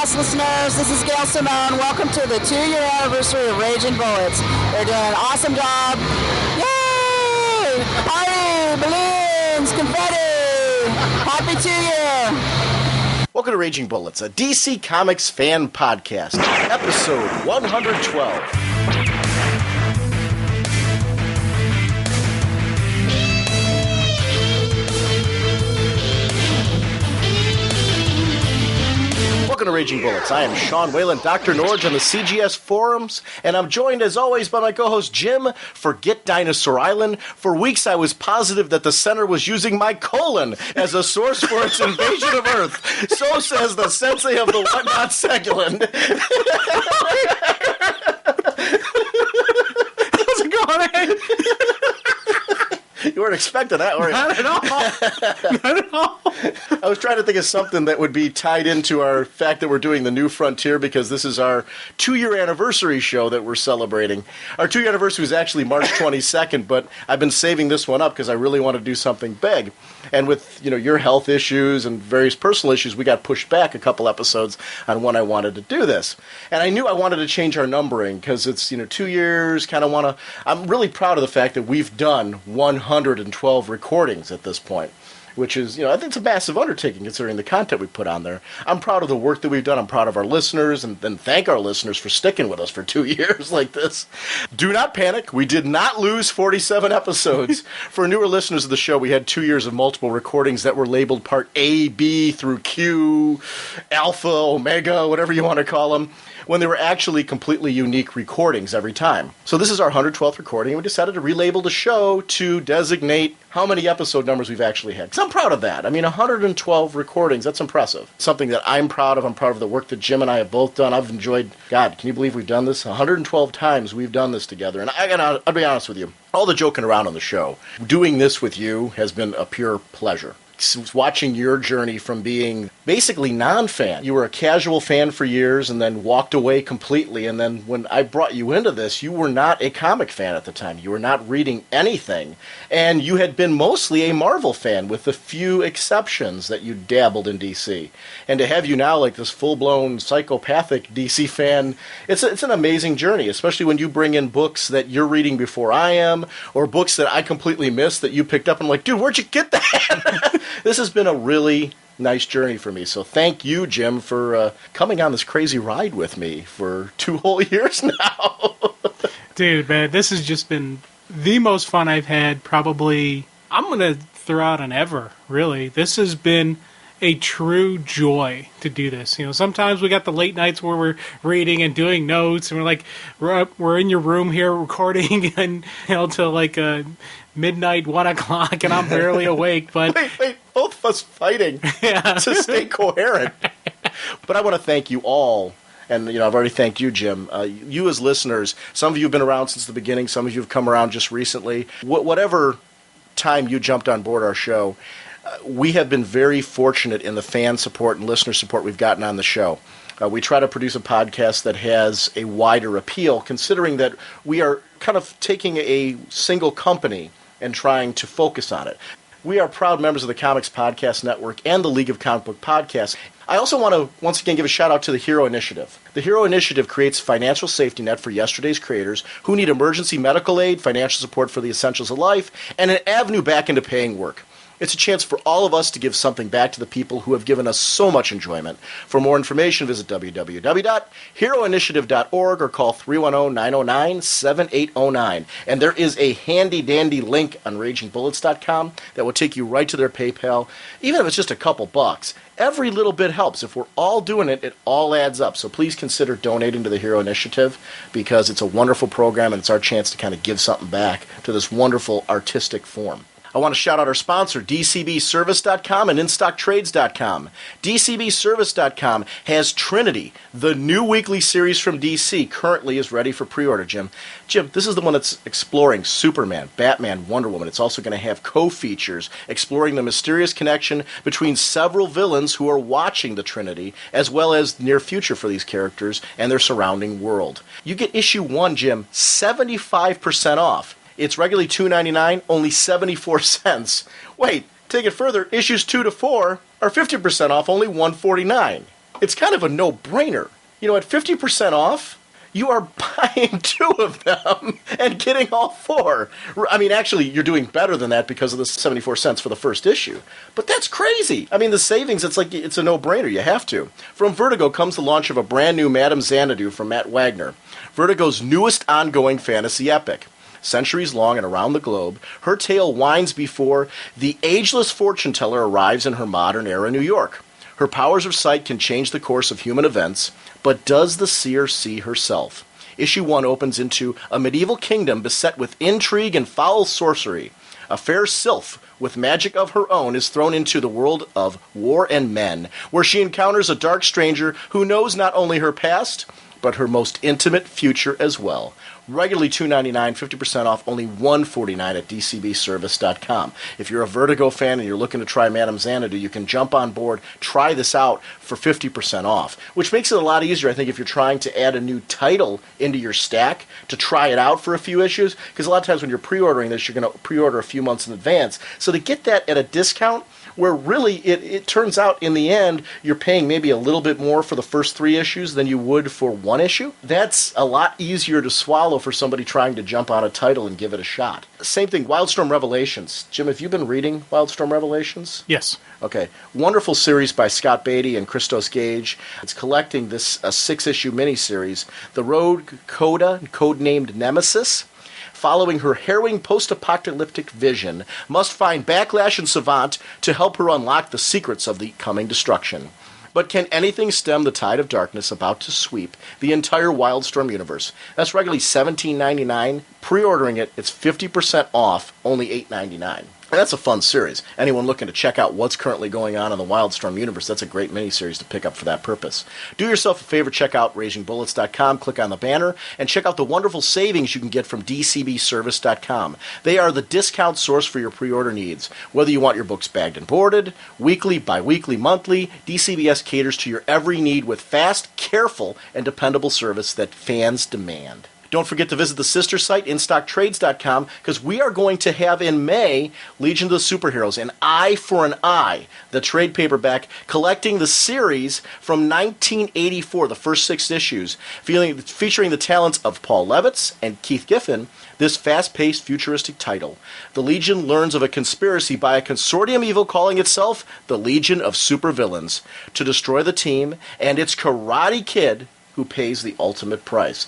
podcast listeners. This is Gail Simone. Welcome to the 2-year anniversary of Raging Bullets. They're doing an awesome job. Yay! Party! Balloons! Confetti! Happy 2-year! Welcome to Raging Bullets, a DC Comics fan podcast, episode 112. Welcome to Raging Bullets. I am Sean Whalen, Dr. Norge on the CGS forums, and I'm joined as always by my co-host Jim for Get Dinosaur Island. For weeks I was positive that the center was using my colon as a source for its invasion of Earth. So says the sensei of the Whatnot Segulin. How's it going? You weren't expecting that, were you? Not at all. Not at all. I was trying to think of something that would be tied into our fact that we're doing the New Frontier, because this is our 2-year anniversary show that we're celebrating. Our 2-year anniversary was actually March 22nd, but I've been saving this one up because I really want to do something big. And with your health issues and various personal issues, we got pushed back a couple episodes on when I wanted to do this. And I knew I wanted to change our numbering because it's 2 years. I'm really proud of the fact that we've done 112 recordings at this point, which is, I think it's a massive undertaking considering the content we put on there. I'm proud of the work that we've done. I'm proud of our listeners, and thank our listeners for sticking with us for 2 years like this. Do not panic. We did not lose 47 episodes. For newer listeners of the show, we had 2 years of multiple recordings that were labeled Part A, B through Q, Alpha, Omega, whatever you want to call them, when they were actually completely unique recordings every time. So this is our 112th recording, and we decided to relabel the show to designate how many episode numbers we've actually had. Because I'm proud of that. 112 recordings, that's impressive. Something that I'm proud of. I'm proud of the work that Jim and I have both done. I've enjoyed, God, can you believe we've done this? 112 times we've done this together. And I'll be honest with you, all the joking around on the show, doing this with you has been a pure pleasure. Watching your journey from being basically non-fan. You were a casual fan for years and then walked away completely. And then when I brought you into this, you were not a comic fan at the time. You were not reading anything. And you had been mostly a Marvel fan with a few exceptions that you dabbled in DC. And to have you now like this full-blown psychopathic DC fan, it's an amazing journey, especially when you bring in books that you're reading before I am, or books that I completely missed that you picked up. And I'm like, dude, where'd you get that? This has been a really nice journey for me. So thank you, Jim, for coming on this crazy ride with me for 2 whole years now. Dude, man, this has just been the most fun I've had probably, I'm going to throw out an ever, really. This has been a true joy to do this. Sometimes we got the late nights where we're reading and doing notes, and we're in your room here recording and till like midnight, 1 o'clock, and I'm barely awake. But wait, both of us fighting to stay coherent. But I want to thank you all. And, I've already thanked you, Jim. You as listeners, some of you have been around since the beginning. Some of you have come around just recently. Whatever time you jumped on board our show, we have been very fortunate in the fan support and listener support we've gotten on the show. We try to produce a podcast that has a wider appeal, considering that we are kind of taking a single company and trying to focus on it. We are proud members of the Comics Podcast Network and the League of Comic Book Podcasts. I also want to once again give a shout out to the Hero Initiative. The Hero Initiative creates a financial safety net for yesterday's creators who need emergency medical aid, financial support for the essentials of life, and an avenue back into paying work. It's a chance for all of us to give something back to the people who have given us so much enjoyment. For more information, visit www.heroinitiative.org or call 310-909-7809. And there is a handy-dandy link on ragingbullets.com that will take you right to their PayPal, even if it's just a couple bucks. Every little bit helps. If we're all doing it, it all adds up. So please consider donating to the Hero Initiative, because it's a wonderful program and it's our chance to kind of give something back to this wonderful artistic form. I want to shout out our sponsor, DCBService.com and InStockTrades.com. DCBService.com has Trinity, the new weekly series from DC, currently is ready for pre-order, Jim. Jim, this is the one that's exploring Superman, Batman, Wonder Woman. It's also going to have co-features exploring the mysterious connection between several villains who are watching the Trinity, as well as near future for these characters and their surrounding world. You get issue 1, Jim, 75% off. It's regularly $2.99, only 74 cents. Wait, take it further. Issues 2 to 4 are 50% off, only $1.49. it's kind of a no-brainer. You know, at 50% off, you are buying 2 of them and getting all 4. I mean, actually, you're doing better than that because of the 74 cents for the first issue. But that's crazy. I mean, the savings, it's a no-brainer. You have to. From Vertigo comes the launch of a brand new Madame Xanadu from Matt Wagner, Vertigo's newest ongoing fantasy epic. Centuries long and around the globe, her tale winds before the ageless fortune teller arrives in her modern-era New York. Her powers of sight can change the course of human events, but does the seer see herself? Issue 1 opens into a medieval kingdom beset with intrigue and foul sorcery. A fair sylph with magic of her own is thrown into the world of war and men, where she encounters a dark stranger who knows not only her past, but her most intimate future as well. Regularly $2.99, 50% off, only $1.49 at dcbservice.com. If you're a Vertigo fan and you're looking to try Madame Xanadu, you can jump on board, try this out for 50% off, which makes it a lot easier, I think, if you're trying to add a new title into your stack to try it out for a few issues, because a lot of times when you're pre-ordering this, you're going to pre-order a few months in advance. So to get that at a discount, where really it turns out in the end you're paying maybe a little bit more for the first 3 issues than you would for 1 issue. That's a lot easier to swallow for somebody trying to jump on a title and give it a shot. Same thing, Wildstorm Revelations. Jim, have you been reading Wildstorm Revelations? Yes. Okay. Wonderful series by Scott Beatty and Christos Gage. It's collecting this 6-issue miniseries, The Rogue Coda, codenamed Nemesis, following her harrowing post-apocalyptic vision, must find Backlash and Savant to help her unlock the secrets of the coming destruction. But can anything stem the tide of darkness about to sweep the entire Wildstorm universe? That's regularly $17.99. Pre-ordering it, it's 50% off, only $8.99. And that's a fun series. Anyone looking to check out what's currently going on in the Wildstorm universe, that's a great miniseries to pick up for that purpose. Do yourself a favor, check out RagingBullets.com, click on the banner, and check out the wonderful savings you can get from DCBService.com. They are the discount source for your pre-order needs. Whether you want your books bagged and boarded, weekly, bi-weekly, monthly, DCBS caters to your every need with fast, careful, and dependable service that fans demand. Don't forget to visit the sister site, InStockTrades.com, because we are going to have in May Legion of the Superheroes, an Eye for an Eye, the trade paperback collecting the series from 1984, the first 6 issues, featuring the talents of Paul Levitz and Keith Giffen. This fast-paced, futuristic title. The Legion learns of a conspiracy by a consortium evil calling itself the Legion of Supervillains to destroy the team and its Karate Kid who pays the ultimate price.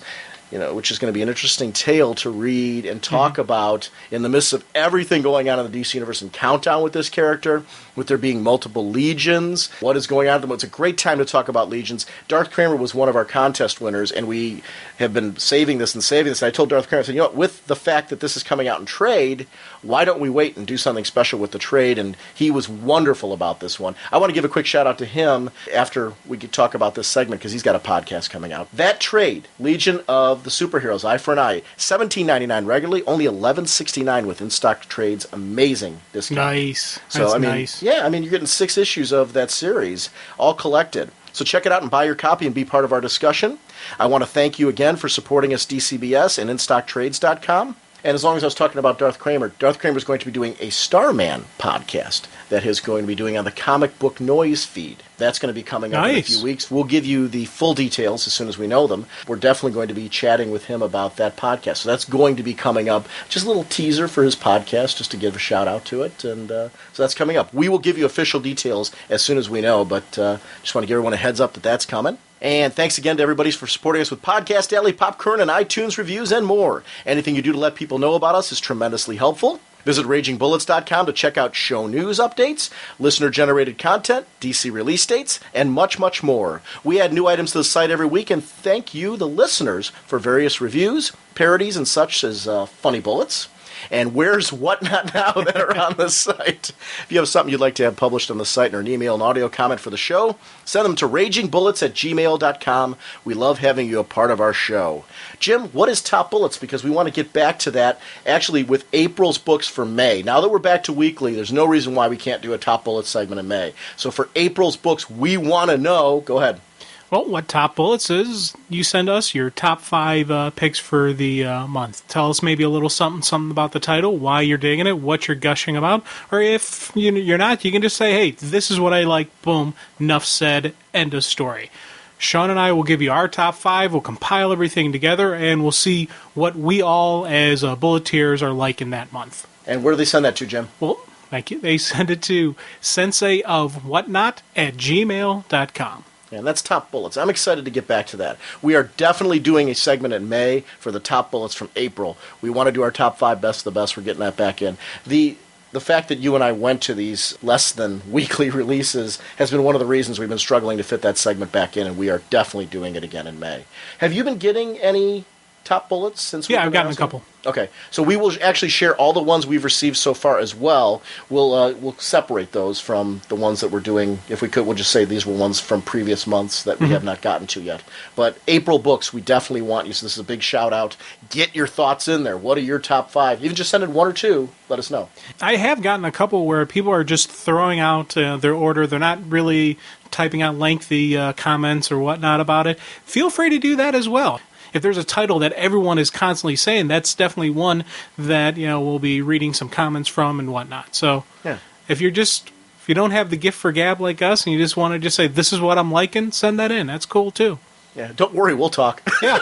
You know, which is going to be an interesting tale to read and talk about in the midst of everything going on in the DC Universe and Countdown with this character, with there being multiple legions. What is going on? It's a great time to talk about legions. Darth Kramer was one of our contest winners, and we have been saving this. And I told Darth Kramer, I said, you know what, with the fact that this is coming out in trade, why don't we wait and do something special with the trade? And he was wonderful about this one. I want to give a quick shout out to him after we could talk about this segment, because he's got a podcast coming out. That trade, Legion of the Superheroes, Eye for an Eye, $17.99 regularly, only $11.69 with in-stock trades. Amazing discount. Nice. So, That's nice. nice. Yeah, I mean, you're getting 6 issues of that series, all collected. So check it out and buy your copy and be part of our discussion. I want to thank you again for supporting us, DCBS and InStockTrades.com. And as long as I was talking about Darth Kramer is going to be doing a Starman podcast that he's going to be doing on the Comic Book Noise feed. That's going to be coming up in a few weeks. We'll give you the full details as soon as we know them. We're definitely going to be chatting with him about that podcast. So that's going to be coming up. Just a little teaser for his podcast, just to give a shout out to it. And so that's coming up. We will give you official details as soon as we know, but just want to give everyone a heads up that that's coming. And thanks again to everybody for supporting us with Podcast Alley, Popcorn, and iTunes reviews, and more. Anything you do to let people know about us is tremendously helpful. Visit RagingBullets.com to check out show news updates, listener-generated content, DC release dates, and much, much more. We add new items to the site every week, and thank you, the listeners, for various reviews, parodies, and such as Funny Bullets, and Where's Whatnot Now that are on the site. If you have something you'd like to have published on the site or an email and audio comment for the show, send them to ragingbullets@gmail.com. We love having you a part of our show. Jim, what is Top Bullets? Because we want to get back to that actually with April's books for May. Now that we're back to weekly, there's no reason why we can't do a Top Bullets segment in May. So for April's books, we want to know. Go ahead. Well, what Top Bullets is, you send us your top 5 picks for the month. Tell us maybe a little something about the title, why you're digging it, what you're gushing about. Or if you're not, you can just say, hey, this is what I like, boom, enough said, end of story. Sean and I will give you our top 5, we'll compile everything together, and we'll see what we all as bulleteers are like in that month. And where do they send that to, Jim? Well, thank you. They send it to senseiofwhatnot@gmail.com. And that's Top Bullets. I'm excited to get back to that. We are definitely doing a segment in May for the Top Bullets from April. We want to do our top 5 best of the best. We're getting that back in. The fact that you and I went to these less than weekly releases has been one of the reasons we've been struggling to fit that segment back in, and we are definitely doing it again in May. Have you been getting any Top Bullets since? Yeah, I've gotten a couple. Okay, so we will actually share all the ones we've received so far as well. We'll separate those from the ones that we're doing. If we could, we'll just say these were ones from previous months that we have not gotten to yet. But April books, we definitely want you. So this is a big shout out. Get your thoughts in there. What are your top 5? Even just send in 1 or 2. Let us know. I have gotten a couple where people are just throwing out their order. They're not really typing out lengthy comments or whatnot about it. Feel free to do that as well. If there's a title that everyone is constantly saying, that's definitely one that we'll be reading some comments from and whatnot. So Yeah. if you don't have the gift for gab like us and you just want to just say, this is what I'm liking, send that in. That's cool too. Yeah, don't worry, we'll talk. Yeah.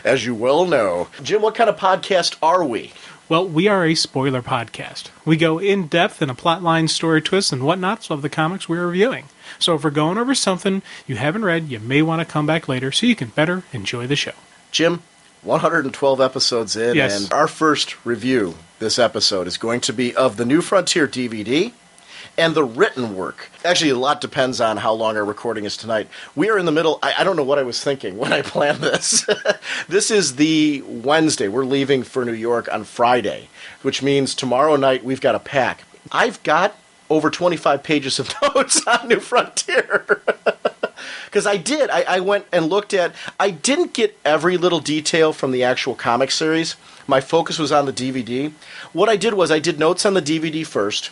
As you well know. Jim, what kind of podcast are we? Well, we are a spoiler podcast. We go in depth in a plotline, story twists, and whatnots of the comics we're reviewing. So if we're going over something you haven't read, you may want to come back later so you can better enjoy the show. Jim, 112 episodes in, yes. And our first review this episode is going to be of the New Frontier DVD and the written work. Actually, a lot depends on how long our recording is tonight. We are in the middle. I don't know what I was thinking when I planned this. This is the Wednesday. We're leaving for New York on Friday, which means tomorrow night we've got to pack. I've got over 25 pages of notes on New Frontier. Because I went and looked at, I didn't get every little detail from the actual comic series. My focus was on the DVD. What I did was I did notes on the DVD first,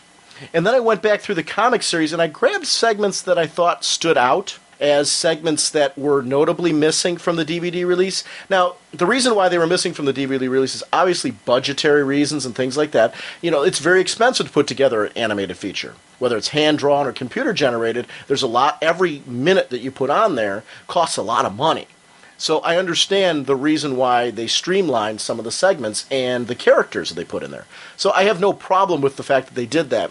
and then I went back through the comic series and I grabbed segments that I thought stood out as segments that were notably missing from the DVD release. Now, the reason why they were missing from the DVD release is obviously budgetary reasons and things like that. It's very expensive to put together an animated feature. Whether it's hand-drawn or computer-generated, there's a lot. Every minute that you put on there costs a lot of money. So I understand the reason why they streamlined some of the segments and the characters that they put in there. So I have no problem with the fact that they did that.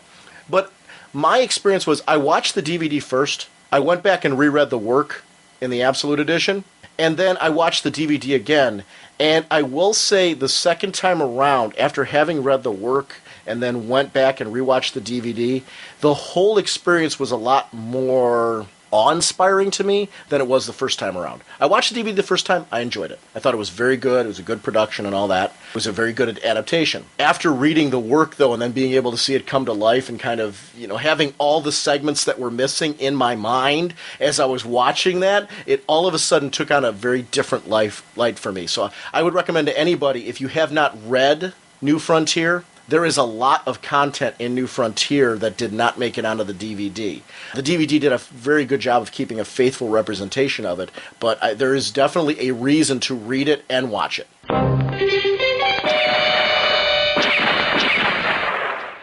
But my experience was I watched the DVD first, I went back and reread the work in the Absolute Edition, and then I watched the DVD again. And I will say the second time around, after having read the work and then went back and rewatched the DVD, the whole experience was a lot more awe-inspiring to me than it was the first time around. I watched the DVD the first time, I enjoyed it. I thought it was very good, it was a good production and all that. It was a very good adaptation. After reading the work, though, and then being able to see it come to life and kind of, having all the segments that were missing in my mind as I was watching that, it all of a sudden took on a very different light for me. So I would recommend to anybody, if you have not read New Frontier, there is a lot of content in New Frontier that did not make it onto the DVD. The DVD did a very good job of keeping a faithful representation of it, but there is definitely a reason to read it and watch it.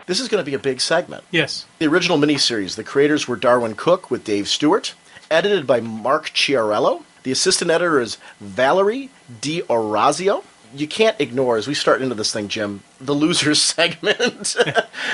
This is going to be a big segment. Yes. The original miniseries, the creators were Darwin Cook with Dave Stewart, edited by Mark Chiarello. The assistant editor is Valerie D'Orazio. You can't ignore, as we start into this thing, Jim, the losers segment.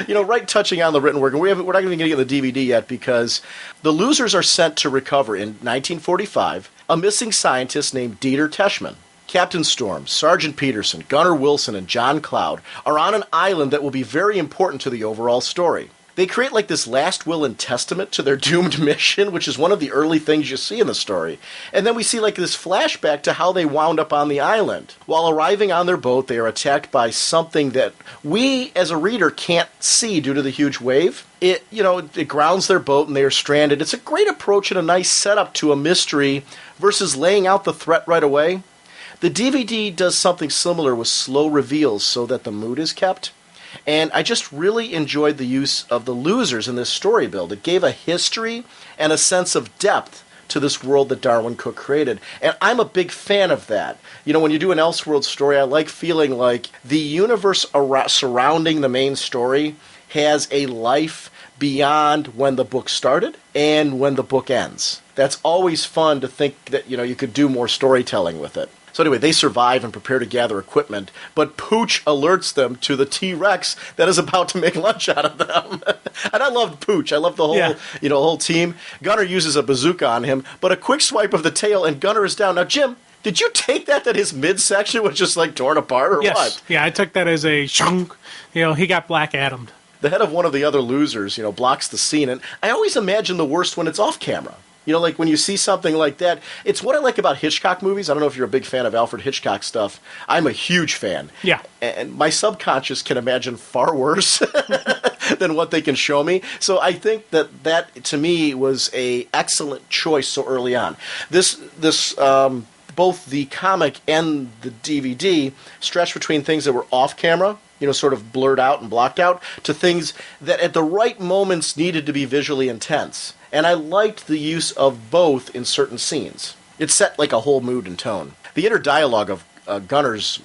Right touching on the written work. And we're not even going to get the DVD yet because the losers are sent to recover in 1945 a missing scientist named Dieter Teschmann. Captain Storm, Sergeant Peterson, Gunnar Wilson, and John Cloud are on an island that will be very important to the overall story. They create like this last will and testament to their doomed mission, which is one of the early things you see in the story. And then we see like this flashback to how they wound up on the island. While arriving on their boat, they are attacked by something that we as a reader can't see due to the huge wave. It grounds their boat and they are stranded. It's a great approach and a nice setup to a mystery versus laying out the threat right away. The DVD does something similar with slow reveals so that the mood is kept. And I just really enjoyed the use of the losers in this story build. It gave a history and a sense of depth to this world that Darwin Cook created. And I'm a big fan of that. You know, when you do an Elseworld story, I like feeling like the universe surrounding the main story has a life beyond when the book started and when the book ends. That's always fun to think that, you know, you could do more storytelling with it. So anyway, they survive and prepare to gather equipment, but Pooch alerts them to the T-Rex that is about to make lunch out of them. And I loved Pooch. I loved the whole, whole team. Gunner uses a bazooka on him, but a quick swipe of the tail and Gunner is down. Now, Jim, did you take that his midsection was just like torn apart or what? Yeah, I took that as a shunk. You know, he got Black Adam'd. The head of one of the other losers, blocks the scene. And I always imagine the worst when it's off camera. You know, like when you see something like that, it's what I like about Hitchcock movies. I don't know if you're a big fan of Alfred Hitchcock stuff. I'm a huge fan. Yeah. And my subconscious can imagine far worse than what they can show me. So I think that to me was a excellent choice so early on. This both the comic and the DVD stretch between things that were off camera, sort of blurred out and blocked out, to things that at the right moments needed to be visually intense. And I liked the use of both in certain scenes. It set like a whole mood and tone. The inner dialogue of Gunner's,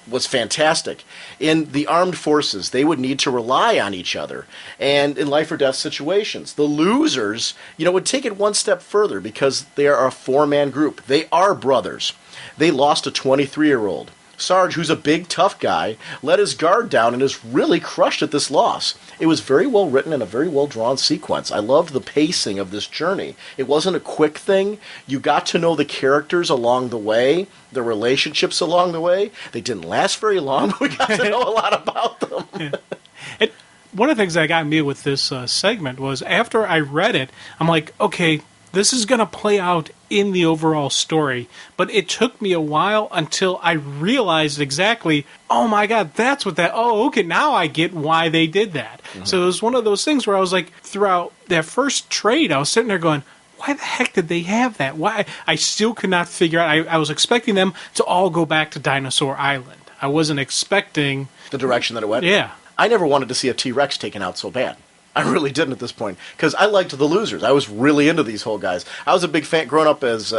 was fantastic. In the armed forces, they would need to rely on each other. And in life or death situations, the losers, would take it one step further because they are a four-man group. They are brothers. They lost a 23-year-old. Sarge, who's a big, tough guy, let his guard down and is really crushed at this loss. It was very well written and a very well-drawn sequence. I loved the pacing of this journey. It wasn't a quick thing. You got to know the characters along the way, the relationships along the way. They didn't last very long, but we got to know a lot about them. Yeah. One of the things that got me with this segment was after I read it, I'm like, okay, this is going to play out in the overall story, but it took me a while until I realized exactly, oh my God, that's what okay, now I get why they did that. Mm-hmm. So it was one of those things where I was like, throughout that first trade, I was sitting there going, why the heck did they have that? Why? I still could not figure out. I was expecting them to all go back to Dinosaur Island. I wasn't expecting the direction that it went. Yeah. I never wanted to see a T-Rex taken out so bad. I really didn't at this point, because I liked the losers. I was really into these whole guys. I was a big fan growing up as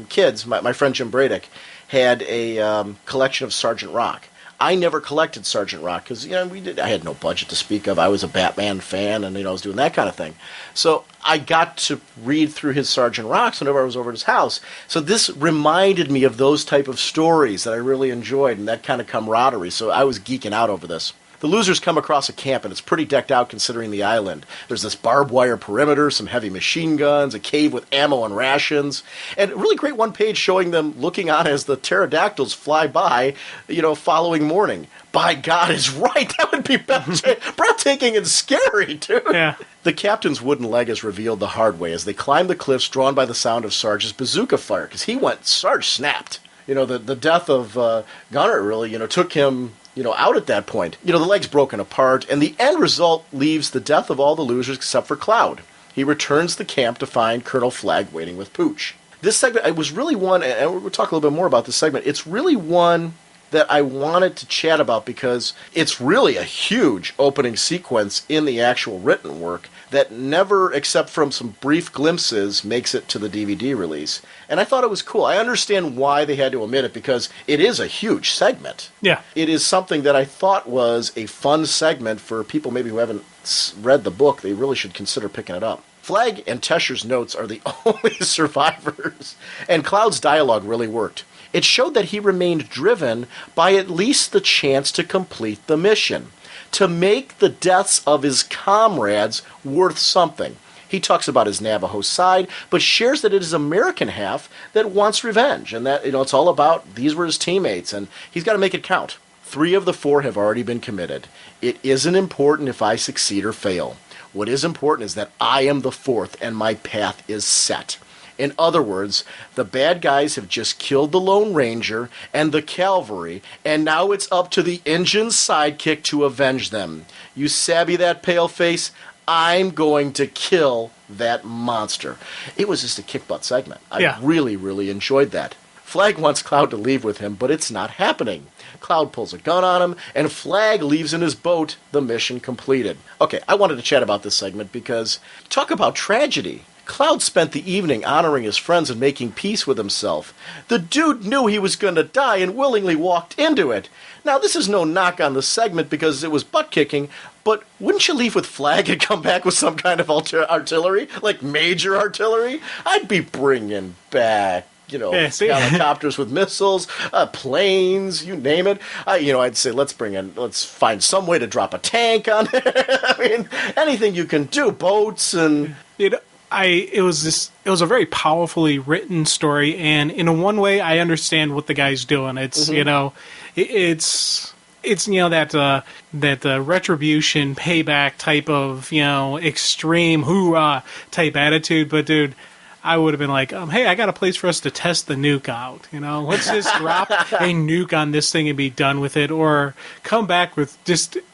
kids. My friend Jim Bradick had a collection of Sergeant Rock. I never collected Sergeant Rock because I had no budget to speak of. I was a Batman fan, and I was doing that kind of thing. So I got to read through his Sergeant Rocks whenever I was over at his house. So this reminded me of those type of stories that I really enjoyed, and that kind of camaraderie. So I was geeking out over this. The losers come across a camp, and it's pretty decked out considering the island. There's this barbed wire perimeter, some heavy machine guns, a cave with ammo and rations, and a really great one page showing them looking on as the pterodactyls fly by, following morning. By God, is right. That would be breathtaking and scary, dude. Yeah. The captain's wooden leg is revealed the hard way as they climb the cliffs, drawn by the sound of Sarge's bazooka fire, because Sarge snapped. The death of Gunner really, took him out at that point. The leg's broken apart, and the end result leaves the death of all the losers except for Cloud. He returns to the camp to find Colonel Flagg waiting with Pooch. This segment, it was really one, and we'll talk a little bit more about this segment, it's really one that I wanted to chat about because it's really a huge opening sequence in the actual written work that never, except from some brief glimpses, makes it to the DVD release. And I thought it was cool. I understand why they had to omit it because it is a huge segment. Yeah. It is something that I thought was a fun segment for people maybe who haven't read the book. They really should consider picking it up. Flagg and Tesher's notes are the only survivors, and Cloud's dialogue really worked. It showed that he remained driven by at least the chance to complete the mission, to make the deaths of his comrades worth something. He talks about his Navajo side, but shares that it is American half that wants revenge, and that it's all about these were his teammates, and he's got to make it count. 3 of the 4 have already been committed. It isn't important if I succeed or fail. What is important is that I am the 4th, and my path is set. In other words, the bad guys have just killed the Lone Ranger and the cavalry, and now it's up to the Injun's sidekick to avenge them. You savvy that paleface? I'm going to kill that monster. It was just a kick-butt segment. I really, really enjoyed that. Flag wants Cloud to leave with him, but it's not happening. Cloud pulls a gun on him, and Flag leaves in his boat, the mission completed. Okay, I wanted to chat about this segment because talk about tragedy. Cloud spent the evening honoring his friends and making peace with himself. The dude knew he was going to die and willingly walked into it. Now, this is no knock on the segment because it was butt-kicking, but wouldn't you leave with Flag and come back with some kind of artillery? Like major artillery? I'd be bringing back, helicopters with missiles, planes, you name it. I'd say let's find some way to drop a tank on there. I mean, anything you can do, boats and... It was a very powerfully written story, and in one way, I understand what the guy's doing. It's it's that retribution, payback type of extreme hoorah type attitude. But dude, I would have been like, hey, I got a place for us to test the nuke out. Let's just drop a nuke on this thing and be done with it. Or come back with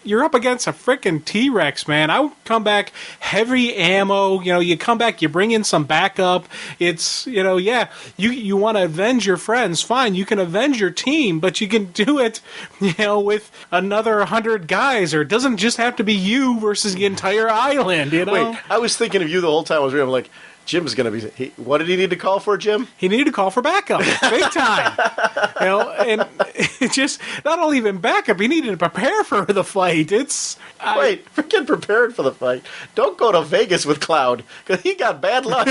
you're up against a freaking T-Rex, man. I would come back heavy ammo. You come back, you bring in some backup. It's, you want to avenge your friends. Fine, you can avenge your team, but you can do it, with another 100 guys. Or it doesn't just have to be you versus the entire island, Wait, I was thinking of you the whole time I was reading. I'm like, Jim's going to be... what did he need to call for, Jim? He needed to call for backup, big time. And just not only even backup, he needed to prepare for the fight. Wait, forget prepared for the fight. Don't go to Vegas with Cloud, because he got bad luck.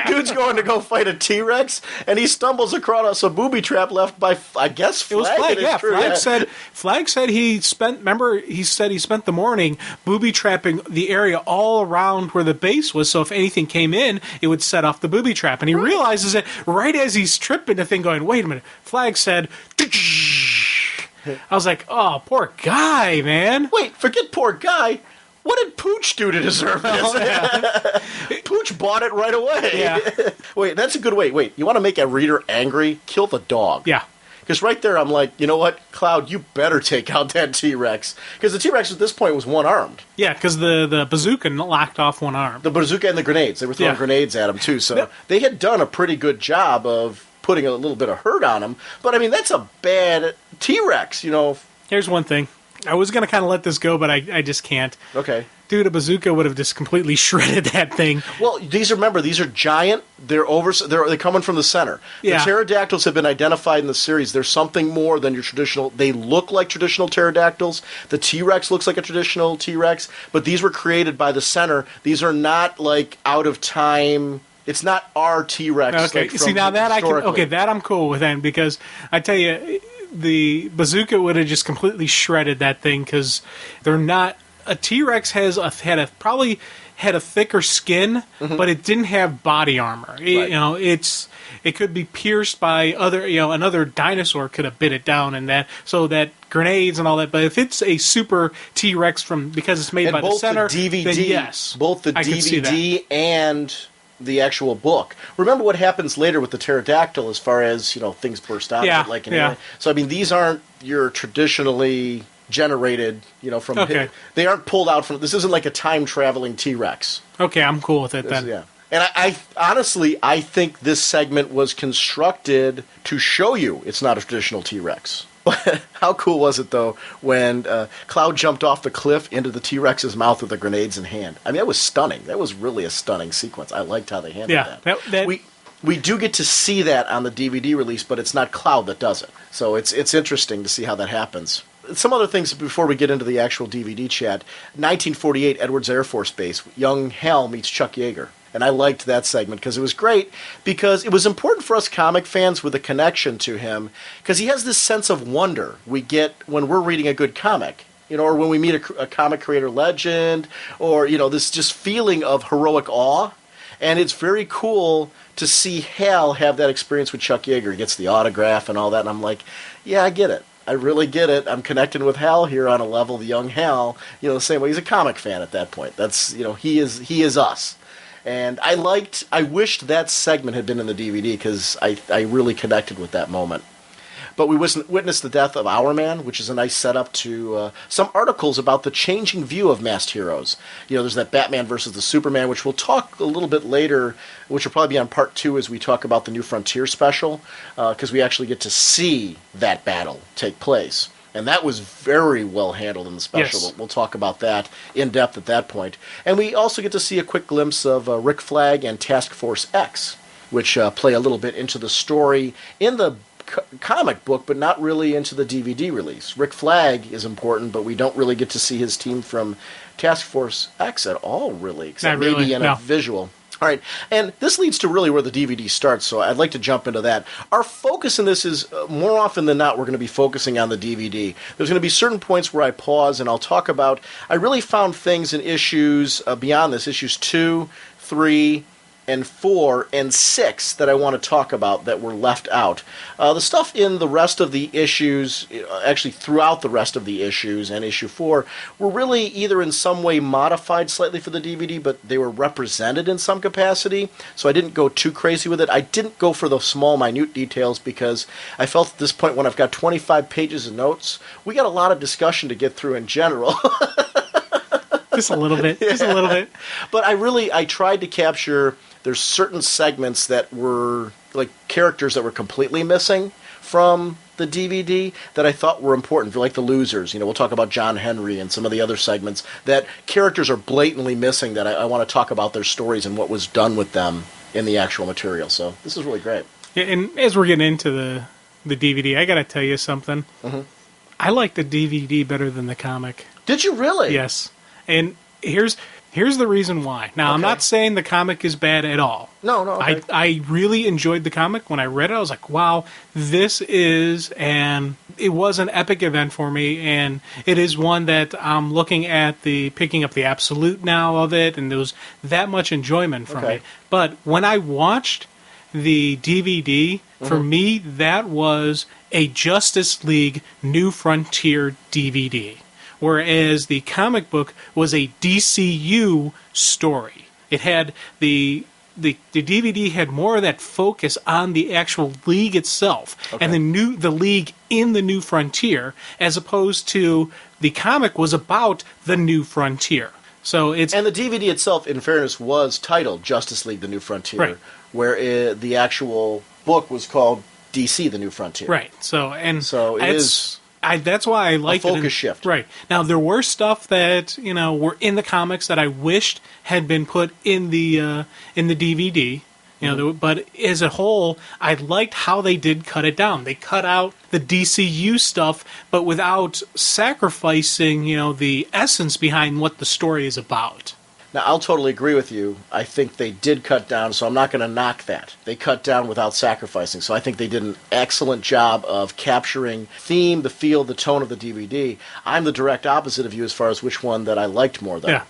Dude's going to go fight a T-Rex, and he stumbles across a booby trap left by, I guess, Flag. It was Flag, yeah. True, Flag said he spent the morning booby trapping the area all around where the base was, so if anything came in, it would set off the booby trap. And he realizes it right as he's tripping the thing going, wait a minute, Flag said... I was like, oh, poor guy, man. Wait, forget poor guy. What did Pooch do to deserve this? Oh, yeah. Pooch bought it right away. Yeah. Wait, that's a good way. Wait, you want to make a reader angry? Kill the dog. Yeah. Because right there, I'm like, you know what, Cloud, you better take out that T-Rex. Because the T-Rex at this point was one-armed. Yeah, because the bazooka locked off one arm. The bazooka and the grenades. They were throwing grenades at him, too. So they had done a pretty good job of putting a little bit of hurt on him. But, I mean, that's a bad T-Rex, Here's one thing. I was going to kind of let this go, but I just can't. Okay. Dude, a bazooka would have just completely shredded that thing. Well, these are giant. They're coming from the center. Yeah. The pterodactyls have been identified in the series. They're something more than your traditional. They look like traditional pterodactyls. The T-Rex looks like a traditional T-Rex, but these were created by the center. These are not like out of time. It's not our T-Rex. Okay, see now that that I'm cool with then, because I tell you, the bazooka would have just completely shredded that thing, because they're not. A T-Rex probably had a thicker skin, but it didn't have body armor. Right. It could be pierced by another dinosaur could have bit it down, and so that grenades and all that. But if it's a super T-Rex because it's made by the center, then yes, both the DVD and the actual book. Remember what happens later with the pterodactyl as far as things burst out of it, So I mean, these aren't your traditionally generated, from... Okay. They aren't pulled out from... This isn't like a time-traveling T-Rex. Okay, I'm cool with it then. Yeah. And I honestly, I think this segment was constructed to show you it's not a traditional T-Rex. But how cool was it, though, when Cloud jumped off the cliff into the T-Rex's mouth with the grenades in hand? I mean, that was stunning. That was really a stunning sequence. I liked how they handled that. We do get to see that on the DVD release, but it's not Cloud that does it. So it's interesting to see how that happens. Some other things before we get into the actual DVD chat. 1948, Edwards Air Force Base. Young Hal meets Chuck Yeager. And I liked that segment because it was great, because it was important for us comic fans with a connection to him, because he has this sense of wonder we get when we're reading a good comic. Or when we meet a comic creator legend, or, this just feeling of heroic awe. And it's very cool to see Hal have that experience with Chuck Yeager. He gets the autograph and all that, and I'm like, yeah, I get it. I really get it. I'm connecting with Hal here on a level, the young Hal, the same way he's a comic fan at that point. That's, he is us. And I wished that segment had been in the DVD, because I really connected with that moment. but we witnessed the death of Our Man, which is a nice setup to some articles about the changing view of masked heroes. There's that Batman versus the Superman, which we'll talk a little bit later, which will probably be on part 2 as we talk about the New Frontier special, because we actually get to see that battle take place. And that was very well handled in the special. Yes. We'll talk about that in depth at that point. And we also get to see a quick glimpse of Rick Flag and Task Force X, which play a little bit into the story in the comic book, but not really into the DVD release. Rick Flag is important, but we don't really get to see his team from Task Force X at all, really, except Not really, maybe in a visual. All right, and this leads to really where the DVD starts, so I'd like to jump into that. Our focus in this is, more often than not, we're going to be focusing on the DVD. There's going to be certain points where I pause, and I'll talk about, I really found things in issues beyond this, issues 2, 3, and 4 and 6 that I want to talk about that were left out. The stuff in the rest of the issues, actually throughout the rest of the issues and issue 4, were really either in some way modified slightly for the DVD, but they were represented in some capacity, so I didn't go too crazy with it. I didn't go for the small, minute details because I felt at this point when I've got 25 pages of notes, we got a lot of discussion to get through in general. Just a little bit. Just a little bit. But I tried to capture, there's certain segments that were like characters that were completely missing from the DVD that I thought were important, for like the losers. We'll talk about John Henry and some of the other segments that characters are blatantly missing that I want to talk about their stories and what was done with them in the actual material. So this is really great. Yeah, and as we're getting into the DVD, I got to tell you something. Mm-hmm. I like the DVD better than the comic. Did you really? Yes. And here's the reason why. Now, I'm not saying the comic is bad at all. No. Okay. I really enjoyed the comic. When I read it, I was like, wow, it was an epic event for me, and it is one that I'm looking at picking up the absolute now of it, and there was that much enjoyment from me. But when I watched the DVD, for me, that was a Justice League New Frontier DVD. Whereas the comic book was a DCU story. It had the DVD had more of that focus on the actual league itself and the league in the New Frontier, as opposed to the comic was about the New Frontier. So and the DVD itself, in fairness, was titled Justice League: The New Frontier, where the actual book was called DC: The New Frontier. Right. So it is. That's why I liked a focus shift. Right. Now, there were stuff that, were in the comics that I wished had been put in the DVD. But as a whole, I liked how they did cut it down. They cut out the DCU stuff, but without sacrificing, the essence behind what the story is about. Now, I'll totally agree with you. I think they did cut down, so I'm not going to knock that. They cut down without sacrificing, so I think they did an excellent job of capturing theme, the feel, the tone of the DVD. I'm the direct opposite of you as far as which one that I liked more, though. Yeah.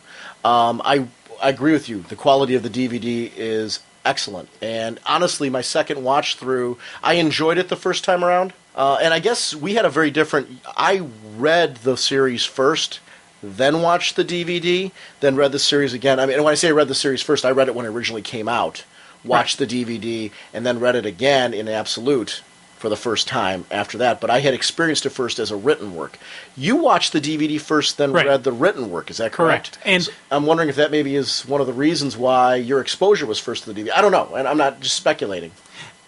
I agree with you. The quality of the DVD is excellent. And honestly, my second watch through, I enjoyed it the first time around. And I guess we had a very different... I read the series first, then watched the DVD, then read the series again. I mean, when I say I read the series first, I read it when it originally came out, watched the DVD, and then read it again in absolute for the first time after that. But I had experienced it first as a written work. You watched the DVD first, then read the written work. Is that correct? And so I'm wondering if that maybe is one of the reasons why your exposure was first to the DVD. I don't know, and I'm not just speculating.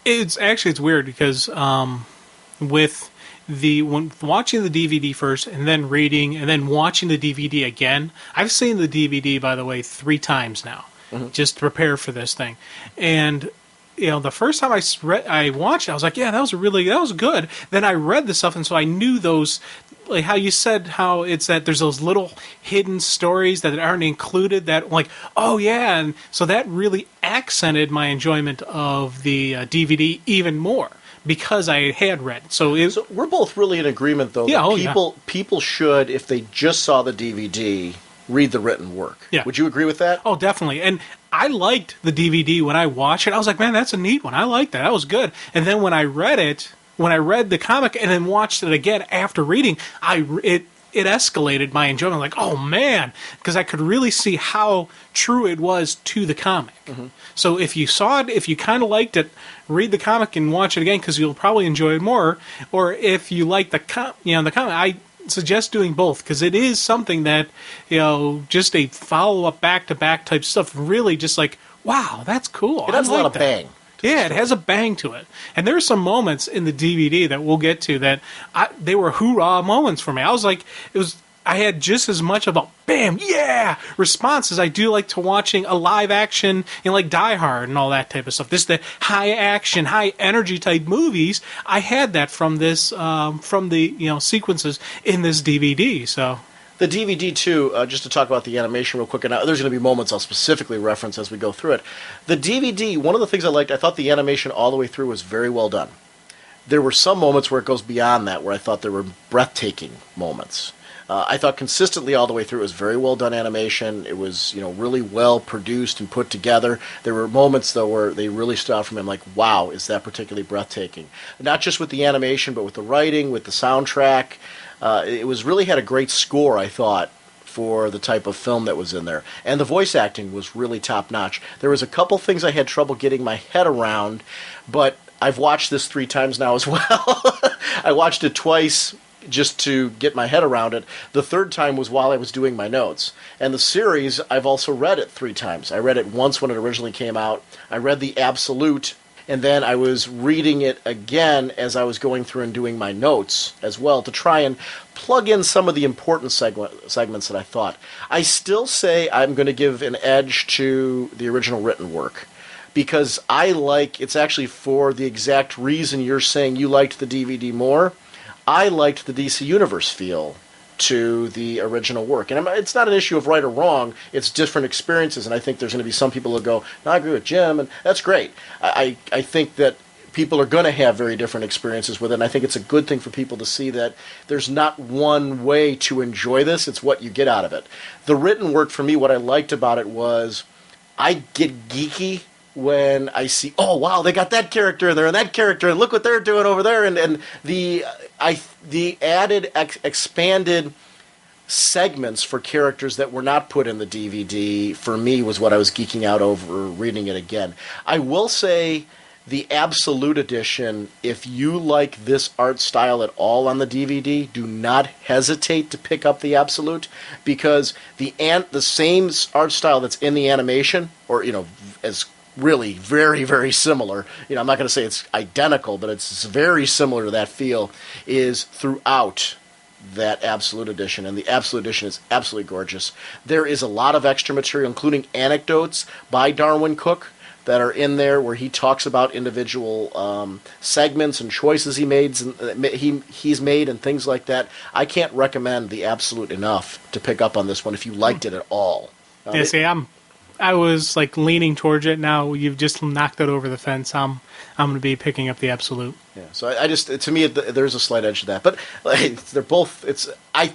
It's weird because with... when watching the DVD first and then reading and then watching the DVD again, I've seen the DVD, by the way, 3 times now, just to prepare for this thing. And the first time I watched it, I was like, yeah, that was good. Then I read the stuff, and so I knew those, like how you said how it's that there's those little hidden stories that aren't included that, like, oh yeah, and so that really accented my enjoyment of the DVD even more. Because I had read. So we're both really in agreement, though, that people should, if they just saw the DVD, read the written work. Yeah. Would you agree with that? Oh, definitely. And I liked the DVD when I watched it. I was like, man, that's a neat one. I liked that. That was good. And then when I read the comic and then watched it again after reading, it it escalated my enjoyment. Like, oh man, because I could really see how true it was to the comic. Mm-hmm. So if you saw it, if you kind of liked it, read the comic and watch it again because you'll probably enjoy it more. Or if you like the comic, I suggest doing both because it is something that, just a follow-up back-to-back type stuff. Really, just like, wow, that's cool. It has a lot of bang. Yeah, it has a bang to it. And there are some moments in the DVD that we'll get to that they were hoorah moments for me. I had just as much of a bam, yeah response as I do like to watching a live action, like Die Hard and all that type of stuff. This the high action, high energy type movies. I had that from this, from the sequences in this DVD. So. The DVD, too, just to talk about the animation real quick, and there's going to be moments I'll specifically reference as we go through it. The DVD, one of the things I liked, I thought the animation all the way through was very well done. There were some moments where it goes beyond that, where I thought there were breathtaking moments. I thought consistently all the way through it was very well done animation. It was, really well produced and put together. There were moments, though, where they really stood out for me. I'm like, wow, is that particularly breathtaking? Not just with the animation, but with the writing, with the soundtrack. It was really had a great score, I thought, for the type of film that was in there. And the voice acting was really top-notch. There was a couple things I had trouble getting my head around, but I've watched this 3 times now as well. I watched it twice just to get my head around it. The third time was while I was doing my notes. And the series, I've also read it 3 times. I read it once when it originally came out. I read the Absolute, and then I was reading it again as I was going through and doing my notes as well to try and plug in some of the important segments that I thought. I still say I'm going to give an edge to the original written work because it's actually for the exact reason you're saying you liked the DVD more. I liked the DC Universe feel to the original work. And it's not an issue of right or wrong. It's different experiences, and I think there's going to be some people who go, no, I agree with Jim, and that's great. I think that people are going to have very different experiences with it, and I think it's a good thing for people to see that there's not one way to enjoy this. It's what you get out of it. The written work, for me, what I liked about it was I get geeky when I see, oh, wow, they got that character in there and that character, and look what they're doing over there, and the added expanded segments for characters that were not put in the DVD, for me, was what I was geeking out over reading it again. I will say the Absolute Edition, if you like this art style at all on the DVD, do not hesitate to pick up the Absolute, because the same art style that's in the animation, or, as really very, very similar. I'm not going to say it's identical, but it's very similar to that feel, is throughout that Absolute Edition. And the Absolute Edition is absolutely gorgeous. There is a lot of extra material, including anecdotes by Darwin Cook that are in there where he talks about individual segments and choices he's made and things like that. I can't recommend the Absolute enough to pick up on this one if you liked it at all. I was leaning towards it. Now you've just knocked it over the fence. I'm going to be picking up the Absolute. Yeah. So I just, to me, there's a slight edge to that. But they're both.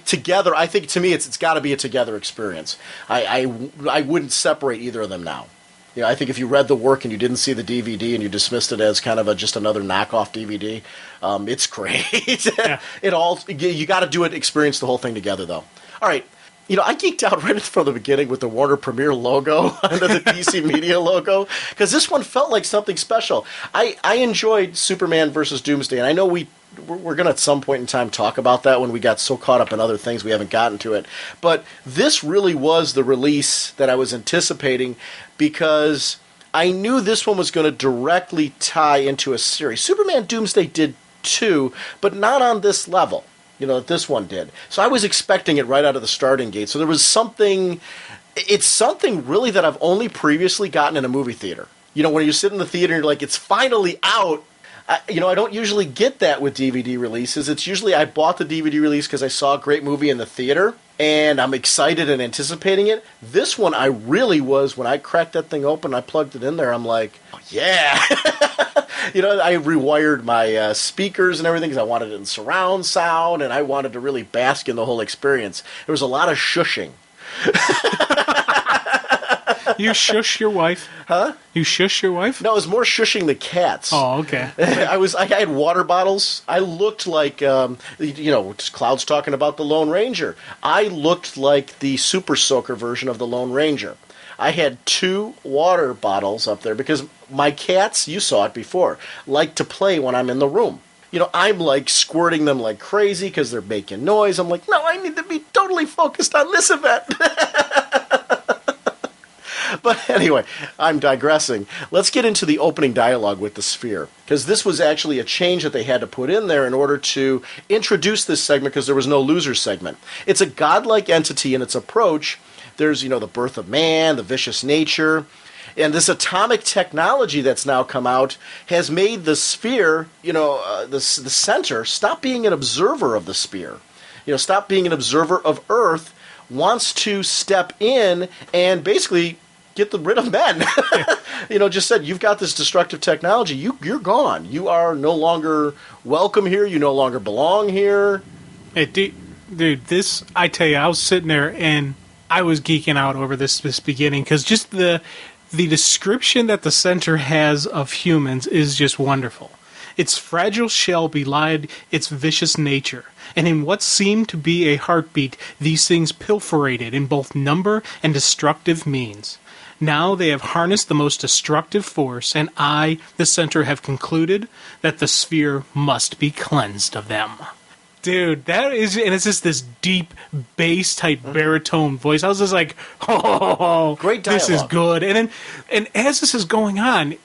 Together. I think to me, it's got to be a together experience. I wouldn't separate either of them now. I think if you read the work and you didn't see the DVD and you dismissed it as kind of just another knockoff DVD, it's great. Yeah. You got to do it. Experience the whole thing together, though. All right. I geeked out right from the beginning with the Warner Premiere logo under the DC Media logo, because this one felt like something special. I enjoyed Superman versus Doomsday, and I know we're going to at some point in time talk about that when we got so caught up in other things we haven't gotten to it. But this really was the release that I was anticipating, because I knew this one was going to directly tie into a series. Superman Doomsday did too, but not on this level. That this one did. So I was expecting it right out of the starting gate. So there was something, it's something really that I've only previously gotten in a movie theater. When you sit in the theater and you're like, it's finally out. I don't usually get that with DVD releases. It's usually I bought the DVD release because I saw a great movie in the theater, and I'm excited and anticipating it. This one I really was, when I cracked that thing open, I plugged it in there, I'm like, oh, yeah. I rewired my speakers and everything because I wanted it in surround sound, and I wanted to really bask in the whole experience. There was a lot of shushing. You shush your wife? Huh? You shush your wife? No, it was more shushing the cats. Oh, okay. I had water bottles. I looked like, Cloud's talking about the Lone Ranger. I looked like the Super Soaker version of the Lone Ranger. I had 2 water bottles up there because my cats, you saw it before, like to play when I'm in the room. I'm like squirting them like crazy because they're making noise. I'm like, no, I need to be totally focused on this event. But anyway, I'm digressing. Let's get into the opening dialogue with the Sphere, because this was actually a change that they had to put in there in order to introduce this segment, because there was no loser segment. It's a godlike entity in its approach. There's, the birth of man, the vicious nature. And this atomic technology that's now come out has made the Sphere, the center, stop being an observer of the Sphere. Stop being an observer of Earth, wants to step in and basically get rid of men. Just said, you've got this destructive technology. You're gone. You are no longer welcome here. You no longer belong here. Hey, dude, this, I tell you, I was sitting there and I was geeking out over this beginning, because just the description that the center has of humans is just wonderful. Its fragile shell belied its vicious nature, and in what seemed to be a heartbeat, these things pilferated in both number and destructive means. Now they have harnessed the most destructive force, and I, the center, have concluded that the Sphere must be cleansed of them. Dude, that is, and it's just this deep bass type baritone voice. I was just like, oh, great dialogue. This is good. And as this is going on,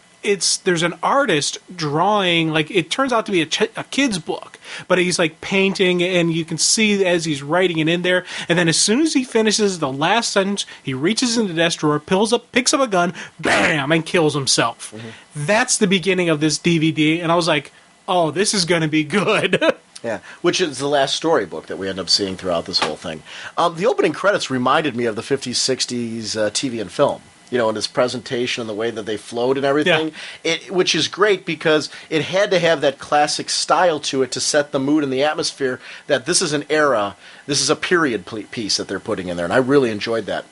there's an artist drawing, like, it turns out to be a kid's book, but he's like painting, and you can see as he's writing it in there. And then as soon as he finishes the last sentence, he reaches in the desk drawer, picks up a gun, bam, and kills himself. Mm-hmm. That's the beginning of this DVD, and I was like, oh, this is going to be good. Yeah, which is the last storybook that we end up seeing throughout this whole thing. The opening credits reminded me of the 50s, 60s TV and film. In its presentation and the way that they flowed and everything, which is great because it had to have that classic style to it to set the mood and the atmosphere that this is an era, this is a period piece that they're putting in there, and I really enjoyed that.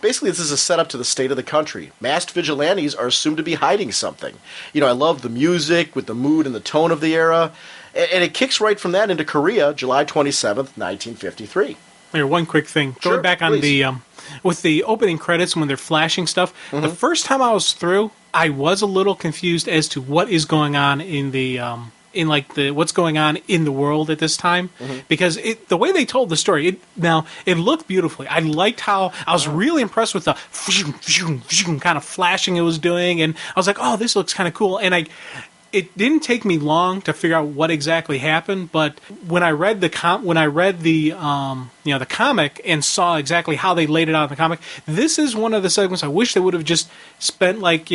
Basically, this is a setup to the state of the country. Masked vigilantes are assumed to be hiding something. I love the music with the mood and the tone of the era, and it kicks right from that into Korea, July 27th, 1953. Here, one quick thing. Sure, going back on please. with the opening credits when they're flashing stuff, the first time I was through, I was a little confused as to what is going on in the what's going on in the world at this time, because the way they told the story, it looked beautifully. I liked how I was really impressed with the kind of flashing it was doing, and I was like, oh, this looks kind of cool. And it didn't take me long to figure out what exactly happened, but when I read the comic and saw exactly how they laid it out in the comic, this is one of the segments I wish they would have just spent like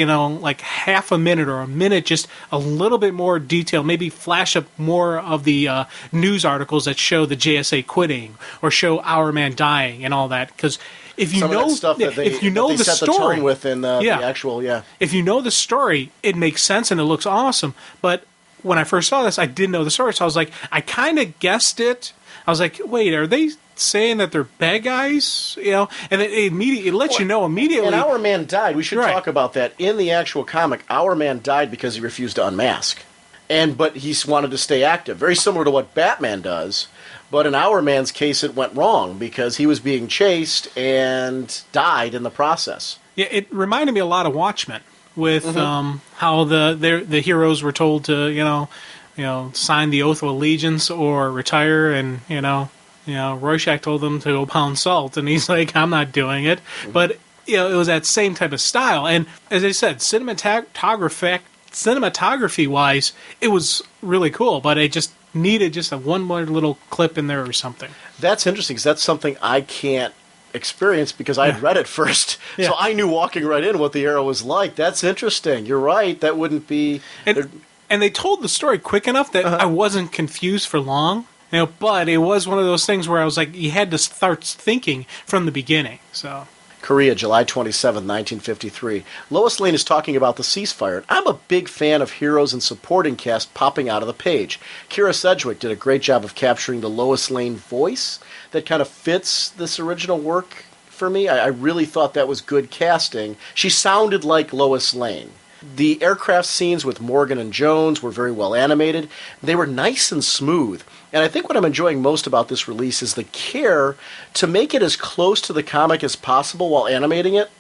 half a minute or a minute, just a little bit more detail, maybe flash up more of the news articles that show the JSA quitting or show Our Man dying and all that, because if you know the story, the tone with in the actual, if you know the story, it makes sense and it looks awesome. But when I first saw this, I didn't know the story, so I was like, I kind of guessed it. I was like, wait, are they saying that they're bad guys? And it lets you know immediately. And Our Man died. We should talk about that. In the actual comic, Our Man died because he refused to unmask, but he wanted to stay active, very similar to what Batman does. But in Our Man's case, it went wrong because he was being chased and died in the process. Yeah, it reminded me a lot of Watchmen, with how the heroes were told to sign the oath of allegiance or retire, and Rorschach told them to go pound salt, and he's like, I'm not doing it. But it was that same type of style, and as I said, cinematography wise, it was really cool, but it just needed just one more little clip in there or something. That's interesting, because that's something I can't experience because I had read it first. Yeah. So I knew walking right in what the era was like. That's interesting. You're right. That wouldn't be... And they told the story quick enough that I wasn't confused for long. But it was one of those things where I was like, you had to start thinking from the beginning. So... Korea, July 27, 1953. Lois Lane is talking about the ceasefire. I'm a big fan of heroes and supporting cast popping out of the page. Kira Sedgwick did a great job of capturing the Lois Lane voice that kind of fits this original work for me. I really thought that was good casting. She sounded like Lois Lane. The aircraft scenes with Morgan and Jones were very well animated. They were nice and smooth. And I think what I'm enjoying most about this release is the care to make it as close to the comic as possible while animating it.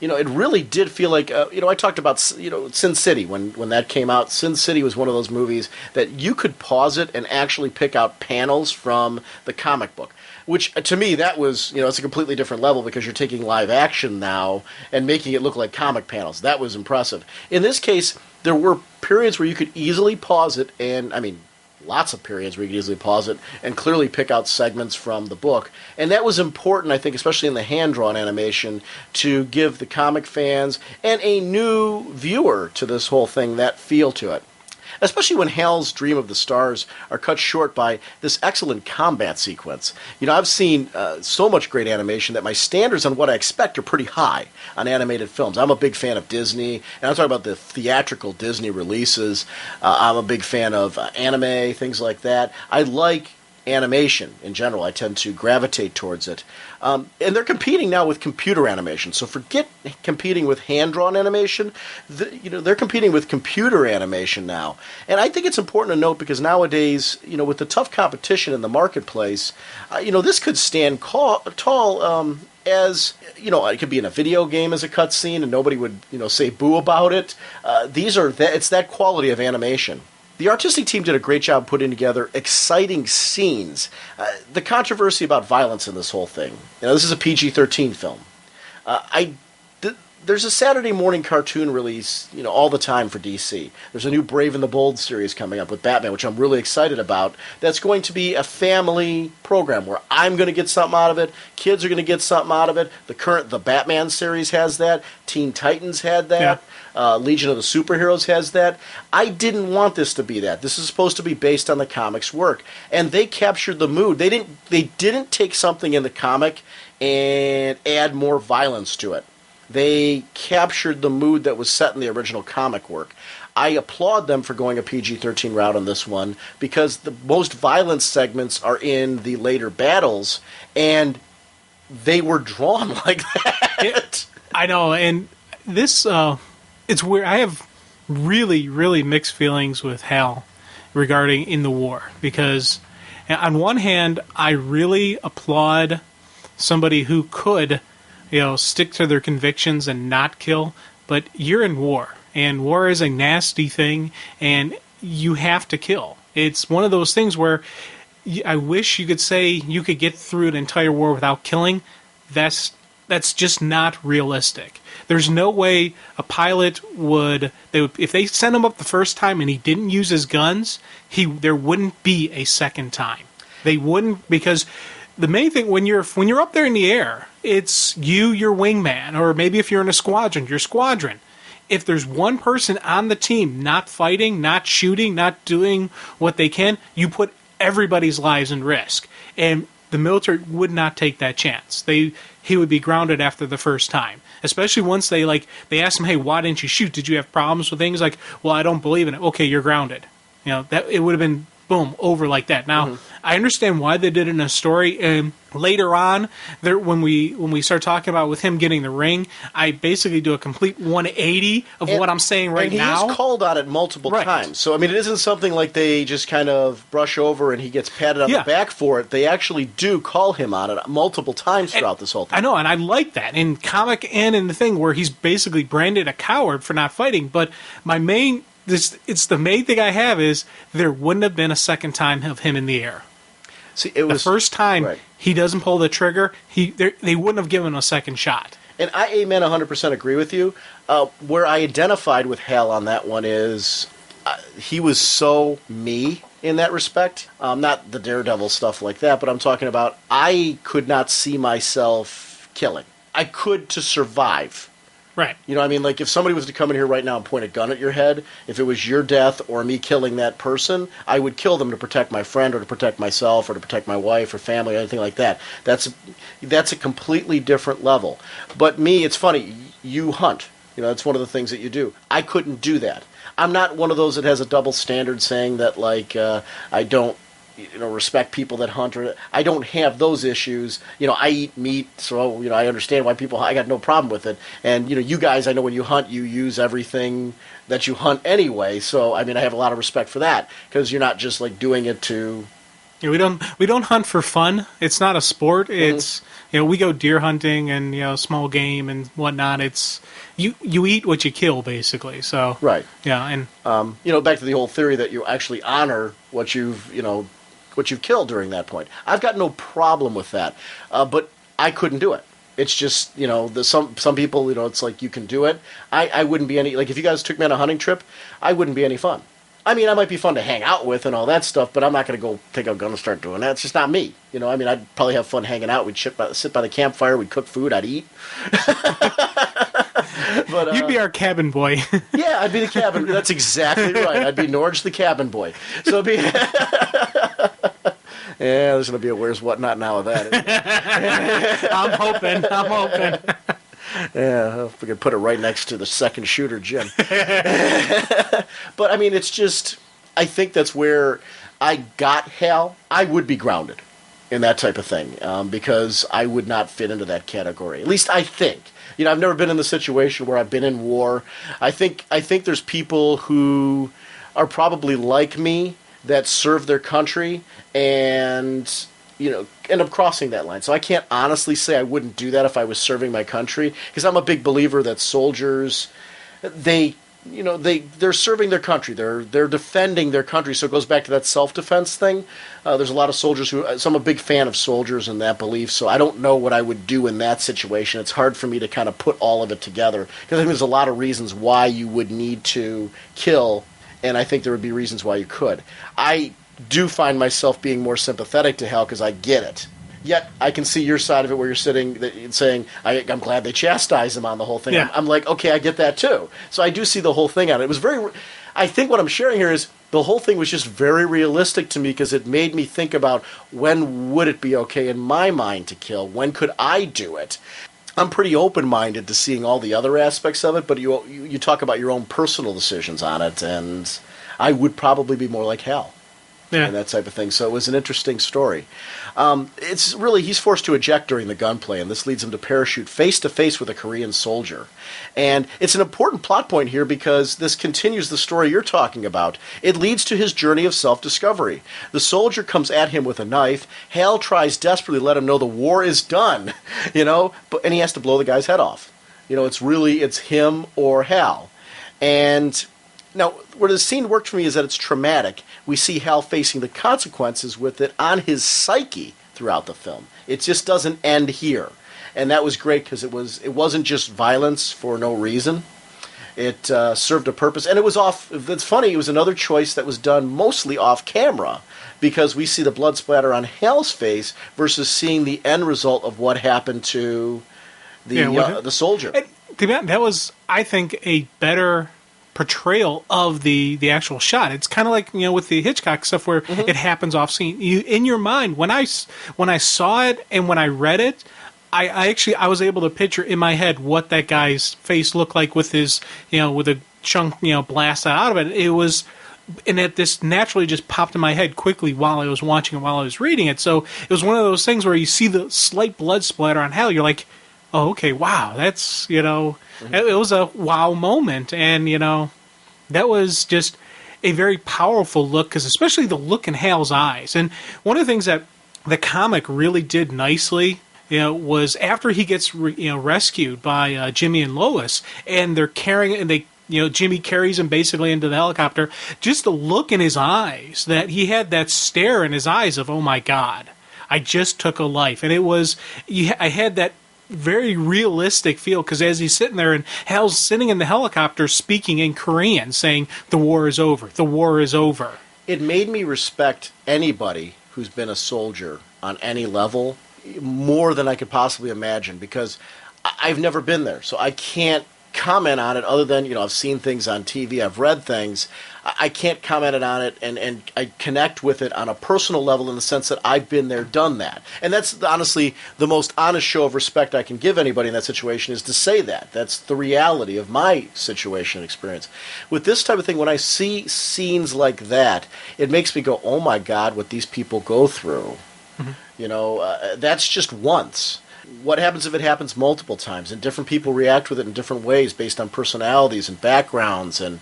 It really did feel like, I talked about, Sin City when that came out. Sin City was one of those movies that you could pause it and actually pick out panels from the comic book. Which, to me, that was, it's a completely different level because you're taking live action now and making it look like comic panels. That was impressive. In this case, there were periods where you could easily pause it, and, lots of periods where you could easily pause it and clearly pick out segments from the book. And that was important, I think, especially in the hand-drawn animation, to give the comic fans and a new viewer to this whole thing that feel to it. Especially when Hal's Dream of the Stars are cut short by this excellent combat sequence. I've seen so much great animation that my standards on what I expect are pretty high on animated films. I'm a big fan of Disney, and I'm talking about the theatrical Disney releases. I'm a big fan of anime, things like that. I like animation in general. I tend to gravitate towards it. And they're competing now with computer animation. So forget competing with hand-drawn animation. They're competing with computer animation now. And I think it's important to note because nowadays, with the tough competition in the marketplace, this could stand tall as, it could be in a video game as a cutscene and nobody would, say boo about it. It's that quality of animation. The artistic team did a great job putting together exciting scenes. The controversy about violence in this whole thing. This is a PG-13 film. There's a Saturday morning cartoon release, all the time for DC. There's a new Brave and the Bold series coming up with Batman, which I'm really excited about. That's going to be a family program where I'm going to get something out of it. Kids are going to get something out of it. The Batman series has that. Teen Titans had that. Yeah. Legion of the Superheroes has that. I didn't want this to be that. This is supposed to be based on the comics work. And they captured the mood. They didn't take something in the comic and add more violence to it. They captured the mood that was set in the original comic work. I applaud them for going a PG-13 route on this one because the most violent segments are in the later battles, and they were drawn like that. I know, and this, it's weird. I have really, really mixed feelings with Hal regarding In the War because on one hand, I really applaud somebody who could stick to their convictions and not kill, but you're in war, and war is a nasty thing, and you have to kill. It's one of those things where I wish you could say you could get through an entire war without killing. That's just not realistic. There's no way a pilot would if they sent him up the first time and he didn't use his guns, there wouldn't be a second time. They wouldn't, because the main thing when you're up there in the air, it's your wingman, or maybe if you're in a squadron, your squadron. If there's one person on the team not fighting, not shooting, not doing what they can, you put everybody's lives in risk. And the military would not take that chance. He would be grounded after the first time. Especially once they asked him, hey, why didn't you shoot? Did you have problems with things? Like, well, I don't believe in it. Okay, you're grounded. That it would have been boom, over like that. Now, I understand why they did it in a story, and later on, when we start talking about with him getting the ring, I basically do a complete 180 of what I'm saying right now. And he's called on it multiple times. So, it isn't something like they just kind of brush over and he gets patted on the back for it. They actually do call him on it multiple times throughout this whole thing. I know, and I like that in comic and in the thing where he's basically branded a coward for not fighting, but it's the main thing I have is there wouldn't have been a second time of him in the air. See, the first time he doesn't pull the trigger, they wouldn't have given him a second shot. And I 100% agree with you. Where I identified with Hal on that one is he was so me in that respect. Not the Daredevil stuff like that, but I'm talking about I could not see myself killing. I could to survive. Right. Like if somebody was to come in here right now and point a gun at your head, if it was your death or me killing that person, I would kill them to protect my friend or to protect myself or to protect my wife or family or anything like that. That's a completely different level. But me, it's funny, you hunt. It's one of the things that you do. I couldn't do that. I'm not one of those that has a double standard saying that, I don't respect people that hunt. Or I don't have those issues. I eat meat, so I understand why people. I got no problem with it. And you guys, I know when you hunt, you use everything that you hunt anyway. So I have a lot of respect for that because you're not just like doing it to. Yeah, we don't hunt for fun. It's not a sport. It's we go deer hunting and small game and whatnot. It's you eat what you kill basically. So right. Yeah, and back to the whole theory that you actually honor what you've killed during that point. I've got no problem with that, but I couldn't do it. It's just some people it's like you can do it. I wouldn't be any like if you guys took me on a hunting trip, I wouldn't be any fun. I might be fun to hang out with and all that stuff, but I'm not going to go take a gun and start doing that. It's just not me. I'd probably have fun hanging out. We'd sit by the campfire. We'd cook food. I'd eat. But you'd be our cabin boy. Yeah, I'd be the cabin. That's exactly right. I'd be Norge the cabin boy. So it'd be. Yeah, there's going to be a where's what not now of that. I'm hoping. Yeah, if we could put it right next to the second shooter, Jim. But it's just, I think that's where I got Hal. I would be grounded in that type of thing because I would not fit into that category. At least I think. I've never been in the situation where I've been in war. I think there's people who are probably like me that serve their country and end up crossing that line. So I can't honestly say I wouldn't do that if I was serving my country because I'm a big believer that soldiers, they're serving their country. They're defending their country. So it goes back to that self-defense thing. There's a lot of soldiers so I'm a big fan of soldiers and that belief. So I don't know what I would do in that situation. It's hard for me to kind of put all of it together because I think there's a lot of reasons why you would need to kill, and I think there would be reasons why you could. I do find myself being more sympathetic to Hal because I get it. Yet I can see your side of it where you're sitting and saying, I'm glad they chastised him on the whole thing. Yeah. I'm like, okay, I get that too. So I do see the whole thing on it. It was I think what I'm sharing here is the whole thing was just very realistic to me because it made me think about when would it be okay in my mind to kill? When could I do it? I'm pretty open-minded to seeing all the other aspects of it, but you talk about your own personal decisions on it, and I would probably be more like Hal. Yeah. And that type of thing. So it was an interesting story. It's really, he's forced to eject during the gunplay, and this leads him to parachute face-to-face with a Korean soldier. And it's an important plot point here because this continues the story you're talking about. It leads to his journey of self-discovery. The soldier comes at him with a knife. Hal tries desperately to let him know the war is done, and he has to blow the guy's head off. It's him or Hal. And now, where the scene worked for me is that it's traumatic. We see Hal facing the consequences with it on his psyche throughout the film. It just doesn't end here. And that was great because it wasn't just violence for no reason. It served a purpose. And it was off. It's funny, it was another choice that was done mostly off camera because we see the blood splatter on Hal's face versus seeing the end result of what happened to the soldier. That was, I think, a better portrayal of the actual shot. It's kind of like with the Hitchcock stuff where it happens off scene. In your mind, when I saw it and when I read it, I was able to picture in my head what that guy's face looked like with his with a chunk blasted out of it. It was. And this naturally just popped in my head quickly while I was watching it, while I was reading it. So it was one of those things where you see the slight blood splatter on Hal, you're like, oh, okay, wow, that's, it was a wow moment. And, that was just a very powerful look, because especially the look in Hal's eyes. And one of the things that the comic really did nicely, was after he gets, rescued by Jimmy and Lois, and they're carrying it, and they, Jimmy carries him basically into the helicopter. Just the look in his eyes, that he had that stare in his eyes of, oh my God, I just took a life. And it was, I had that very realistic feel, because as he's sitting there and Hal's sitting in the helicopter speaking in Korean, saying, the war is over, the war is over. It made me respect anybody who's been a soldier on any level more than I could possibly imagine, because I've never been there, so I can't comment on it other than, I've seen things on TV, I've read things. I can't comment on it, and I connect with it on a personal level in the sense that I've been there, done that. And that's honestly the most honest show of respect I can give anybody in that situation, is to say that. That's the reality of my situation and experience. With this type of thing, when I see scenes like that, it makes me go, oh my God, what these people go through. Mm-hmm. That's just once. What happens if it happens multiple times, and different people react with it in different ways based on personalities and backgrounds, and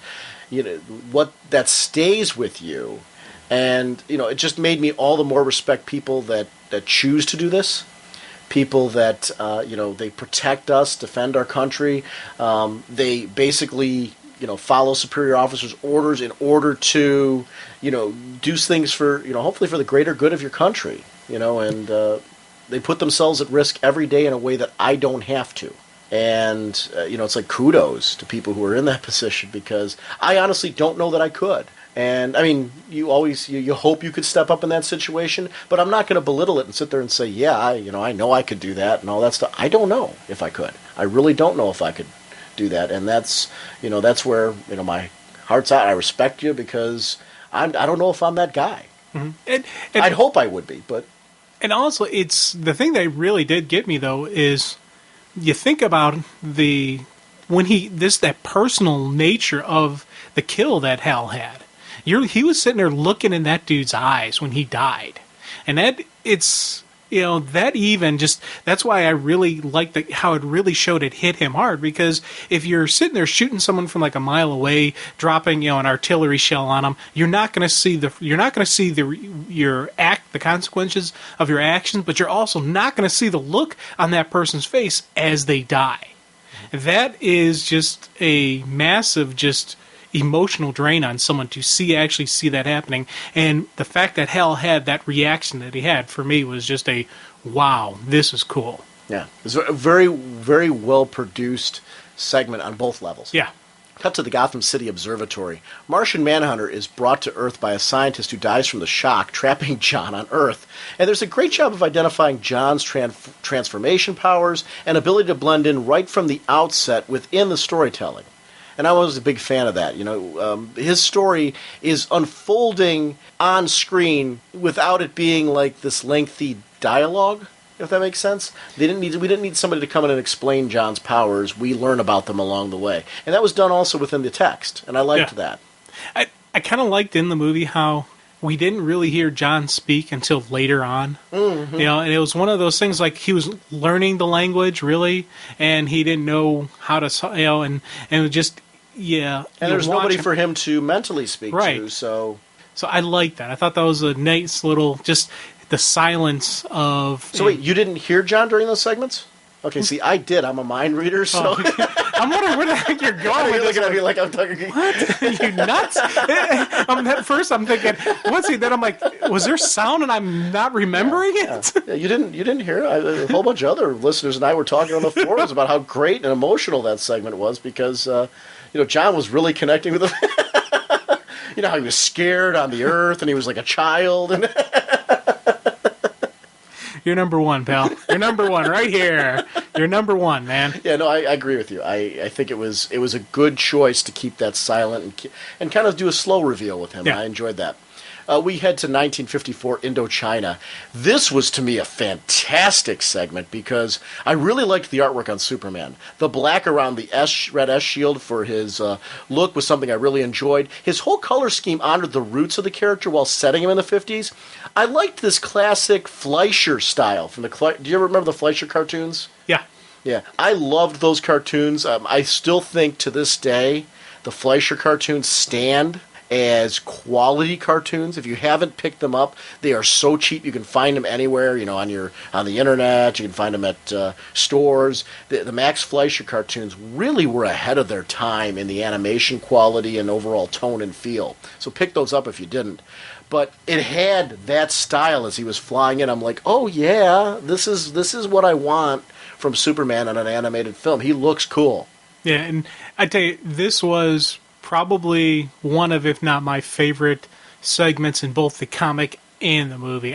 what that stays with you. And it just made me all the more respect people that choose to do this, people that they protect us, defend our country. They basically follow superior officers' orders in order to do things for hopefully for the greater good of your country. And they put themselves at risk every day in a way that I don't have to. And, it's like kudos to people who are in that position, because I honestly don't know that I could. And, I mean, you always, you hope you could step up in that situation, but I'm not going to belittle it and sit there and say, yeah, I know I could do that and all that stuff. I don't know if I could. I really don't know if I could do that. And that's where, my heart's out. I respect you, because I don't know if I'm that guy. Mm-hmm. And I'd hope I would be, but. And also, it's the thing that really did get me, though, is you think about that personal nature of the kill that Hal had. He was sitting there looking in that dude's eyes when he died, and that's why I really liked how it really showed it hit him hard. Because if you're sitting there shooting someone from like a mile away, dropping an artillery shell on them, you're not going to see the consequences of your actions, but you're also not going to see the look on that person's face as they die. That is just a massive emotional drain on someone to actually see that happening. And the fact that Hal had that reaction that he had, for me, was just a, wow, this is cool. Yeah. It's a very, very well-produced segment on both levels. Yeah. Cut to the Gotham City Observatory. Martian Manhunter is brought to Earth by a scientist who dies from the shock, trapping John on Earth. And there's a great job of identifying John's transformation powers and ability to blend in right from the outset within the storytelling. And I was a big fan of that. His story is unfolding on screen without it being like this lengthy dialogue, if that makes sense. We didn't need somebody to come in and explain John's powers. We learn about them along the way. And that was done also within the text, and I liked that. I kind of liked in the movie how we didn't really hear John speak until later on. Mm-hmm. And it was one of those things like he was learning the language, really, and he didn't know how to, and it was just, yeah. And there's nobody for him to mentally speak to, So I liked that. I thought that was a nice little, just the silence of... So wait, you didn't hear John during those segments? Okay, see, I did. I'm a mind reader, so... I'm wondering where the heck you're going. You're looking at me like I'm talking... What? You nuts? At first I'm thinking, what's he? Then I'm like, was there sound and I'm not remembering it? Yeah, you didn't hear it. A whole bunch of other listeners and I were talking on the forums about how great and emotional that segment was, because, John was really connecting with them. How he was scared on the Earth and he was like a child. And You're number one, pal. You're number one right here. You're number one, man. Yeah, no, I agree with you. I think it was a good choice to keep that silent and kind of do a slow reveal with him. Yeah. I enjoyed that. We head to 1954 Indochina. This was, to me, a fantastic segment because I really liked the artwork on Superman. The black around the red S shield for his look was something I really enjoyed. His whole color scheme honored the roots of the character while setting him in the 50s. I liked this classic Fleischer style from the... Do you ever remember the Fleischer cartoons? Yeah. Yeah, I loved those cartoons. I still think to this day the Fleischer cartoons stand as quality cartoons. If you haven't picked them up, they are so cheap. You can find them anywhere, on the internet. You can find them at stores. The Max Fleischer cartoons really were ahead of their time in the animation quality and overall tone and feel. So pick those up if you didn't. But it had that style as he was flying in. I'm like, oh yeah, this is what I want from Superman on an animated film. He looks cool. Yeah, and I tell you, this was probably one of, if not my favorite segments in both the comic and the movie.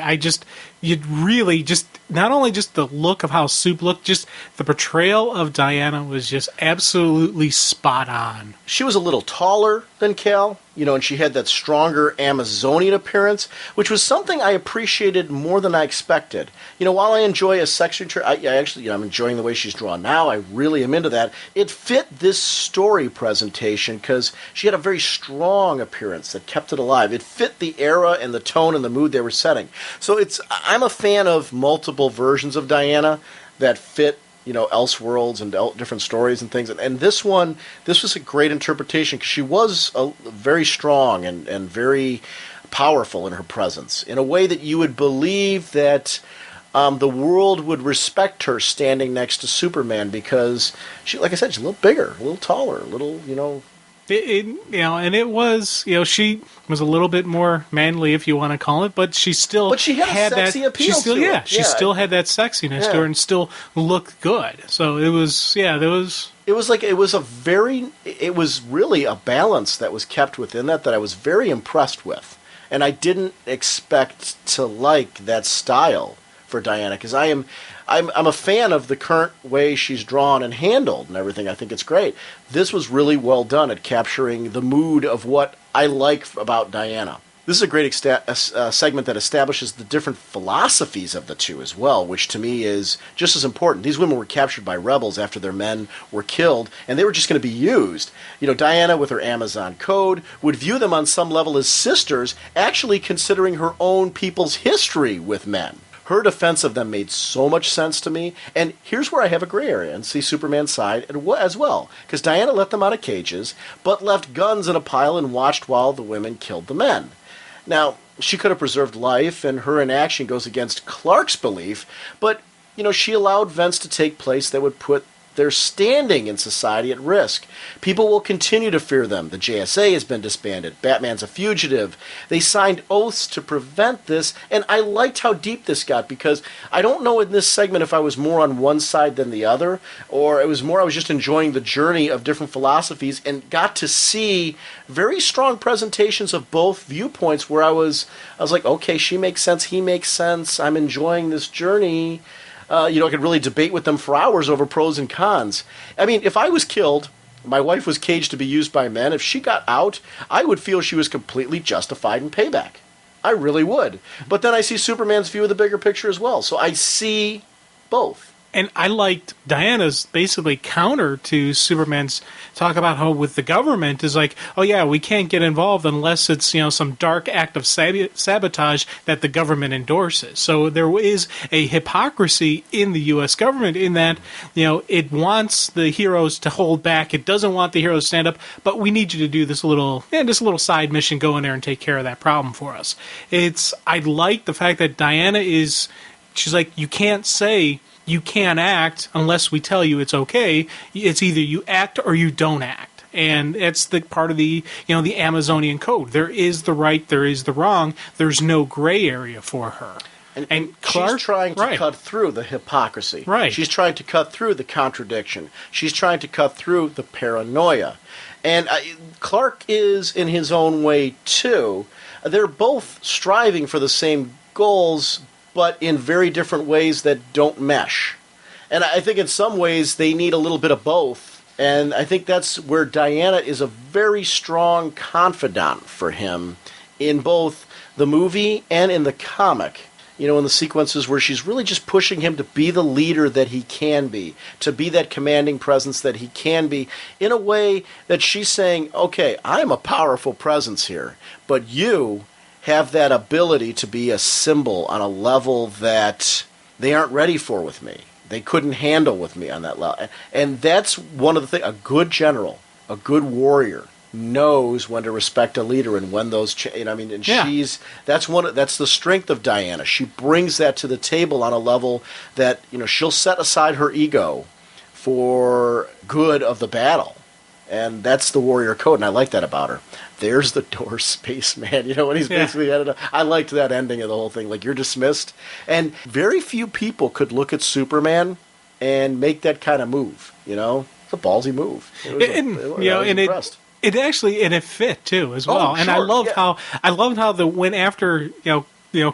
you'd really just, not only just the look of how Soup looked, just the portrayal of Diana was just absolutely spot on. She was a little taller than Cal, and she had that stronger Amazonian appearance, which was something I appreciated more than I expected. While I enjoy a sex return, I actually, I'm enjoying the way she's drawn now. I really am into that. It fit this story presentation because she had a very strong appearance that kept it alive. It fit the era and the tone and the mood they were setting. So I'm a fan of multiple versions of Diana that fit Elseworlds and different stories and things. And this was a great interpretation because she was very strong and very powerful in her presence in a way that you would believe that the world would respect her standing next to Superman because she, like I said, she's a little bigger, a little taller, a little, and it was, she was a little bit more manly, if you want to call it, but she still but she had a sexy that appeal she still, to yeah, it. she still had that sexiness to her and still looked good. So it was, It was really a balance that was kept within that I was very impressed with, and I didn't expect to like that style for Diana because I'm a fan of the current way she's drawn and handled and everything. I think it's great. This was really well done at capturing the mood of what I like about Diana. This is a great segment that establishes the different philosophies of the two as well, which to me is just as important. These women were captured by rebels after their men were killed, and they were just going to be used. Diana, with her Amazon code, would view them on some level as sisters, actually considering her own people's history with men. Her defense of them made so much sense to me, and here's where I have a gray area and see Superman's side as well, because Diana let them out of cages, but left guns in a pile and watched while the women killed the men. Now, she could have preserved life, and her inaction goes against Clark's belief, but, she allowed events to take place that would put their standing in society at risk. People will continue to fear them. The JSA has been disbanded. Batman's a fugitive. They signed oaths to prevent this, and I liked how deep this got because I don't know in this segment if I was more on one side than the other, or I was just enjoying the journey of different philosophies and got to see very strong presentations of both viewpoints where I was like, okay, she makes sense, he makes sense, I'm enjoying this journey. I could really debate with them for hours over pros and cons. I mean, if I was killed, my wife was caged to be used by men, if she got out, I would feel she was completely justified in payback. I really would. But then I see Superman's view of the bigger picture as well. So I see both. And I liked Diana's basically counter to Superman's talk about how with the government is like, oh yeah, we can't get involved unless it's, some dark act of sabotage that the government endorses. So there is a hypocrisy in the U.S. government in that, it wants the heroes to hold back. It doesn't want the heroes to stand up, but we need you to do this little side mission, go in there and take care of that problem for us. I like the fact that Diana she's like, you can't say you can't act unless we tell you it's okay. It's either you act or you don't act. And it's the part of the, the Amazonian code. There is the right, there is the wrong. There's no gray area for her. And Clark, she's trying to cut through the hypocrisy. Right. She's trying to cut through the contradiction. She's trying to cut through the paranoia. And Clark is in his own way, too. They're both striving for the same goals, but in very different ways that don't mesh. And I think in some ways they need a little bit of both. And I think that's where Diana is a very strong confidant for him in both the movie and in the comic. In the sequences where she's really just pushing him to be the leader that he can be, to be that commanding presence that he can be, in a way that she's saying, okay, I'm a powerful presence here, but you have that ability to be a symbol on a level that they aren't ready for with me. They couldn't handle with me on that level. And that's one of the things. A good general, a good warrior, knows when to respect a leader and when those that's the strength of Diana. She brings that to the table on a level that, she'll set aside her ego for good of the battle. And that's the warrior code, and I like that about her. There's the door, spaceman. When he's basically headed up. I liked that ending of the whole thing. Like, you're dismissed. And very few people could look at Superman and make that kind of move. It's a ballsy move. I was impressed. It fit too as well. Oh, and sure, I loved how they went after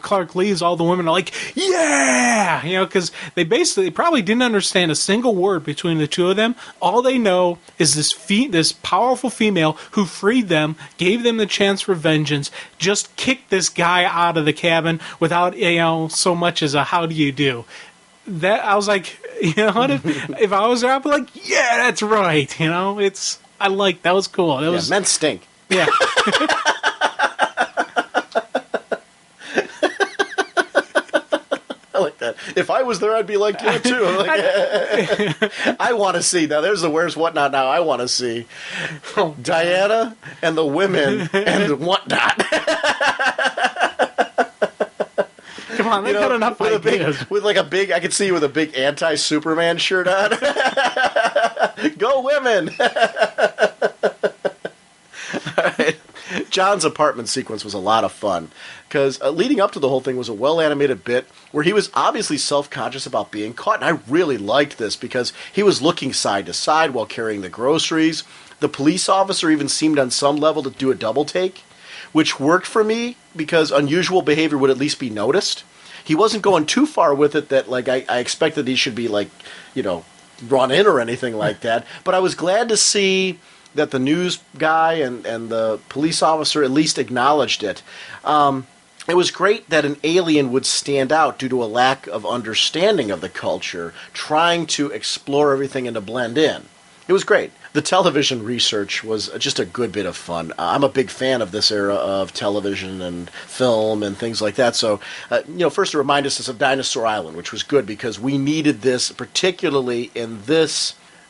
Clark leaves, all the women are like, yeah, because they basically probably didn't understand a single word between the two of them. All they know is this powerful female who freed them, gave them the chance for vengeance, just kicked this guy out of the cabin without, so much as a how do you do. That I was like, what if I was there, I'd be like, yeah, that's right. That was cool. That was men stink. Yeah. I like that. If I was there, I'd be like you too. I want to see. Now, there's the Where's Whatnot now. I want to see Diana and the women and whatnot. Come on, they've got enough ideas. I could see you with a big anti-Superman shirt on. Go women! All right. John's apartment sequence was a lot of fun because leading up to the whole thing was a well-animated bit where he was obviously self-conscious about being caught, and I really liked this because he was looking side to side while carrying the groceries. The police officer even seemed on some level to do a double take, which worked for me because unusual behavior would at least be noticed. He wasn't going too far with it that I expected he should be run in or anything like that, but I was glad to see that the news guy and the police officer at least acknowledged it. It was great that an alien would stand out due to a lack of understanding of the culture, trying to explore everything and to blend in. It was great. The television research was just a good bit of fun. I'm a big fan of this era of television and film and things like that. So, first to remind us of Dinosaur Island, which was good because we needed this, particularly in the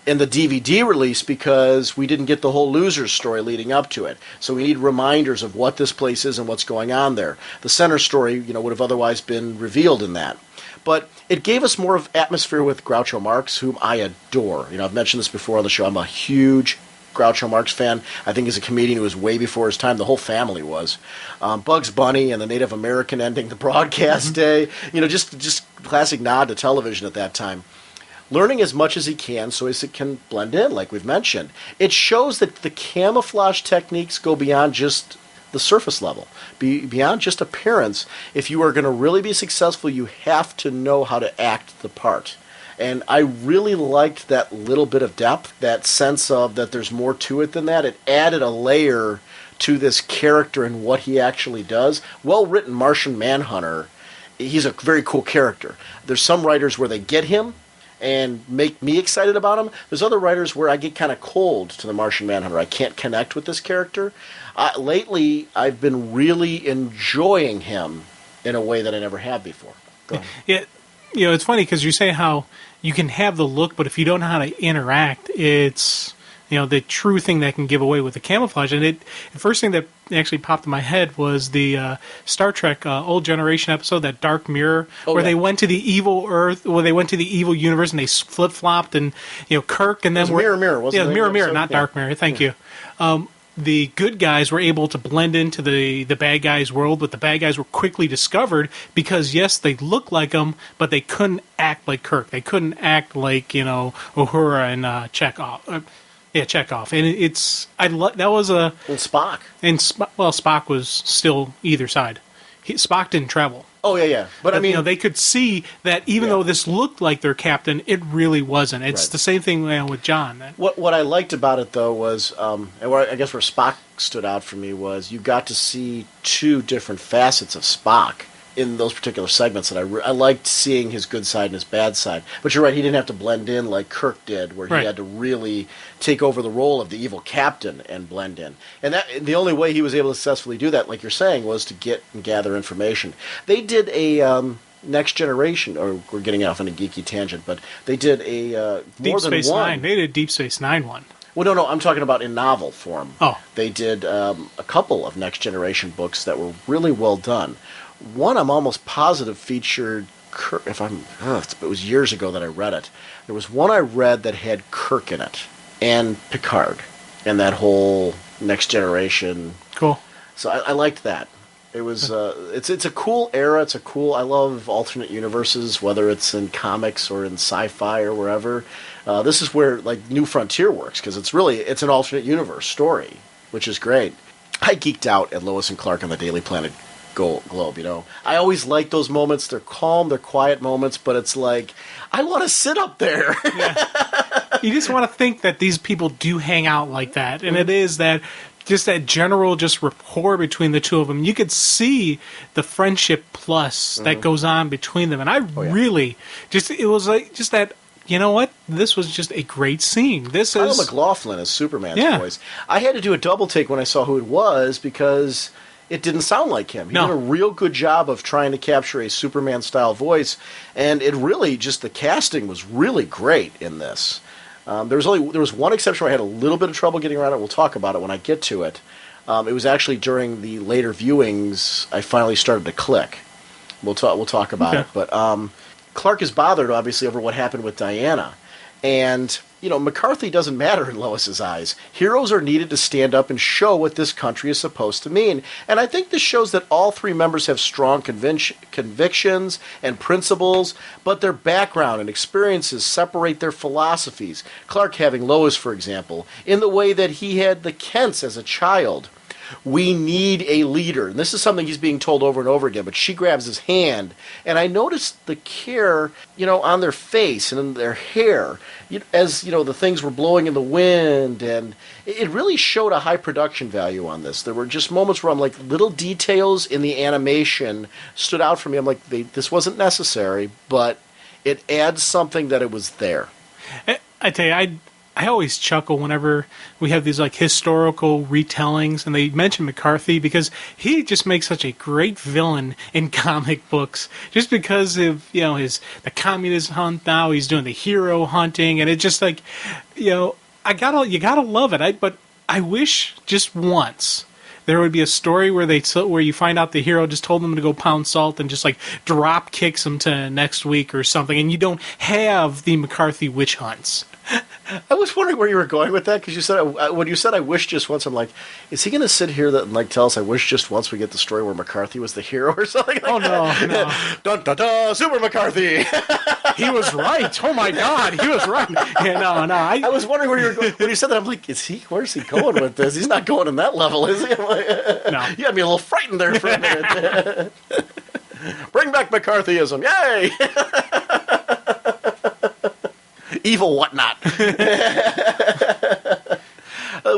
DVD release, because we didn't get the whole Losers story leading up to it. So we need reminders of what this place is and what's going on there. The center story, would have otherwise been revealed in that. But it gave us more of atmosphere with Groucho Marx, whom I adore. I've mentioned this before on the show. I'm a huge Groucho Marx fan. I think he's a comedian who was way before his time. The whole family was. Bugs Bunny and the Native American ending the broadcast day. Just classic nod to television at that time. Learning as much as he can so as it can blend in, like we've mentioned. It shows that the camouflage techniques go beyond just the surface level, beyond just appearance. If you are going to really be successful, you have to know how to act the part. And I really liked that little bit of depth, that sense of that there's more to it than that. It added a layer to this character and what he actually does. Well-written Martian Manhunter, he's a very cool character. There's some writers where they get him and make me excited about him. There's other writers where I get kind of cold to the Martian Manhunter. I can't connect with this character. Lately, I've been really enjoying him in a way that I never have before. Go ahead. Yeah, it's funny because you say how you can have the look, but if you don't know how to interact, it's the true thing that can give away with the camouflage. And the first thing that actually popped in my head was the Star Trek Old Generation episode, that Dark Mirror, where they went to the evil Earth, where they went to the evil universe, and they flip flopped, and Kirk and them were Mirror, wasn't it? Mirror, not Dark Mirror. Thank you. The good guys were able to blend into the bad guys' world, but the bad guys were quickly discovered because, yes, they looked like them, but they couldn't act like Kirk. They couldn't act like Uhura and Chekhov. Chekhov, and that was a... And Spock. And Spock was still either side. Spock didn't travel. Oh, yeah. But I mean... they could see that even though this looked like their captain, it really wasn't. It's the same thing with John. What I liked about it, though, was... and I guess where Spock stood out for me was you got to see two different facets of Spock in those particular segments that I liked seeing his good side and his bad side. But you're right, he didn't have to blend in like Kirk did, where he had to really take over the role of the evil captain and blend in. And the only way he was able to successfully do that, like you're saying, was to get and gather information. They did a Next Generation, or we're getting off on a geeky tangent, but they did a Deep Space Nine. They did a Deep Space Nine one. Well, no, I'm talking about in novel form. Oh. They did a couple of Next Generation books that were really well done. One I'm almost positive featured Kirk. It was years ago that I read it. There was one I read that had Kirk in it and Picard and that whole Next Generation. Cool. So I liked that. It was it's a cool era. I love alternate universes, whether it's in comics or in sci-fi or wherever. This is where New Frontier works because it's an alternate universe story, which is great. I geeked out at Lois and Clark on the Daily Planet Globe, you know. I always like those moments. They're calm, they're quiet moments, but it's like, I want to sit up there. You just want to think that these people do hang out like that, and it is that just that general just rapport between the two of them. You could see the friendship plus that goes on between them, and I really just, it was like just that. You know what? This was just a great scene. Kyle MacLachlan is Superman's voice. I had to do a double take when I saw who it was because it didn't sound like him. He did a real good job of trying to capture a Superman-style voice, and it really just, the casting was really great in this. There was one exception where I had a little bit of trouble getting around it. We'll talk about it when I get to it. It was actually during the later viewings I finally started to click. We'll talk about it, but Clark is bothered, obviously, over what happened with Diana. And, you know, McCarthy doesn't matter in Lois's eyes. Heroes are needed to stand up and show what this country is supposed to mean. And I think this shows that all three members have strong convictions and principles, but their background and experiences separate their philosophies. Clark having Lois, for example, in the way that he had the Kents as a child. We need a leader. And this is something he's being told over and over again, but she grabs his hand. And I noticed the care, you know, on their face and in their hair, as, you know, the things were blowing in the wind. And it really showed a high production value on this. There were just moments where I'm like, little details in the animation stood out for me. I'm like, this wasn't necessary, but it adds something that it was there. I tell you, I always chuckle whenever we have these like historical retellings and they mention McCarthy because he just makes such a great villain in comic books just because of, you know, the communist hunt now, he's doing the hero hunting, and it's just like, you know, you gotta love it. But I wish just once there would be a story where you find out the hero just told them to go pound salt and just like drop kicks them to next week or something, and you don't have the McCarthy witch hunts. I was wondering where you were going with that, because you said when you said I wish just once, I'm like, is he going to sit here and like tell us I wish just once we get the story where McCarthy was the hero or something like that? No. Dun, dun, dun, Super McCarthy. He was right. Oh my God, he was right. Yeah, no. I was wondering where you were going. When you said that, I'm like, where's he going with this? He's not going in that level, is he? No. You had me a little frightened there for a minute. Bring back McCarthyism. Yay! Evil whatnot.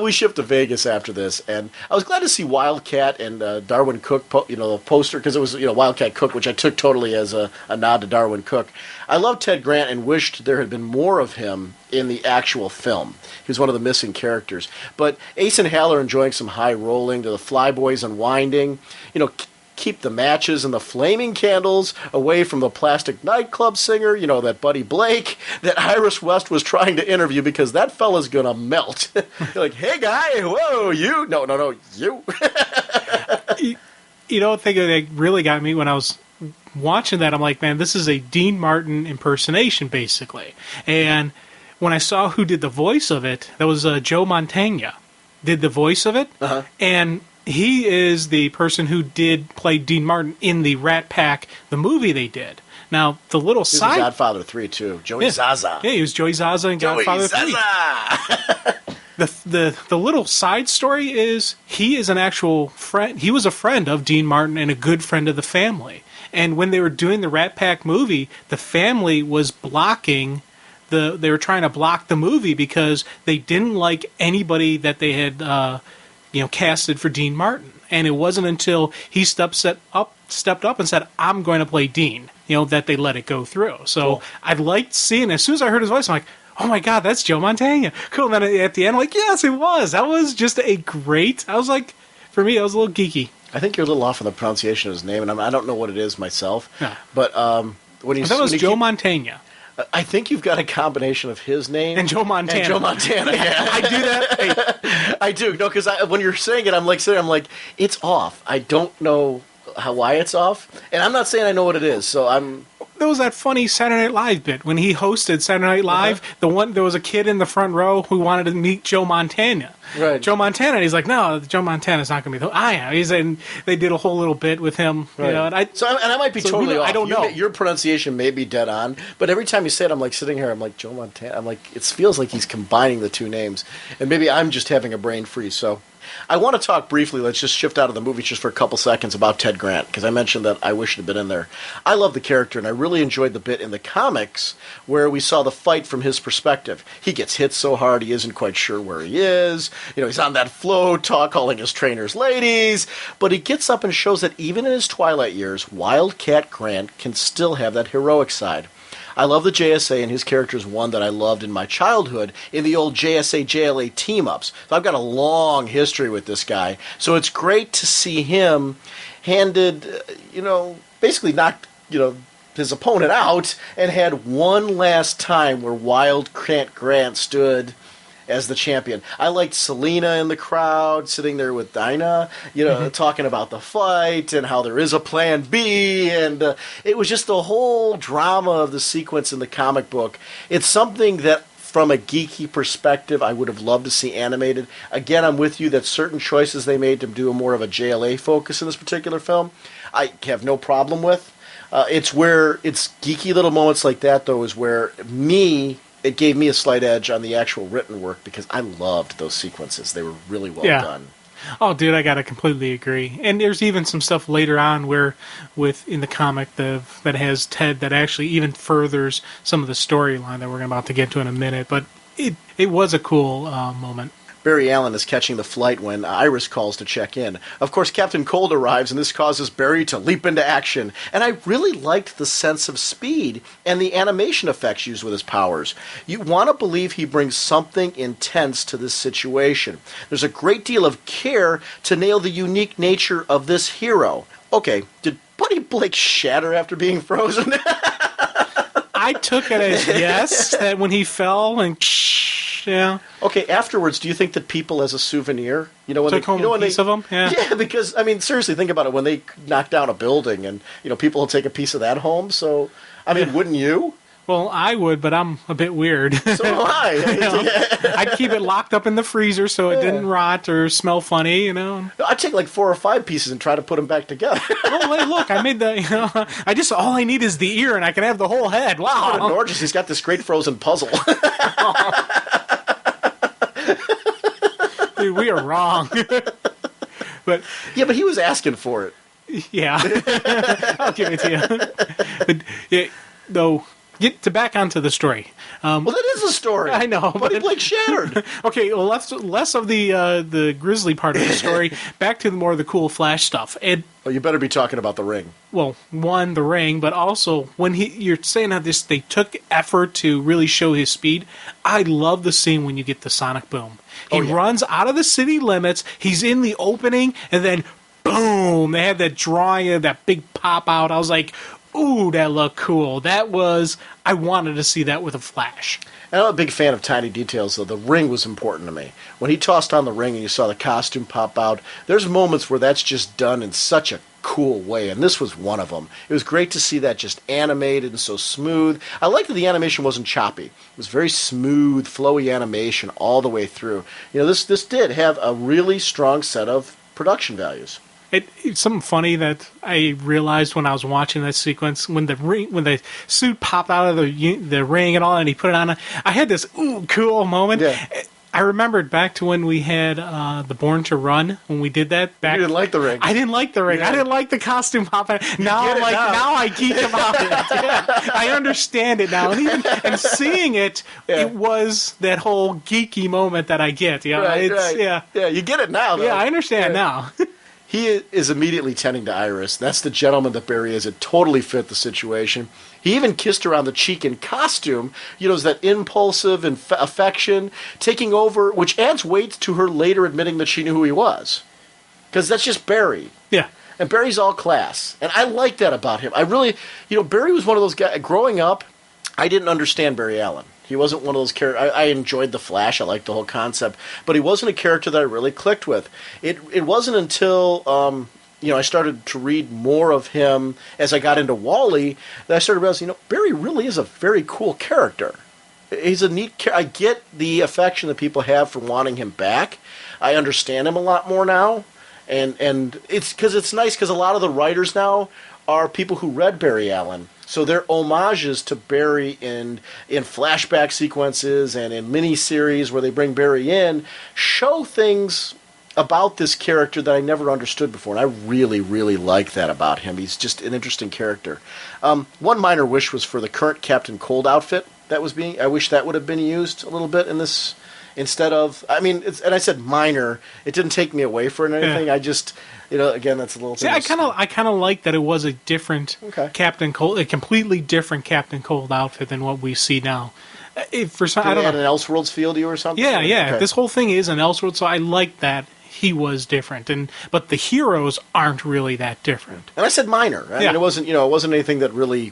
We shift to Vegas after this, and I was glad to see Wildcat and Darwin Cook, the poster, because it was Wildcat Cook, which I took totally as a nod to Darwin Cook. I love Ted Grant and wished there had been more of him in the actual film. He was one of the missing characters. But Ace and Hal are enjoying some high rolling to the Flyboys unwinding. Keep the matches and the flaming candles away from the plastic nightclub singer, that Buddy Blake, that Iris West was trying to interview, because that fella's gonna melt. You're like, hey guy, whoa, you. No, you. The thing that really got me when I was watching that, I'm like, man, this is a Dean Martin impersonation, basically. And when I saw who did the voice of it, that was Joe Mantegna did the voice of it. Uh-huh. And he is the person who did play Dean Martin in the Rat Pack, the movie they did. Now, the little he was side... in Godfather 3, too. Joey Zaza. Yeah, he was Joey Zaza in Godfather 3. The little side story is he is an actual friend. He was a friend of Dean Martin and a good friend of the family. And when they were doing the Rat Pack movie, the family was blocking... They were trying to block the movie because they didn't like anybody that they had... casted for Dean Martin. And it wasn't until he stepped up and said, I'm going to play Dean, that they let it go through. So cool. I liked seeing, as soon as I heard his voice, I'm like, oh my God, that's Joe Mantegna. Cool. And then at the end, I'm like, yes, it was. That was just a great, I was like, for me, I was a little geeky. I think you're a little off on the pronunciation of his name, and I don't know what it is myself. Yeah. But when you... That was Joe Mantegna. I think you've got a combination of his name and Joe Montana. Yeah. I do that. Hey. I do. No, because when you're saying it, I'm like, it's off. I don't know why it's off, and I'm not saying I know what it is. So There was that funny Saturday Night Live bit when he hosted Saturday Night Live. Uh-huh. There was a kid in the front row who wanted to meet Joe Montana. Right. Joe Montana. And he's like, no, Joe Montana's not going to be. I am. They did a whole little bit with him. Right. And I might be totally off. I don't know. Your pronunciation may be dead on, but every time you say it, I'm like sitting here. I'm like Joe Montana. I'm like, it feels like he's combining the two names, and maybe I'm just having a brain freeze. So I want to talk briefly, let's just shift out of the movie just for a couple seconds about Ted Grant, because I mentioned that I wish it had been in there. I love the character, and I really enjoyed the bit in the comics where we saw the fight from his perspective. He gets hit so hard he isn't quite sure where he is. He's on that float, calling his trainers ladies, but he gets up and shows that even in his twilight years, Wildcat Grant can still have that heroic side. I love the JSA, and his character is one that I loved in my childhood in the old JSA JLA team-ups. So I've got a long history with this guy. So it's great to see him handed, basically knocked, his opponent out and had one last time where Wildcat Grant stood as the champion. I liked Selena in the crowd, sitting there with Dinah, talking about the fight and how there is a plan B, and it was just the whole drama of the sequence in the comic book. It's something that, from a geeky perspective, I would have loved to see animated. Again, I'm with you that certain choices they made to do more of a JLA focus in this particular film, I have no problem with. It's where it's geeky little moments like that, though, is where it gave me a slight edge on the actual written work because I loved those sequences. They were really well done. Oh, dude, I gotta completely agree. And there's even some stuff later on where, in the comic that has Ted that actually even furthers some of the storyline that we're about to get to in a minute. But it was a cool moment. Barry Allen is catching the flight when Iris calls to check in. Of course, Captain Cold arrives, and this causes Barry to leap into action. And I really liked the sense of speed and the animation effects used with his powers. You want to believe he brings something intense to this situation. There's a great deal of care to nail the unique nature of this hero. Okay, did Buddy Blake shatter after being frozen? I took it as yes, that when he fell and... Yeah. Okay, afterwards, do you think that people as a souvenir, when took home a piece of them? Yeah, because, seriously, think about it. When they knock down a building and, people will take a piece of that home. So, wouldn't you? Well, I would, but I'm a bit weird. So am I. I'd keep it locked up in the freezer so it didn't rot or smell funny, I'd take like 4 or 5 pieces and try to put them back together. Oh, hey, look, I made all I need is the ear and I can have the whole head. Wow. Norges, he's got this great frozen puzzle. Dude, we are wrong. But he was asking for it. Yeah. I'll give it to you. But, though... Get back onto the story. Well, that is a story. I know. Buddy Blake shattered. Okay, well, less of the grisly part of the story. Back to more of the cool Flash stuff. And you better be talking about the ring. Well, one, the ring, but also when you're saying how they took effort to really show his speed. I love the scene when you get the sonic boom. He runs out of the city limits. He's in the opening, and then boom! They had that drawing of that big pop out. I was like, ooh, that looked cool. I wanted to see that with a Flash. And I'm a big fan of tiny details, though. The ring was important to me. When he tossed on the ring and you saw the costume pop out, there's moments where that's just done in such a cool way, and this was one of them. It was great to see that just animated and so smooth. I liked that the animation wasn't choppy. It was very smooth, flowy animation all the way through. This did have a really strong set of production values. It's something funny that I realized when I was watching that sequence when the suit popped out of the ring and all, and he put it on. I had this cool moment. Yeah. I remembered back to when we had the Born to Run when we did that. You didn't like the ring. I didn't like the ring. Yeah. I didn't like the costume pop out. Now I geek about it. Yeah. I understand it now, and seeing it, it was that whole geeky moment that I get. Right. Yeah, you get it now. Though. Yeah, I understand now. He is immediately tending to Iris. That's the gentleman that Barry is. It totally fit the situation. He even kissed her on the cheek in costume. Is that impulsive and affection taking over, which adds weight to her later admitting that she knew who he was. Because that's just Barry. Yeah. And Barry's all class. And I like that about him. I really, Barry was one of those guys. Growing up, I didn't understand Barry Allen. He wasn't one of those characters. I enjoyed the Flash. I liked the whole concept, but he wasn't a character that I really clicked with. It wasn't until I started to read more of him as I got into Wally that I started realizing, Barry really is a very cool character. He's a neat character. I get the affection that people have for wanting him back. I understand him a lot more now, and it's because it's nice because a lot of the writers now are people who read Barry Allen. So they're homages to Barry in flashback sequences and in miniseries where they bring Barry in, show things about this character that I never understood before, and I really, really like that about him. He's just an interesting character. One minor wish was for the current Captain Cold outfit that was being. I wish that would have been used a little bit in this instead of. I mean, and I said minor. It didn't take me away from anything. Yeah. I just, again, that's a little. See, I kind of like that it was a different Captain Cold, a completely different Captain Cold outfit than what we see now. For some, I don't know, an Elseworlds feel to you or something. Yeah. Okay. This whole thing is an Elseworld, so I like that he was different, but the heroes aren't really that different. And I said minor. I mean, it wasn't anything that really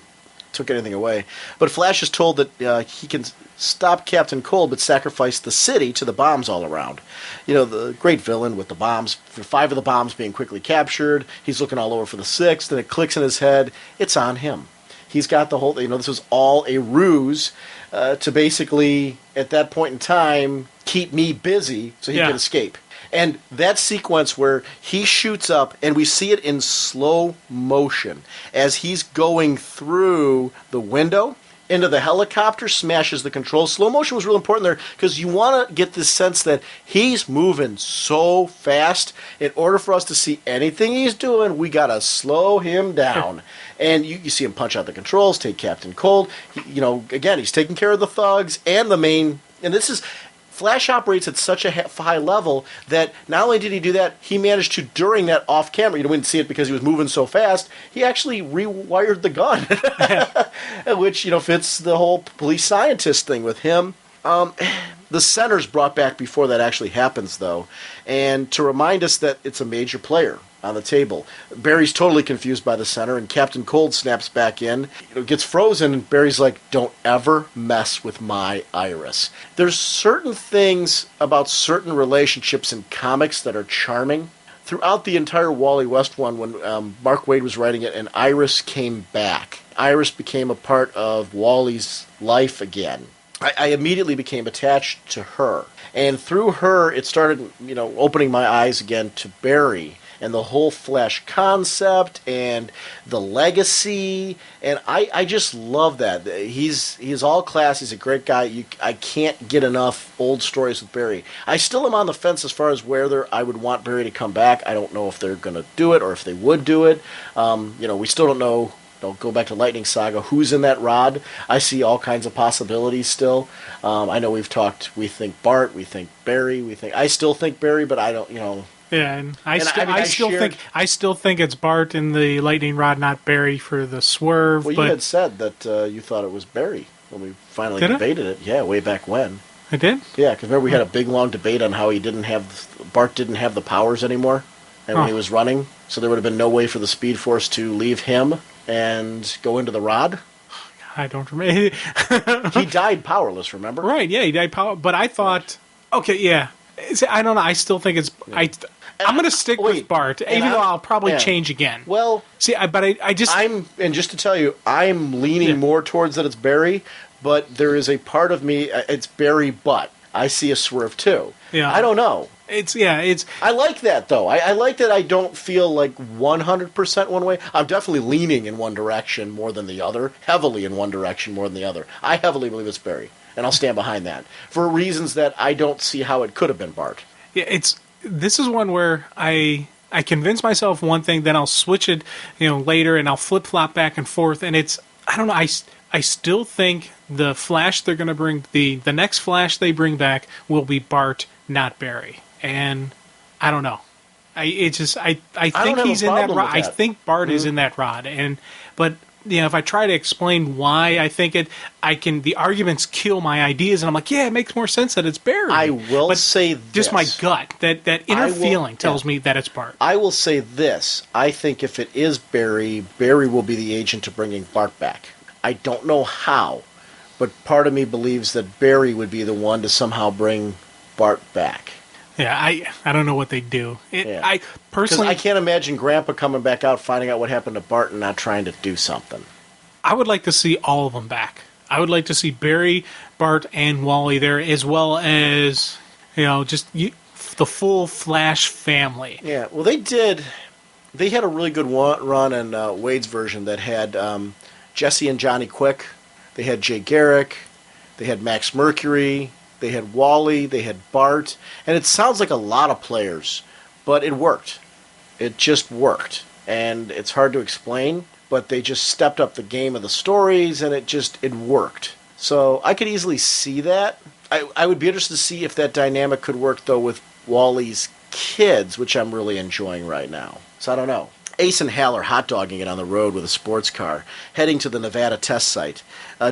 took anything away. But Flash is told that he can stop Captain Cold, but sacrifice the city to the bombs all around. The great villain with the bombs, 5 of the bombs being quickly captured. He's looking all over for the 6th, and it clicks in his head. It's on him. He's got the whole. This was all a ruse to basically, at that point in time, keep me busy so he could escape. And that sequence where he shoots up, and we see it in slow motion as he's going through the window into the helicopter, smashes the controls. Slow motion was real important there because you want to get this sense that he's moving so fast. In order for us to see anything he's doing, we got to slow him down. And you see him punch out the controls, take Captain Cold. Again, he's taking care of the thugs and the main. And this is. Flash operates at such a high level that not only did he do that, he managed to, during that off-camera, you wouldn't see it because he was moving so fast, he actually rewired the gun, which, fits the whole police scientist thing with him. The center's brought back before that actually happens, though, and to remind us that it's a major player on the table. Barry's totally confused by the center, and Captain Cold snaps back in. Gets frozen, and Barry's like, don't ever mess with my Iris. There's certain things about certain relationships in comics that are charming. Throughout the entire Wally West one, when Mark Waid was writing it, and Iris came back, Iris became a part of Wally's life again. I immediately became attached to her. And through her, it started, opening my eyes again to Barry and the whole Flash concept and the legacy. And I just love that. He's all class. He's a great guy. I can't get enough old stories with Barry. I still am on the fence as far as whether I would want Barry to come back. I don't know if they're going to do it or if they would do it. We still don't know. Don't go back to Lightning Saga. Who's in that rod? I see all kinds of possibilities still. I know we've talked. We think Bart. We think Barry. I still think Barry, but I don't. Yeah, and I still think it's Bart in the lightning rod, not Barry for the swerve. Well, you had said that you thought it was Barry when we finally debated it. Yeah, way back when. I did. Yeah, because remember we had a big long debate on how Bart didn't have the powers anymore, and when he was running, so there would have been no way for the Speed Force to leave him and go into the rod? I don't remember. He died powerless, remember? Right, yeah, he died powerless. But I thought, okay, yeah. I don't know. I still think it's... Yeah. I'm going to stick with Bart, even though I'll probably change again. Well... See, I just... And just to tell you, I'm leaning more towards that it's Barry, but there is a part of me, it's Barry, but I see a swerve too. Yeah. I don't know. I like that, though. I like that I don't feel like 100% one way. I'm definitely leaning in one direction more than the other, heavily in one direction more than the other. I heavily believe it's Barry, and I'll stand behind that for reasons that I don't see how it could have been Bart. Yeah, this is one where I convince myself one thing, then I'll switch it, later, and I'll flip-flop back and forth, and I don't know, I still think the Flash they're going to bring, the next Flash they bring back will be Bart, not Barry. And I don't know. I think he's in that rod. I think Bart is in that rod. But if I try to explain why I think it, the arguments kill my ideas, and I'm like, yeah, it makes more sense that it's Barry. I will say this. Just my gut, that inner feeling tells me that it's Bart. I will say this. I think if it is Barry, Barry will be the agent to bringing Bart back. I don't know how, but part of me believes that Barry would be the one to somehow bring Bart back. Yeah, I don't know what they do. I personally... Because I can't imagine Grandpa coming back out, finding out what happened to Bart, and not trying to do something. I would like to see all of them back. I would like to see Barry, Bart, and Wally there, as well as, just the full Flash family. Yeah, well, they had a really good run in Wade's version that had Jesse and Johnny Quick. They had Jay Garrick. They had Max Mercury. they had Wally, they had Bart, and it sounds like a lot of players, but it worked. It just worked. And it's hard to explain, but they just stepped up the game of the stories, and it worked. So I could easily see that. I would be interested to see if that dynamic could work, though, with Wally's kids, which I'm really enjoying right now. So I don't know. Ace and Hal are hot-dogging it on the road with a sports car, heading to the Nevada test site.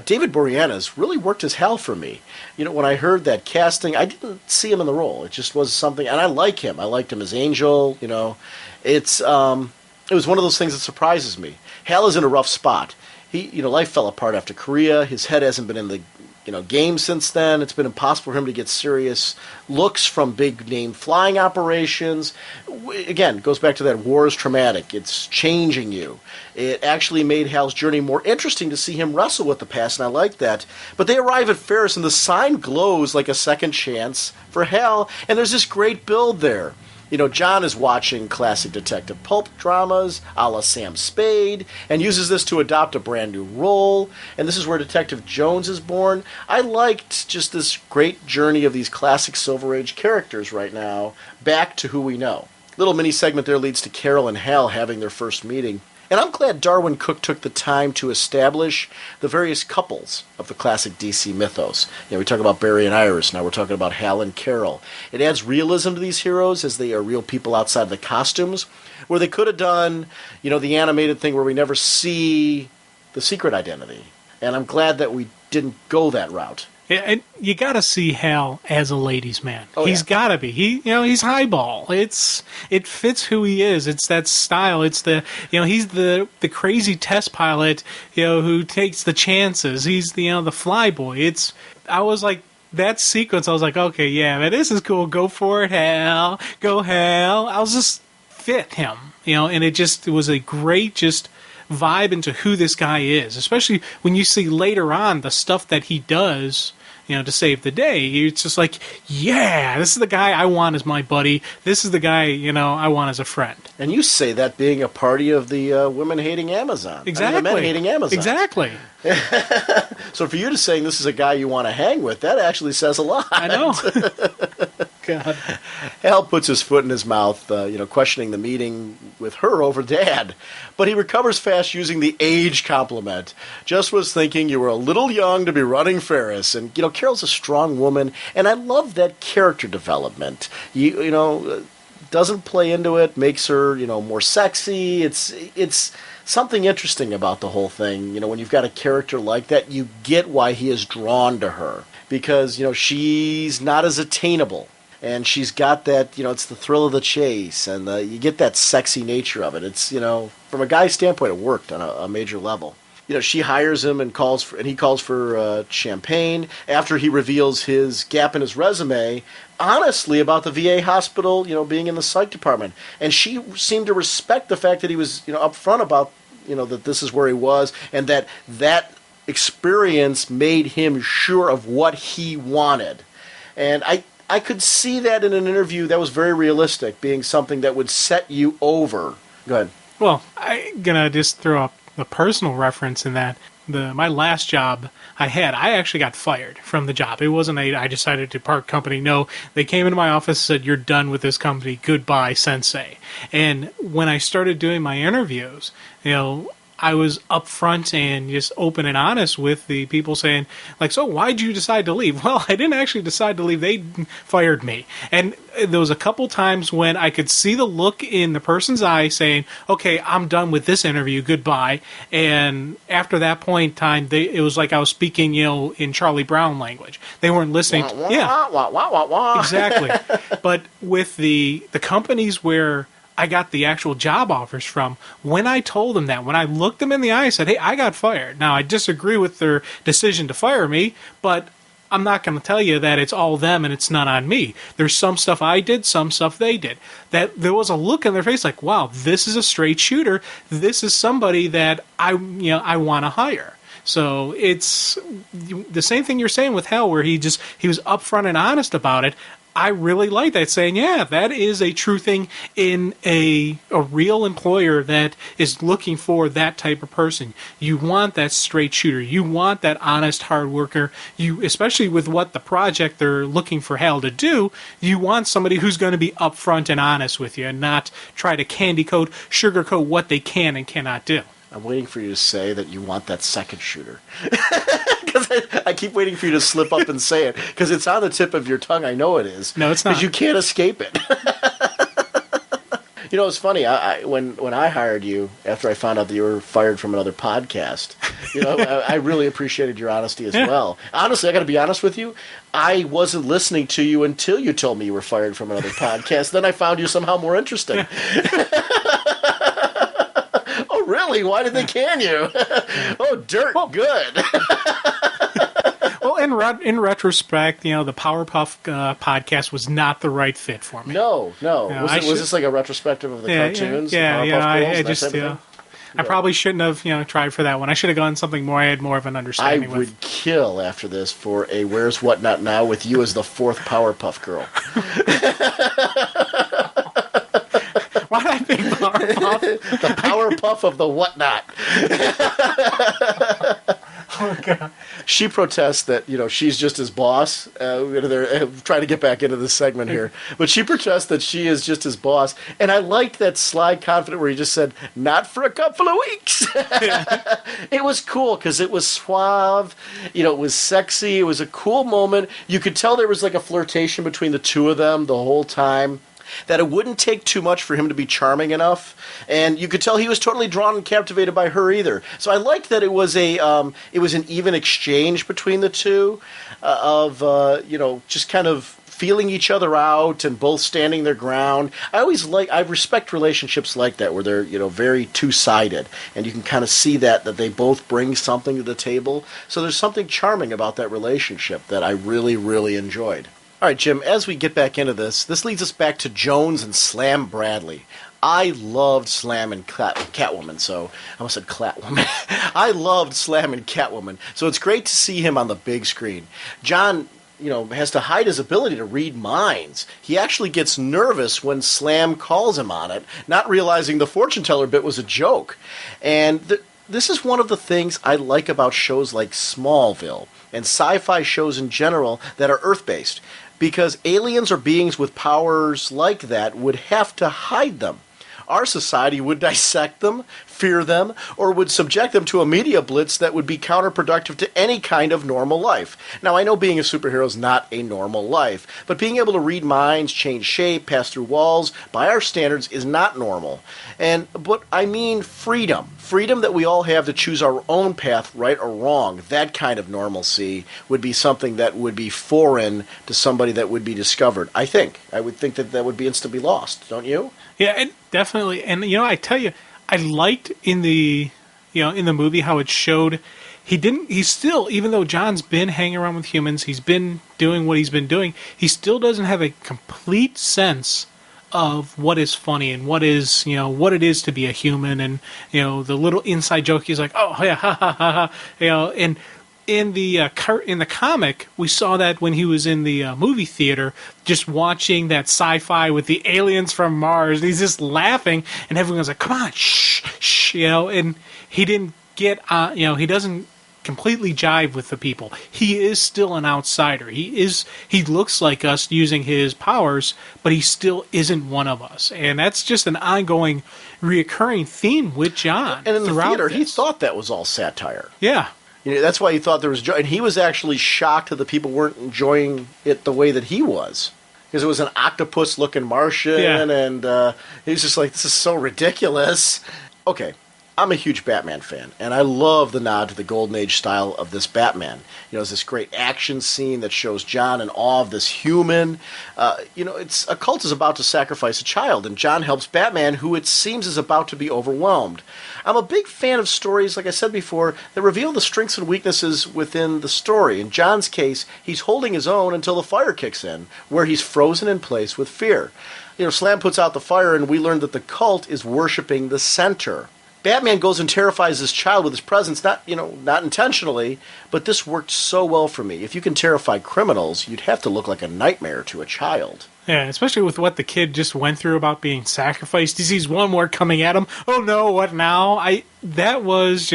David Boreanaz really worked as Hal for me. When I heard that casting, I didn't see him in the role. It just was something, and I like him. I liked him as Angel, It was one of those things that surprises me. Hal is in a rough spot. Life fell apart after Korea. His head hasn't been in the game since then. It's been impossible for him to get serious looks from big-name flying operations. Again, goes back to that war is traumatic. It's changing you. It actually made Hal's journey more interesting to see him wrestle with the past, and I like that. But they arrive at Ferris, and the sign glows like a second chance for Hal, and there's this great build there. John is watching classic detective pulp dramas a la Sam Spade and uses this to adopt a brand new role. And this is where Detective Jones is born. I liked just this great journey of these classic Silver Age characters right now back to who we know. Little mini segment there leads to Carol and Hal having their first meeting. And I'm glad Darwyn Cooke took the time to establish the various couples of the classic DC mythos. We talk about Barry and Iris, now we're talking about Hal and Carol. It adds realism to these heroes as they are real people outside the costumes, where they could have done, the animated thing where we never see the secret identity. And I'm glad that we didn't go that route. Yeah, and you got to see Hal as a ladies' man. Oh, he's got to be. He's highball. It fits who he is. It's that style. It's he's the crazy test pilot, who takes the chances. He's the fly boy. I was like, that sequence, I was like, okay, yeah, man, this is cool. Go for it, Hal. Go, Hal. I was just fit him, and it was a great vibe into who this guy is, especially when you see later on the stuff that he does, to save the day. It's just like, yeah, this is the guy I want as my buddy. This is the guy, I want as a friend. And you say that being a party of the women-hating Amazon. Exactly. The men-hating Amazon. Exactly. So for you to saying this is a guy you want to hang with, that actually says a lot. I know. God. Hal puts his foot in his mouth, questioning the meeting with her over Dad. But he recovers fast using the age compliment. Just was thinking you were a little young to be running Ferris. And, Carol's a strong woman, and I love that character development. Doesn't play into it, makes her, more sexy. It's something interesting about the whole thing. When you've got a character like that, you get why he is drawn to her. Because, she's not as attainable. And she's got that, it's the thrill of the chase, and you get that sexy nature of it. It's, from a guy's standpoint, it worked on a major level. She hires him and he calls for champagne after he reveals his gap in his resume, honestly, about the VA hospital, being in the psych department. And she seemed to respect the fact that he was, upfront about, that this is where he was, and that experience made him sure of what he wanted. And I could see that in an interview that was very realistic, being something that would set you over. Go ahead. Well, I'm going to just throw up a personal reference in that. My last job I actually got fired from the job. It wasn't I decided to part company. No, they came into my office and said, you're done with this company. Goodbye, sensei. And when I started doing my interviews, I was upfront and just open and honest with the people saying, like, so why'd you decide to leave? Well, I didn't actually decide to leave. They fired me. And there was a couple times when I could see the look in the person's eye saying, okay, I'm done with this interview. Goodbye. And after that point in time, it was like I was speaking, in Charlie Brown language. They weren't listening. Exactly. But with the companies where I got the actual job offers from, when I told them that, when I looked them in the eye, I said, hey, I got fired. Now, I disagree with their decision to fire me, but I'm not going to tell you that it's all them and it's not on me. There's some stuff I did, some stuff they did. That there was a look in their face like, wow, this is a straight shooter. This is somebody that I want to hire. So it's the same thing you're saying with Hal, where he was upfront and honest about it. I really like that, saying, yeah, that is a true thing in a real employer that is looking for that type of person. You want that straight shooter. You want that honest hard worker. You, especially with what the project they're looking for Hal to do, you want somebody who's going to be upfront and honest with you and not try to candy coat, sugarcoat what they can and cannot do. I'm waiting for you to say that you want that second shooter. Because I keep waiting for you to slip up and say it. Because it's on the tip of your tongue. I know it is. No, it's not. Because you can't escape it. You know, it's funny. When I hired you, after I found out that you were fired from another podcast, you know, I really appreciated your honesty as well. Honestly, I got to be honest with you. I wasn't listening to you until you told me you were fired from another podcast. Then I found you somehow more interesting. Oh, really? Why did they can you? Oh, dirt. Well, good. Well, in retrospect, you know, the Powerpuff podcast was not the right fit for me. No. You know, Was this like a retrospective of the cartoons? Yeah, the Powerpuff Girls, I probably shouldn't have, you know, tried for that one. I should have gone something more I had more of an understanding with. I would kill after this for a Where's What Not Now with you as the fourth Powerpuff Girl. Why did I pick Powerpuff? The Powerpuff of the Whatnot. Oh, God. She protests that, you know, she's just his boss. They're trying to get back into this segment here. But she protests that she is just his boss. And I liked that sly confident where he just said, not for a couple of weeks. It was cool because it was suave. You know, it was sexy. It was a cool moment. You could tell there was like a flirtation between the two of them the whole time. That it wouldn't take too much for him to be charming enough, and you could tell he was totally drawn and captivated by her either. So I liked that it was an even exchange between the two, of you know, just kind of feeling each other out and both standing their ground. I respect relationships like that where they're, you know, very two-sided, and you can kind of see that they both bring something to the table. So there's something charming about that relationship that I really, really enjoyed. All right, Jim, as we get back into this leads us back to Jones and Slam Bradley. I loved Slam and Catwoman, so I almost said Clatwoman. I loved Slam and Catwoman, so it's great to see him on the big screen. John, you know, has to hide his ability to read minds. He actually gets nervous when Slam calls him on it, not realizing the fortune teller bit was a joke. And this is one of the things I like about shows like Smallville and sci-fi shows in general that are Earth-based. Because aliens or beings with powers like that would have to hide them. Our society would dissect them, fear them, or would subject them to a media blitz that would be counterproductive to any kind of normal life. Now, I know being a superhero is not a normal life, but being able to read minds, change shape, pass through walls, by our standards, is not normal. But I mean freedom. Freedom that we all have to choose our own path, right or wrong. That kind of normalcy would be something that would be foreign to somebody that would be discovered. I would think that would be instantly lost, don't you? Yeah, definitely. And, you know, I tell you, I liked in the movie how it showed he's still, even though John's been hanging around with humans, he's been doing what he's been doing, he still doesn't have a complete sense of what is funny and what is, you know, what it is to be a human, and, you know, the little inside joke, he's like, oh, yeah, ha, ha, ha, ha, you know, and in the comic, we saw that when he was in the movie theater, just watching that sci-fi with the aliens from Mars. And he's just laughing, and everyone's like, "Come on, shh, shh," you know. And he didn't get, you know, he doesn't completely jive with the people. He is still an outsider. He looks like us using his powers, but he still isn't one of us. And that's just an ongoing, reoccurring theme with John. And in the theater, he thought that was all satire. Yeah. You know, that's why he thought there was joy. And he was actually shocked that the people weren't enjoying it the way that he was. Because it was an octopus-looking Martian, and he was just like, this is so ridiculous. Okay, I'm a huge Batman fan, and I love the nod to the Golden Age style of this Batman. You know, it's this great action scene that shows John in awe of this human. You know, a cult is about to sacrifice a child, and John helps Batman, who it seems is about to be overwhelmed. I'm a big fan of stories, like I said before, that reveal the strengths and weaknesses within the story. In John's case, he's holding his own until the fire kicks in, where he's frozen in place with fear. You know, Slam puts out the fire, and we learn that the cult is worshiping the center. Batman goes and terrifies this child with his presence, not intentionally, but this worked so well for me. If you can terrify criminals, you'd have to look like a nightmare to a child. Yeah, especially with what the kid just went through about being sacrificed. He sees one more coming at him. Oh no, what now? I was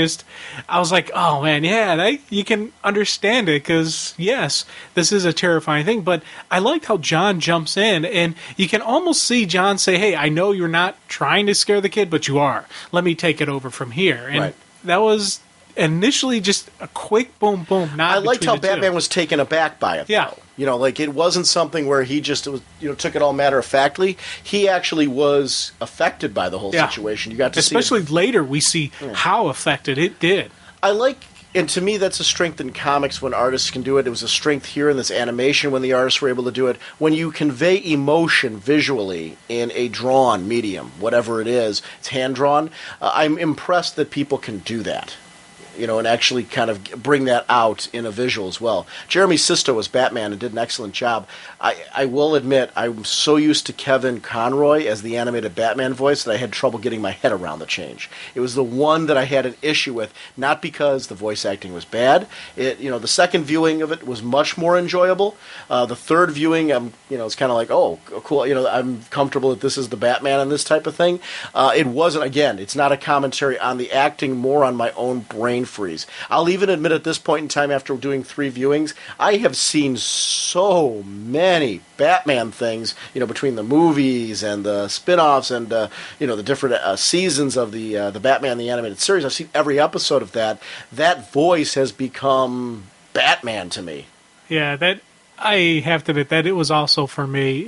like, oh man, yeah, you can understand it because, yes, this is a terrifying thing. But I liked how John jumps in, and you can almost see John say, hey, I know you're not trying to scare the kid, but you are. Let me take it over from here. And that was initially just a quick boom, boom. I liked how Batman was taken aback by it, yeah. though. It wasn't something where he just took it all matter-of-factly. He actually was affected by the whole situation. You got to especially later, we see how affected it did. And to me, that's a strength in comics when artists can do it. It was a strength here in this animation when the artists were able to do it. When you convey emotion visually in a drawn medium, whatever it is, it's hand-drawn, I'm impressed that people can do that. And actually kind of bring that out in a visual as well. Jeremy Sisto was Batman and did an excellent job. I will admit, I'm so used to Kevin Conroy as the animated Batman voice that I had trouble getting my head around the change. It was the one that I had an issue with, not because the voice acting was bad. The second viewing of it was much more enjoyable. The third viewing, it's kind of like, oh, cool. I'm comfortable that this is the Batman and this type of thing. It wasn't, again, it's not a commentary on the acting, more on my own brain freeze. I'll even admit at this point in time, after doing 3 viewings, I have seen so many Batman things, between the movies and the spin-offs and the different seasons of the Batman the Animated Series. I've seen every episode of that. That voice has become Batman to me. Yeah, that I have to admit that it was also for me.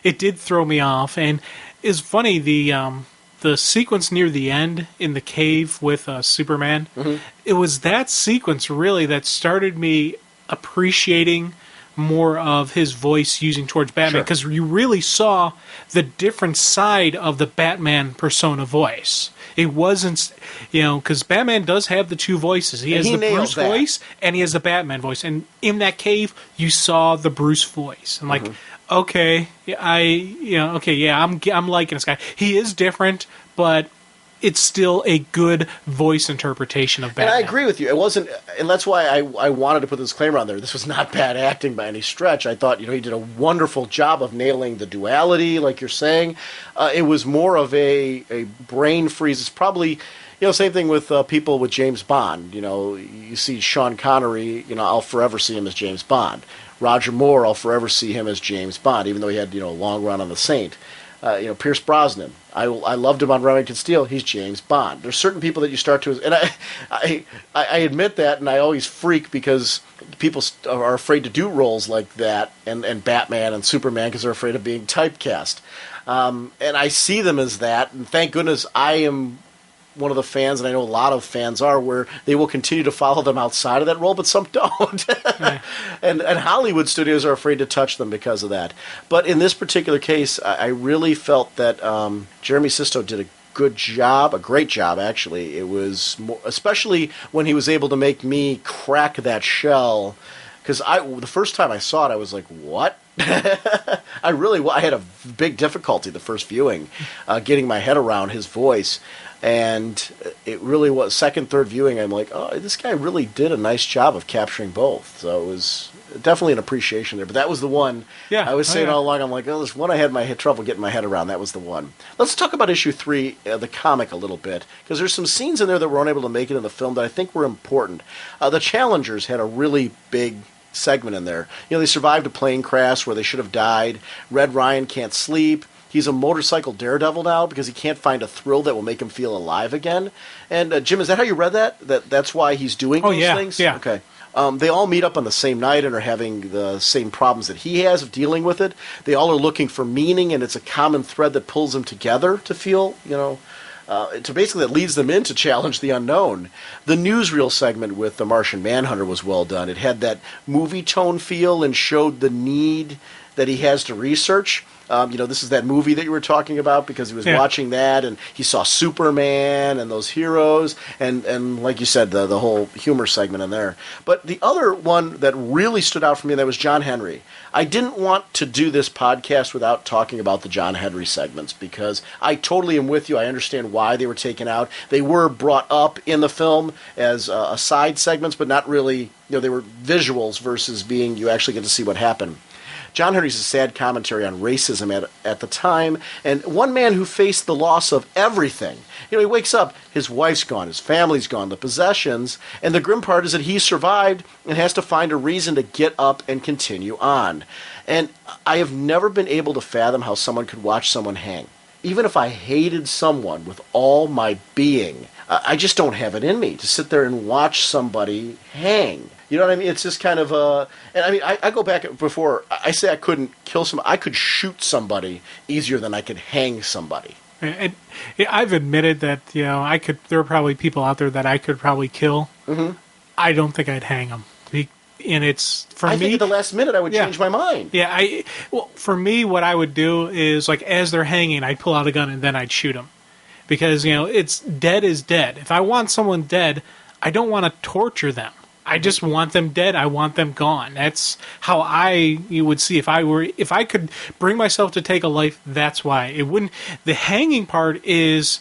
It did throw me off, and it's funny the sequence near the end in the cave with Superman. Mm-hmm. It was that sequence really that started me appreciating more of his voice using towards Batman, because you really saw the different side of the Batman persona voice. It wasn't, because Batman does have the 2 voices. He has the Bruce voice and he has the Batman voice. And in that cave, you saw the Bruce voice. And okay, I'm liking this guy. He is different, but it's still a good voice interpretation of Batman. And I agree with you. It wasn't, and that's why I wanted to put this disclaimer on there. This was not bad acting by any stretch. I thought, he did a wonderful job of nailing the duality, like you're saying. It was more of a brain freeze. It's probably, same thing with people with James Bond. You see Sean Connery, I'll forever see him as James Bond. Roger Moore, I'll forever see him as James Bond, even though he had, a long run on The Saint. Pierce Brosnan, I loved him on Remington Steele. He's James Bond. There's certain people that you start to, and I admit that, and I always freak because people are afraid to do roles like that, and Batman and Superman, because they're afraid of being typecast. And I see them as that, and thank goodness I am one of the fans, and I know a lot of fans are, where they will continue to follow them outside of that role, but some don't. Yeah. and Hollywood studios are afraid to touch them because of that. But in this particular case, I really felt that Jeremy Sisto did a great job, actually. It was more, especially when he was able to make me crack that shell, because the first time I saw it, I was like, what? I had a big difficulty the first viewing, getting my head around his voice. And it really was, second, third viewing, I'm like, oh, this guy really did a nice job of capturing both. So it was definitely an appreciation there. But that was the one I was saying all along. I'm like, oh, this one I had trouble getting my head around. That was the one. Let's talk about issue 3, the comic, a little bit, because there's some scenes in there that were unable to make it in the film that I think were important. The Challengers had a really big segment in there. They survived a plane crash where they should have died. Red Ryan can't sleep. He's a motorcycle daredevil now because he can't find a thrill that will make him feel alive again. And Jim, is that how you read that? That's why he's doing those things? Yeah. Okay. They all meet up on the same night and are having the same problems that he has of dealing with it. They all are looking for meaning, and it's a common thread that pulls them together to feel, to basically that leads them in to challenge the unknown. The newsreel segment with the Martian Manhunter was well done. It had that movie tone feel and showed the need that he has to research. This is that movie that you were talking about because he was watching that and he saw Superman and those heroes and like you said, the whole humor segment in there. But the other one that really stood out for me, that was John Henry. I didn't want to do this podcast without talking about the John Henry segments because I totally am with you. I understand why they were taken out. They were brought up in the film as side segments, but not really, they were visuals versus being, you actually get to see what happened. John Henry's a sad commentary on racism at the time, and one man who faced the loss of everything. He wakes up, his wife's gone, his family's gone, the possessions, and the grim part is that he survived and has to find a reason to get up and continue on. And I have never been able to fathom how someone could watch someone hang. Even if I hated someone with all my being, I just don't have it in me to sit there and watch somebody hang. You know what I mean? It's just kind of and I mean, I go back before, I say I couldn't kill somebody. I could shoot somebody easier than I could hang somebody. And I've admitted that, there are probably people out there that I could probably kill. Mm-hmm. I don't think I'd hang them. And it's, for me... I think at the last minute I would change my mind. Yeah, for me, what I would do is, as they're hanging, I'd pull out a gun and then I'd shoot them. Because, it's dead is dead. If I want someone dead, I don't want to torture them. I just want them dead. I want them gone. That's how you would see if I could bring myself to take a life. That's why it wouldn't. The hanging part is,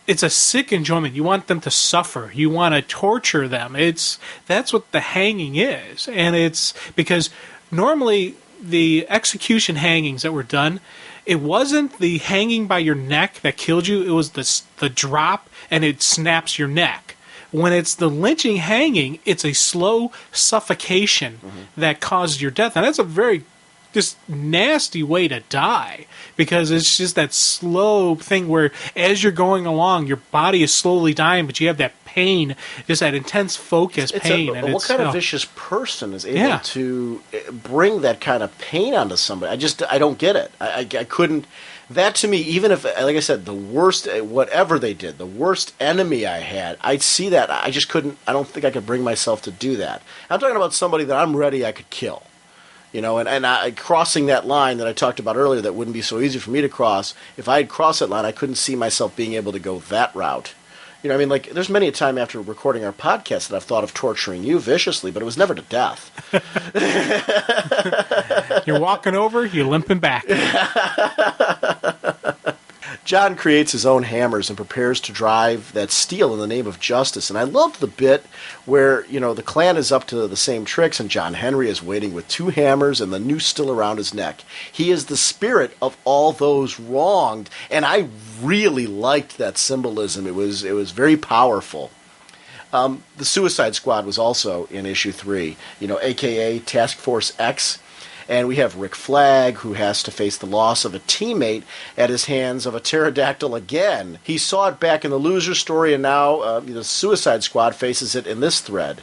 it's a sick enjoyment. You want them to suffer. You want to torture them. That's what the hanging is, and it's because normally the execution hangings that were done, it wasn't the hanging by your neck that killed you. It was the drop, and it snaps your neck. When it's the lynching hanging, it's a slow suffocation that causes your death. And that's a very just nasty way to die because it's just that slow thing where as you're going along, your body is slowly dying, but you have that pain, just that intense focus pain. What kind of vicious person is able to bring that kind of pain onto somebody? I don't get it. I couldn't... That to me, even if, like I said, the worst, whatever they did, the worst enemy I had, I'd see that. I just couldn't, I don't think I could bring myself to do that. I'm talking about somebody that I'm ready I could kill. And crossing that line that I talked about earlier that wouldn't be so easy for me to cross, if I had crossed that line, I couldn't see myself being able to go that route. There's many a time after recording our podcast that I've thought of torturing you viciously, but it was never to death. You're walking over, you're limping back. John creates his own hammers and prepares to drive that steel in the name of justice. And I loved the bit where, the clan is up to the same tricks and John Henry is waiting with two hammers and the noose still around his neck. He is the spirit of all those wronged. And I really liked that symbolism. It was very powerful. The Suicide Squad was also in issue 3, a.k.a. Task Force X. And we have Rick Flag, who has to face the loss of a teammate at his hands of a pterodactyl again. He saw it back in the Loser story, and now the Suicide Squad faces it in this thread.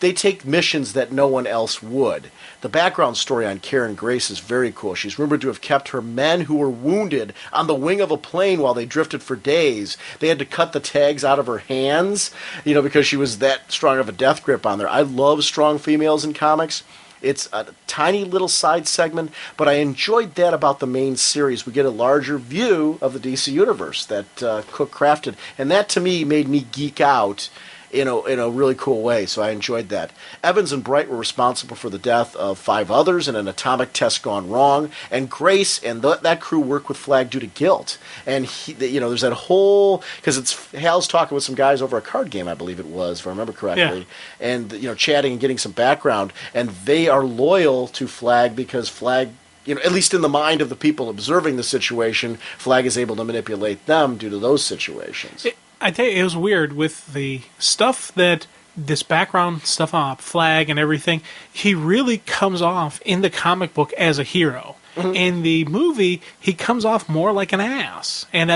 They take missions that no one else would. The background story on Karen Grace is very cool. She's rumored to have kept her men who were wounded on the wing of a plane while they drifted for days. They had to cut the tags out of her hands, because she was that strong of a death grip on there. I love strong females in comics. It's a tiny little side segment, but I enjoyed that about the main series. We get a larger view of the DC Universe that Cook crafted, and that to me made me geek out in a really cool way, so I enjoyed that. Evans and Bright were responsible for the death of 5 others in an atomic test gone wrong, and Grace and that crew worked with Flag due to guilt. And there's that whole, because Hal's talking with some guys over a card game, I believe it was, if I remember correctly, and chatting and getting some background, and they are loyal to Flag because Flag, at least in the mind of the people observing the situation, Flag is able to manipulate them due to those situations. I tell you, it was weird with the stuff that this background stuff on Flag and everything. He really comes off in the comic book as a hero. Mm-hmm. In the movie, he comes off more like an ass, and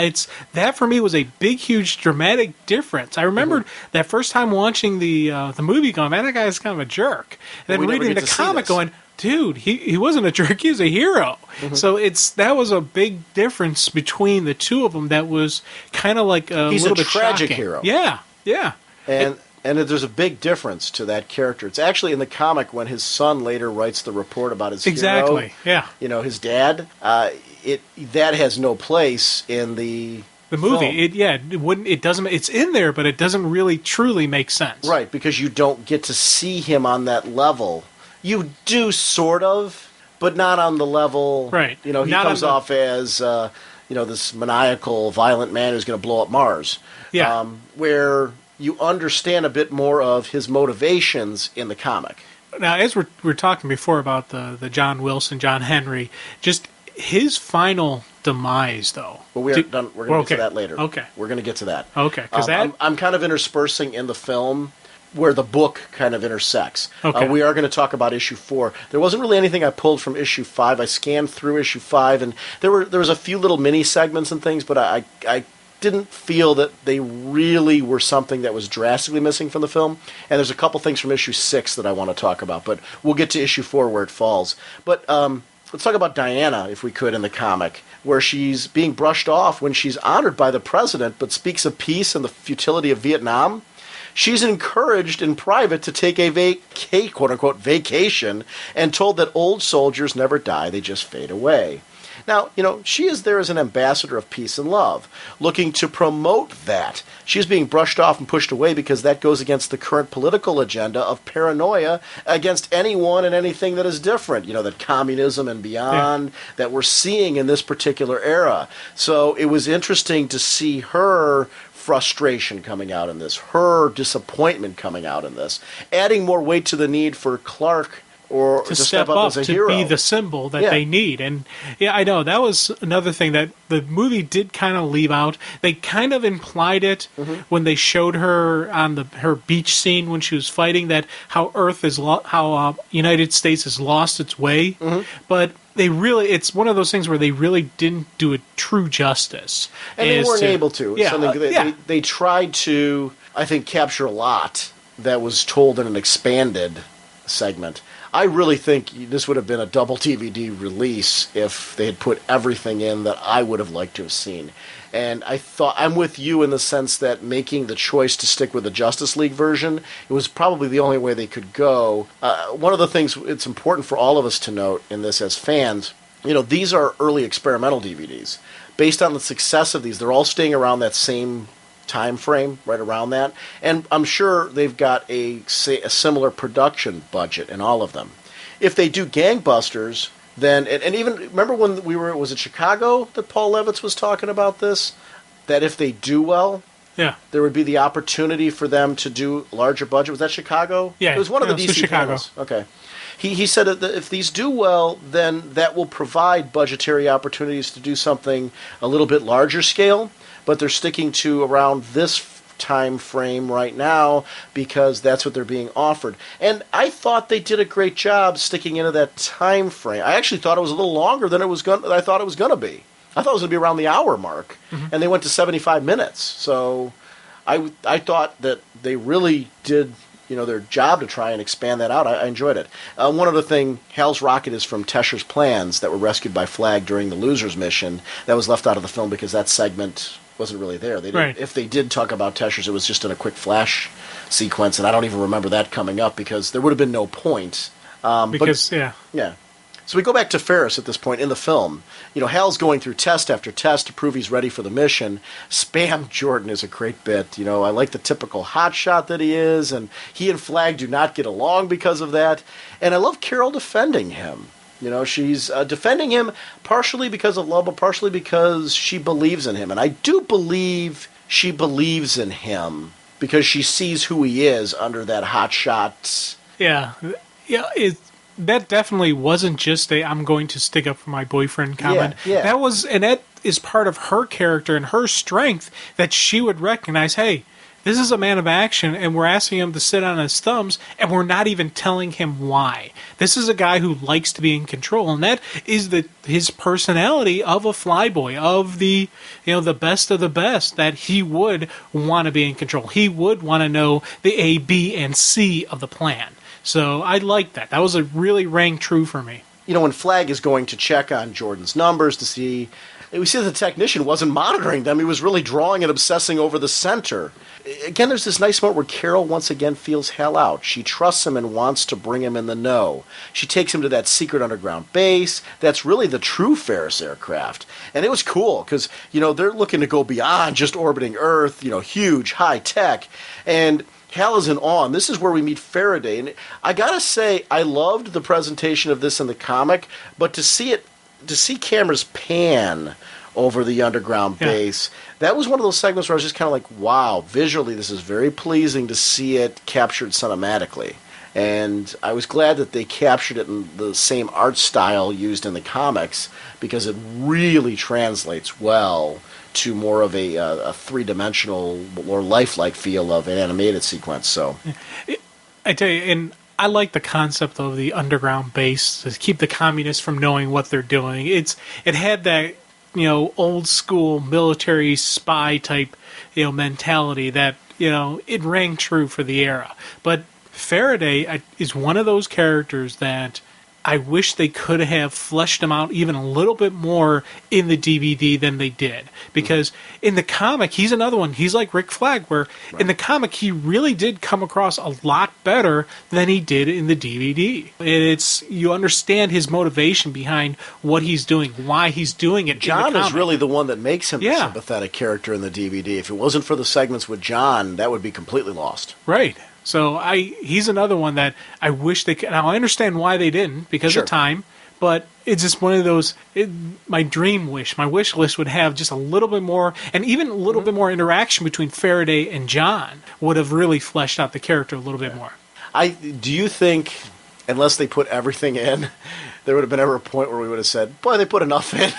that for me was a big, huge, dramatic difference. I remembered that first time watching the movie, going, "Man, that guy is kind of a jerk." And then reading the comic, going, "Dude, he wasn't a jerk; he was a hero." Mm-hmm. So that was a big difference between the two of them. That was kind of like a little bit tragic shocking. hero. Yeah. And And there's a big difference to that character. It's actually in the comic when his son later writes the report about his exactly. hero, Yeah. His dad. That has no place in the movie. film. It wouldn't. It doesn't. It's in there, but it doesn't really truly make sense. Right, because you don't get to see him on that level. You do sort of, but not on the level. Right. He comes off as this maniacal, violent man who's going to blow up Mars. Yeah. Where you understand a bit more of his motivations in the comic. Now, as we're talking before about the John Wilson, John Henry, just his final demise, though. Well, we aren't done. We're going to get to that later. Okay. We're going to get to that. Okay. Because I'm kind of interspersing in the film where the book kind of intersects. Okay. We are going to talk about issue 4. There wasn't really anything I pulled from issue 5. I scanned through issue 5, and there was a few little mini segments and things, but I didn't feel that they really were something that was drastically missing from the film. And there's a couple things from issue 6 that I want to talk about, but we'll get to issue 4 where it falls. But let's talk about Diana, if we could, in the comic, where she's being brushed off when she's honored by the president, but speaks of peace and the futility of Vietnam. She's encouraged in private to take a quote-unquote vacation, and told that old soldiers never die, they just fade away. Now, she is there as an ambassador of peace and love, looking to promote that. She's being brushed off and pushed away because that goes against the current political agenda of paranoia against anyone and anything that is different, that communism and beyond that we're seeing in this particular era. So it was interesting to see her frustration coming out in this, her disappointment coming out in this, adding more weight to the need for Clark to step up as a hero. To be the symbol that they need. And I know that was another thing that the movie did kind of leave out. They kind of implied it when they showed her on her beach scene when she was fighting, that how United States has lost its way. But it's one of those things where they really didn't do it true justice. And they weren't able to. They tried to, I think, capture a lot that was told in an expanded segment. I really think this would have been a double DVD release if they had put everything in that I would have liked to have seen. And I'm with you in the sense that making the choice to stick with the Justice League version, it was probably the only way they could go. One of the things it's important for all of us to note in this as fans, these are early experimental DVDs. Based on the success of these, they're all staying around that same time frame, right around that. And I'm sure they've got a similar production budget in all of them. If they do gangbusters, then, and even, remember when was it Chicago that Paul Levitz was talking about this? That if they do well, there would be the opportunity for them to do larger budget. Was that Chicago? Yeah. It was one of the DC Chicago. panels. Okay. He said that if these do well, then that will provide budgetary opportunities to do something a little bit larger scale, but they're sticking to around this time frame right now because that's what they're being offered. And I thought they did a great job sticking into that time frame. I actually thought it was a little longer than I thought it was going to be. I thought it was going to be around the hour mark, and they went to 75 minutes. So I thought that they really did their job to try and expand that out. I enjoyed it. One other thing, Hal's rocket is from Tesher's plans that were rescued by Flag during the Losers mission. That was left out of the film because that segment wasn't really there. They didn't, If they did talk about Tesher's, it was just in a quick flash sequence, and I don't even remember that coming up because there would have been no point. So we go back to Ferris at this point in the film. Hal's going through test after test to prove he's ready for the mission. Spam Jordan is a great bit. I like the typical hotshot that he is, and he and Flag do not get along because of that. And I love Carol defending him. She's defending him partially because of love, but partially because she believes in him. And I do believe she believes in him because she sees who he is under that hotshot. Yeah. That definitely wasn't just I'm going to stick up for my boyfriend comment. Yeah. That is part of her character and her strength, that she would recognize, hey, this is a man of action, and we're asking him to sit on his thumbs, and we're not even telling him why. This is a guy who likes to be in control, and that is his personality of a flyboy, of the best of the best, that he would want to be in control. He would want to know the A, B, and C of the plan. So I liked that. That was really rang true for me. When Flag is going to check on Jordan's numbers to see, And we see that the technician wasn't monitoring them. He was really drawing and obsessing over the center. Again, there's this nice moment where Carol once again feels Hal out. She trusts him and wants to bring him in the know. She takes him to that secret underground base. That's really the true Ferris aircraft. And it was cool because, they're looking to go beyond just orbiting Earth, huge, high tech. And Hal is in awe. And this is where we meet Faraday. And I got to say, I loved the presentation of this in the comic, but to see cameras pan over the underground base. That was one of those segments where I was just kind of like, wow, visually this is very pleasing to see it captured cinematically. And I was glad that they captured it in the same art style used in the comics because it really translates well to more of a three-dimensional or lifelike feel of an animated sequence. So, I tell you, and I like the concept of the underground base to keep the communists from knowing what they're doing. It had that old school military spy type mentality that it rang true for the era. But Faraday is one of those characters that I wish they could have fleshed him out even a little bit more in the DVD than they did. Because in the comic, he's another one. He's like Rick Flag, where in the comic, he really did come across a lot better than he did in the DVD. You understand his motivation behind what he's doing, why he's doing it. John is really the one that makes him the sympathetic character in the DVD. If it wasn't for the segments with John, that would be completely lost. Right. So he's another one that I wish they could. Now I understand why they didn't because of time, but it's just one of those. My dream wish, my wish list would have just a little bit more, and even a little bit more interaction between Faraday and John would have really fleshed out the character a little bit more. Do you think, unless they put everything in, there would have been ever a point where we would have said, "Boy, they put enough in."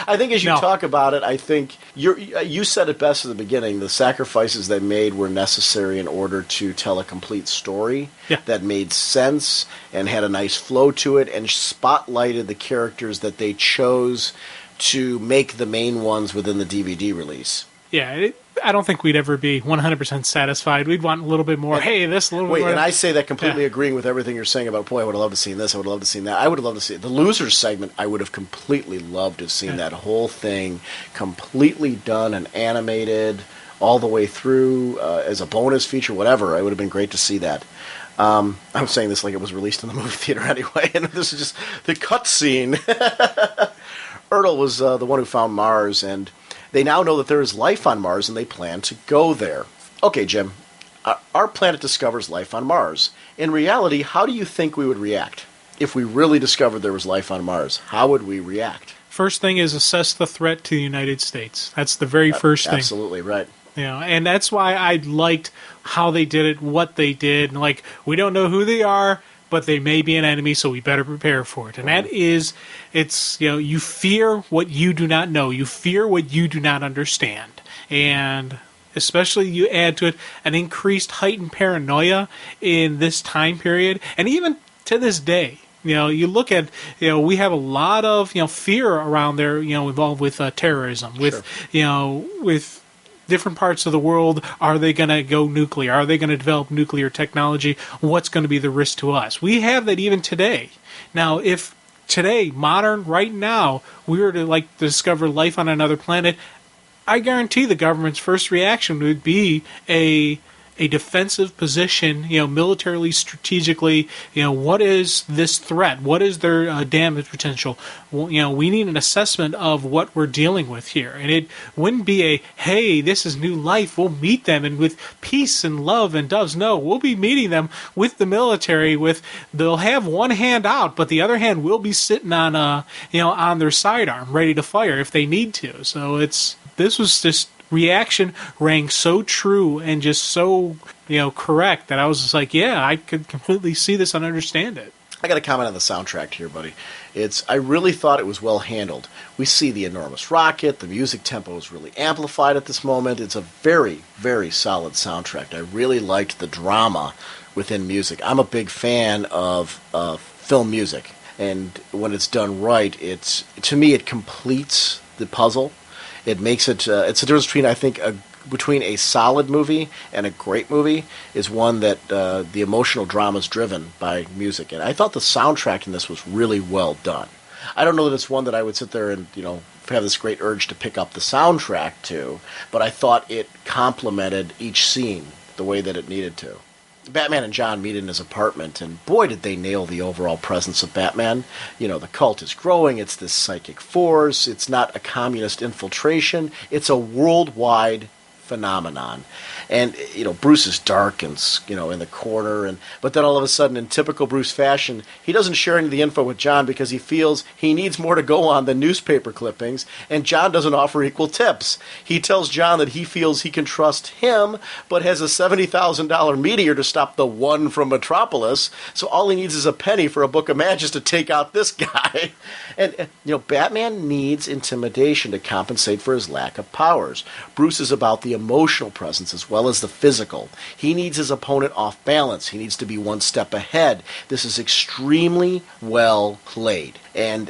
I think as you talk about it, I think you said it best at the beginning. The sacrifices they made were necessary in order to tell a complete story that made sense and had a nice flow to it and spotlighted the characters that they chose to make the main ones within the DVD release. Yeah, I don't think we'd ever be 100% satisfied. We'd want a little bit more. Hey, this a little bit more. And I say that completely agreeing with everything you're saying about, boy, I would have loved to see this. I would have loved to see that. I would have loved to see it. The Losers segment, I would have completely loved to have seen that whole thing completely done and animated all the way through as a bonus feature, whatever. It would have been great to see that. I'm saying this like it was released in the movie theater anyway, and this is just the cut scene. Ertl was the one who found Mars, and they now know that there is life on Mars, and they plan to go there. Okay, Jim, our planet discovers life on Mars. In reality, how do you think we would react? If we really discovered there was life on Mars, how would we react? First thing is assess the threat to the United States. That's the very first thing. Absolutely, right. And that's why I liked how they did it, what they did. Like, we don't know who they are, but they may be an enemy, so we better prepare for it. And that is, you fear what you do not know. You fear what you do not understand. And especially you add to it an increased heightened paranoia in this time period. And even to this day, you look at, we have a lot of, fear around there, involved with terrorism, with, with different parts of the world. Are they going to go nuclear? Are they going to develop nuclear technology? What's going to be the risk to us? We have that even today. Now, if today, modern, right now, we were to discover life on another planet, I guarantee the government's first reaction would be a defensive position, militarily, strategically, what is this threat? What is their damage potential? Well, we need an assessment of what we're dealing with here. And it wouldn't be hey, this is new life, we'll meet them and with peace and love and doves. No, we'll be meeting them with the military they'll have one hand out, but the other hand will be sitting on on their sidearm, ready to fire if they need to. So this was just reaction rang so true and just so correct that I was just like, yeah, I could completely see this and understand it. I got to comment on the soundtrack here, buddy. I really thought it was well handled. We see the enormous rocket. The music tempo is really amplified at this moment. It's a very, very solid soundtrack. I really liked the drama within music. I'm a big fan of film music, and when it's done right, to me it completes the puzzle. It makes it. It's the difference between, I think, between a solid movie and a great movie is one that the emotional drama is driven by music. And I thought the soundtrack in this was really well done. I don't know that it's one that I would sit there and have this great urge to pick up the soundtrack to, but I thought it complemented each scene the way that it needed to. Batman and John meet in his apartment, and boy, did they nail the overall presence of Batman. You know, the cult is growing, it's this psychic force, it's not a communist infiltration, it's a worldwide phenomenon. And, you know, Bruce is dark and, you know, in the corner, but then all of a sudden, in typical Bruce fashion, he doesn't share any of the info with John because he feels he needs more to go on than newspaper clippings, and John doesn't offer equal tips. He tells John that he feels he can trust him, but has a $70,000 meteor to stop the one from Metropolis, so all he needs is a penny for a book of matches to take out this guy. And, you know, Batman needs intimidation to compensate for his lack of powers. Bruce is about the emotional presence as well as the physical. He needs his opponent off balance. He needs to be one step ahead. This is extremely well played. And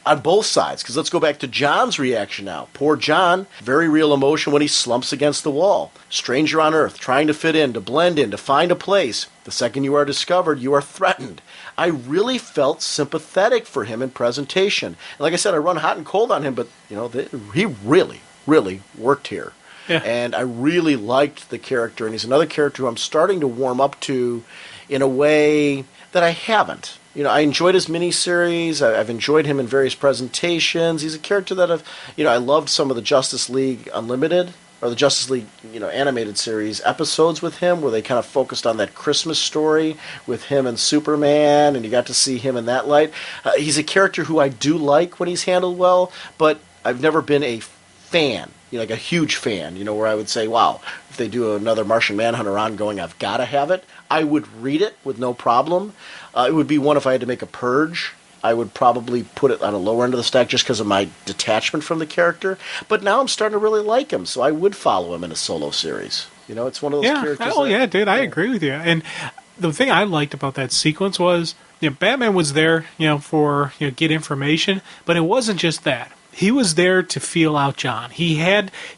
on both sides, because let's go back to John's reaction now. Poor John, very real emotion when he slumps against the wall. Stranger on Earth, trying to fit in, to blend in, to find a place. The second you are discovered, you are threatened. I really felt sympathetic for him in presentation. And like I said, I run hot and cold on him, but you know, he really, really worked here. Yeah. And I really liked the character, and he's another character who I'm starting to warm up to in a way that I haven't. You know, I enjoyed his miniseries. I've enjoyed him in various presentations. He's a character that I loved some of the Justice League Unlimited, or the Justice League, you know, animated series episodes with him, where they kind of focused on that Christmas story with him and Superman, and you got to see him in that light. He's a character who I do like when he's handled well, but I've never been a fan, you know, like a huge fan, you know, where I would say, wow, if they do another Martian Manhunter ongoing, I've got to have it. I would read it with no problem. It would be one if I had to make a purge. I would probably put it on a lower end of the stack just because of my detachment from the character. But now I'm starting to really like him, so I would follow him in a solo series. You know, it's one of those characters. Oh, yeah, dude, I agree with you. And the thing I liked about that sequence was, you know, Batman was there, you know, for, you know, get information, but it wasn't just that. He was there to feel out John. He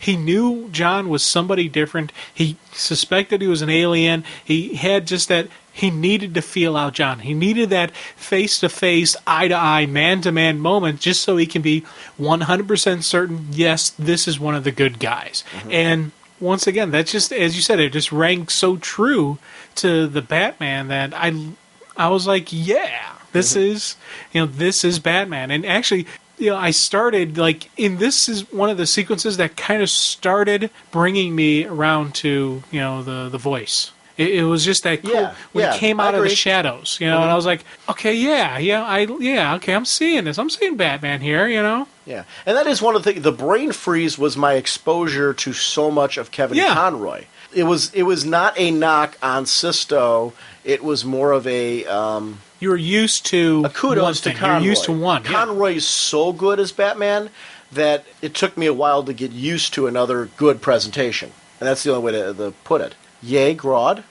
knew John was somebody different. He suspected he was an alien. He had just that. He needed to feel out John. He needed that face-to-face, eye-to-eye, man-to-man moment just so he can be 100% certain, yes, this is one of the good guys. Mm-hmm. And once again, that's just, as you said, it just rang so true to the Batman that I was like, yeah, this is Batman. And actually, you know, I started, like, this is one of the sequences that kind of started bringing me around to, you know, the voice. It was just that cool when it came out of the shadows, you know, and I was like, okay, okay, I'm seeing this. I'm seeing Batman here, you know. Yeah, and that is one of the things. The brain freeze was my exposure to so much of Kevin Conroy. It was not a knock on Sisto. It was more of a you were used to a kudos to Conroy. You're used to one. Conroy is so good as Batman that it took me a while to get used to another good presentation, and that's the only way to put it. Yay, Grodd.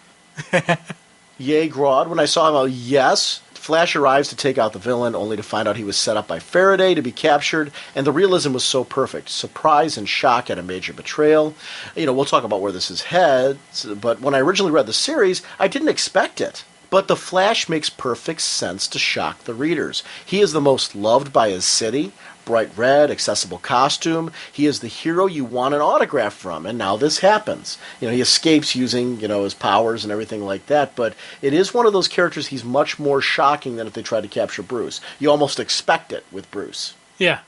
Yay, Grodd. When I saw him, yes. Flash arrives to take out the villain, only to find out he was set up by Faraday to be captured, and the realism was so perfect. Surprise and shock at a major betrayal. You know, we'll talk about where this is heads, but when I originally read the series, I didn't expect it. But the Flash makes perfect sense to shock the readers. He is the most loved by his city. Bright red, accessible costume. He is the hero you want an autograph from, and now this happens. You know, he escapes using, you know, his powers and everything like that, but it is one of those characters, he's much more shocking than if they tried to capture Bruce. You almost expect it with Bruce. Yeah.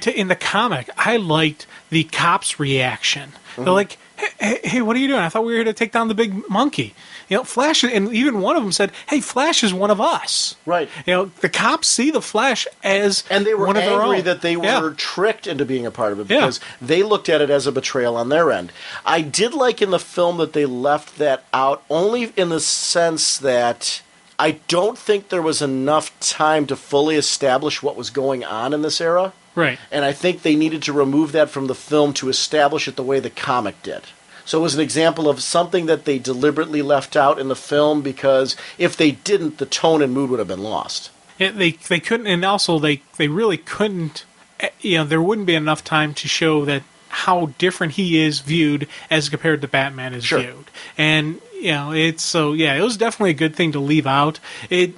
In the comic, I liked the cops' reaction. Mm-hmm. They're like, hey, what are you doing? I thought we were here to take down the big monkey. You know, Flash, and even one of them said, hey, Flash is one of us. Right. You know, the cops see the Flash as one of their own. And they were angry that they were tricked into being a part of it because they looked at it as a betrayal on their end. I did like in the film that they left that out, only in the sense that I don't think there was enough time to fully establish what was going on in this era. Right. And I think they needed to remove that from the film to establish it the way the comic did. So it was an example of something that they deliberately left out in the film because if they didn't, the tone and mood would have been lost. Yeah, they couldn't, and also they really couldn't, you know, there wouldn't be enough time to show that how different he is viewed as compared to Batman is viewed. And, you know, it was definitely a good thing to leave out. It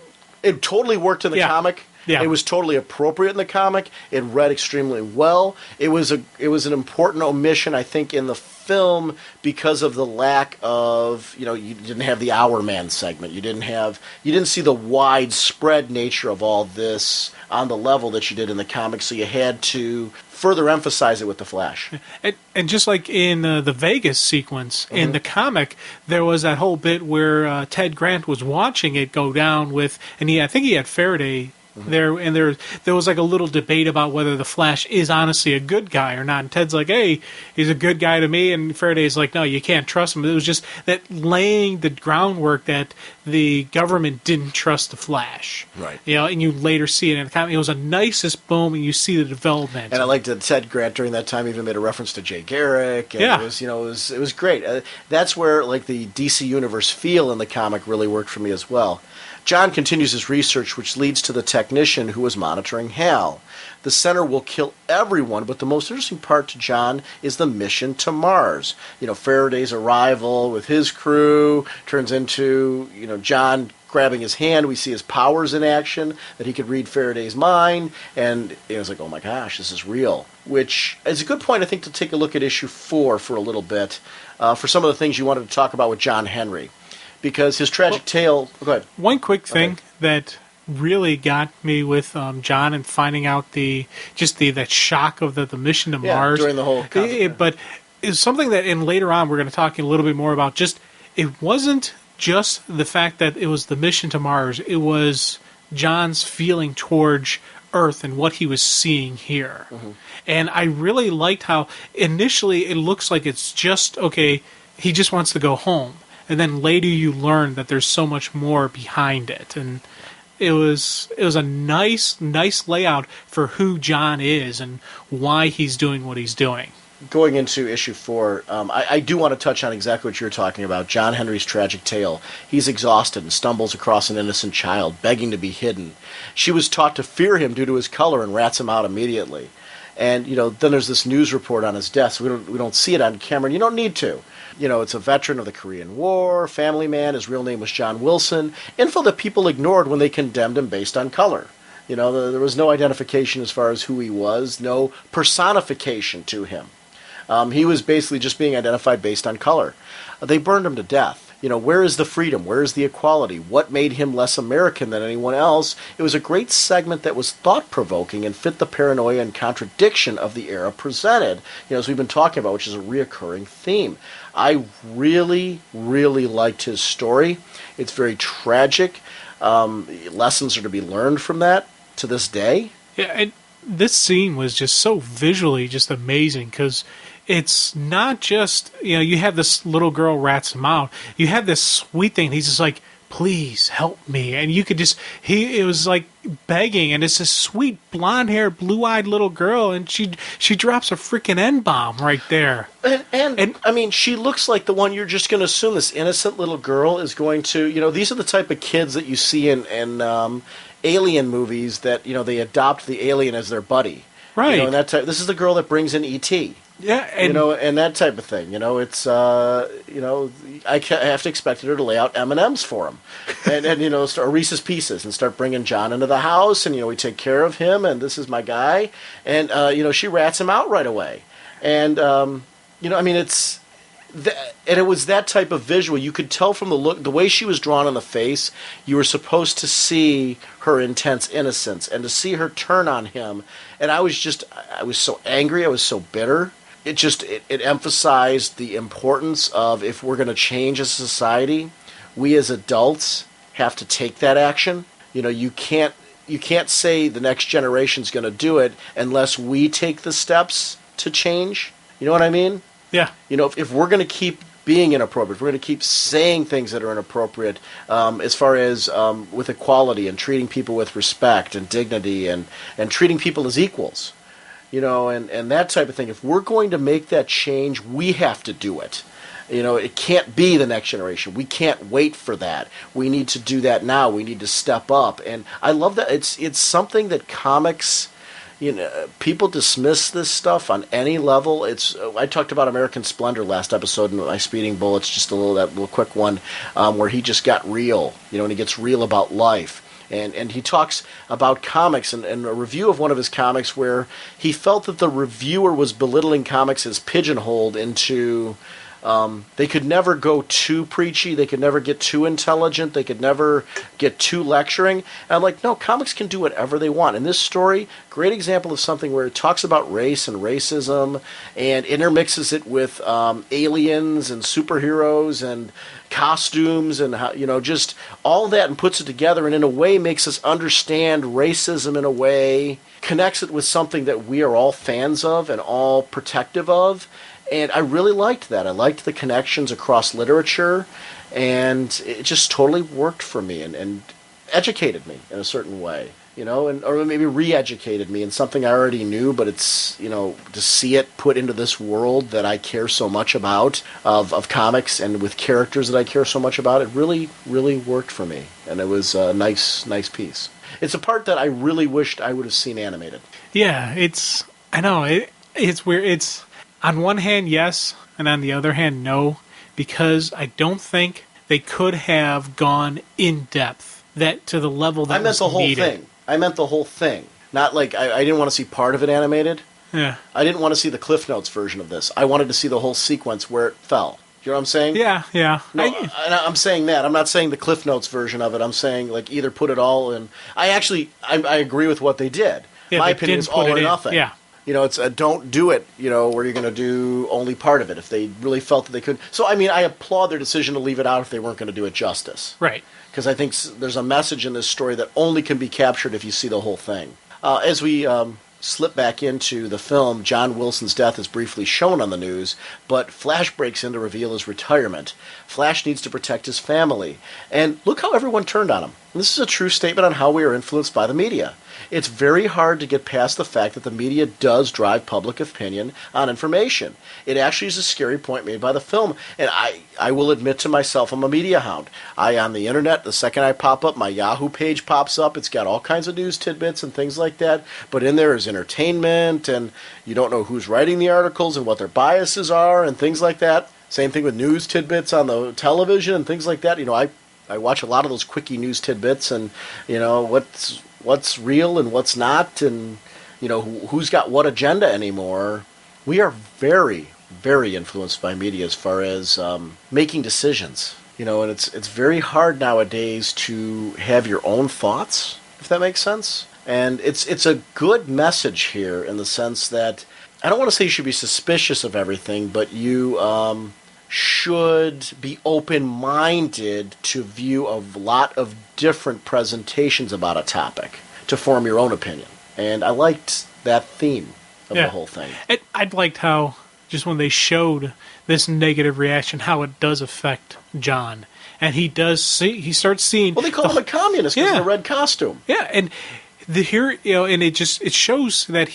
totally worked in the comic. Yeah. It was totally appropriate in the comic. It read extremely well. It was an important omission, I think, in the film because of the lack of, you didn't have the Hour Man segment. You didn't see the widespread nature of all this on the level that you did in the comic, so you had to further emphasize it with the Flash. And just like in the Vegas sequence in the comic, there was that whole bit where Ted Grant was watching it go down with, and I think he had Faraday there, and there was like a little debate about whether the Flash is honestly a good guy or not. And Ted's like, hey, he's a good guy to me, and Faraday's like, no, you can't trust him. It was just that laying the groundwork that the government didn't trust the Flash. Right. And you later see it in the comic. It was a nicest boom, and you see the development. And I liked that Ted Grant during that time even made a reference to Jay Garrick. And it was great. That's where like the DC Universe feel in the comic really worked for me as well. John continues his research, which leads to the technician who was monitoring Hal. The center will kill everyone, but the most interesting part to John is the mission to Mars. Faraday's arrival with his crew turns into, John grabbing his hand. We see his powers in action, that he could read Faraday's mind, and it was like, oh my gosh, this is real. Which is a good point, I think, to take a look at issue 4 for a little bit, for some of the things you wanted to talk about with John Henry. Because his tragic tale... Go ahead. One quick thing that really got me with John and finding out that shock of the mission to Mars. During the whole conflict. But it's something that later on we're going to talk a little bit more about. It wasn't just the fact that it was the mission to Mars. It was John's feeling towards Earth and what he was seeing here. Mm-hmm. And I really liked how initially it looks like it's just, okay, he just wants to go home. And then later you learn that there's so much more behind it. And it was a nice layout for who John is and why he's doing what he's doing. Going into issue 4, I do want to touch on exactly what you're talking about, John Henry's tragic tale. He's exhausted and stumbles across an innocent child, begging to be hidden. She was taught to fear him due to his color and rats him out immediately. And, then there's this news report on his death, so we don't see it on camera, and you don't need to. It's a veteran of the Korean War, family man, his real name was John Wilson, info that people ignored when they condemned him based on color. There was no identification as far as who he was, no personification to him. He was basically just being identified based on color. They burned him to death. Where is the freedom? Where is the equality? What made him less American than anyone else? It was a great segment that was thought-provoking and fit the paranoia and contradiction of the era presented, as we've been talking about, which is a reoccurring theme. I really, really liked his story. It's very tragic. Lessons are to be learned from that to this day. Yeah, and this scene was just so visually just amazing because it's not just, you have this little girl rats him out. You have this sweet thing. He's just like, please help me. And you could just, it was like begging. And it's this sweet blonde-haired, blue-eyed little girl. And she drops a freaking N-bomb right there. And I mean, she looks like the one you're just going to assume this innocent little girl is going to, these are the type of kids that you see in alien movies that, they adopt the alien as their buddy. Right. And this is the girl that brings in E.T. Yeah, and and that type of thing. It's I have to expect her to lay out M&Ms for him, and start Reese's Pieces and start bringing John into the house, and we take care of him, and this is my guy, and she rats him out right away, and it's. And it was that type of visual. You could tell from the look, the way she was drawn in the face, you were supposed to see her intense innocence and to see her turn on him. And I was so angry. I was so bitter. It emphasized the importance of, if we're going to change as a society, we as adults have to take that action. You can't say the next generation's going to do it unless we take the steps to change. You know what I mean? Yeah. If we're going to keep being inappropriate, if we're going to keep saying things that are inappropriate, as far as with equality and treating people with respect and dignity and treating people as equals, and that type of thing, if we're going to make that change, we have to do it. It can't be the next generation. We can't wait for that. We need to do that now. We need to step up. And I love that. It's something that comics... people dismiss this stuff on any level. I talked about American Splendor last episode in my Speeding Bullets, just that little quick one, where he just got real, and he gets real about life. And he talks about comics and a review of one of his comics where he felt that the reviewer was belittling comics as pigeonholed into... they could never go too preachy. They could never get too intelligent. They could never get too lecturing. And I'm like, no, comics can do whatever they want. And this story, great example of something where it talks about race and racism and intermixes it with aliens and superheroes and costumes and how, just all that, and puts it together, and in a way makes us understand racism in a way, connects it with something that we are all fans of and all protective of. And I really liked that. I liked the connections across literature, and it just totally worked for me and educated me in a certain way, or maybe re-educated me in something I already knew, but it's, to see it put into this world that I care so much about, of comics, and with characters that I care so much about, it really, really worked for me. And it was a nice piece. It's a part that I really wished I would have seen animated. Yeah, it's weird. On one hand, yes, and on the other hand, no, because I don't think they could have gone in depth to the level that was needed. I meant the whole thing. Not like I didn't want to see part of it animated. Yeah. I didn't want to see the Cliff Notes version of this. I wanted to see the whole sequence where it fell. You know what I'm saying? Yeah. No, I'm saying that. I'm not saying the Cliff Notes version of it. I'm saying either put it all in. I agree with what they did. Yeah, my opinion is all or nothing. Yeah. It's don't do it, where you're going to do only part of it if they really felt that they could. So, I applaud their decision to leave it out if they weren't going to do it justice. Right. Because I think there's a message in this story that only can be captured if you see the whole thing. As we slip back into the film, John Wilson's death is briefly shown on the news, but Flash breaks in to reveal his retirement. Flash needs to protect his family. And look how everyone turned on him. And this is a true statement on how we are influenced by the media. It's very hard to get past the fact that the media does drive public opinion on information. It actually is a scary point made by the film, and I will admit to myself I'm a media hound. On the internet, the second I pop up, my Yahoo page pops up. It's got all kinds of news tidbits and things like that, but in there is entertainment, and you don't know who's writing the articles and what their biases are and things like that. Same thing with news tidbits on the television and things like that. I watch a lot of those quickie news tidbits and, what's real and what's not, and who's got what agenda anymore. We are very, very influenced by media as far as making decisions. And it's very hard nowadays to have your own thoughts, if that makes sense. And it's a good message here in the sense that I don't want to say you should be suspicious of everything, but you should be open-minded to view a lot of different presentations about a topic to form your own opinion. And I liked that theme of the whole thing. I liked how, just when they showed this negative reaction, how it does affect John. And he starts seeing... Well, they call him a communist because of the red costume. Yeah, and and it shows that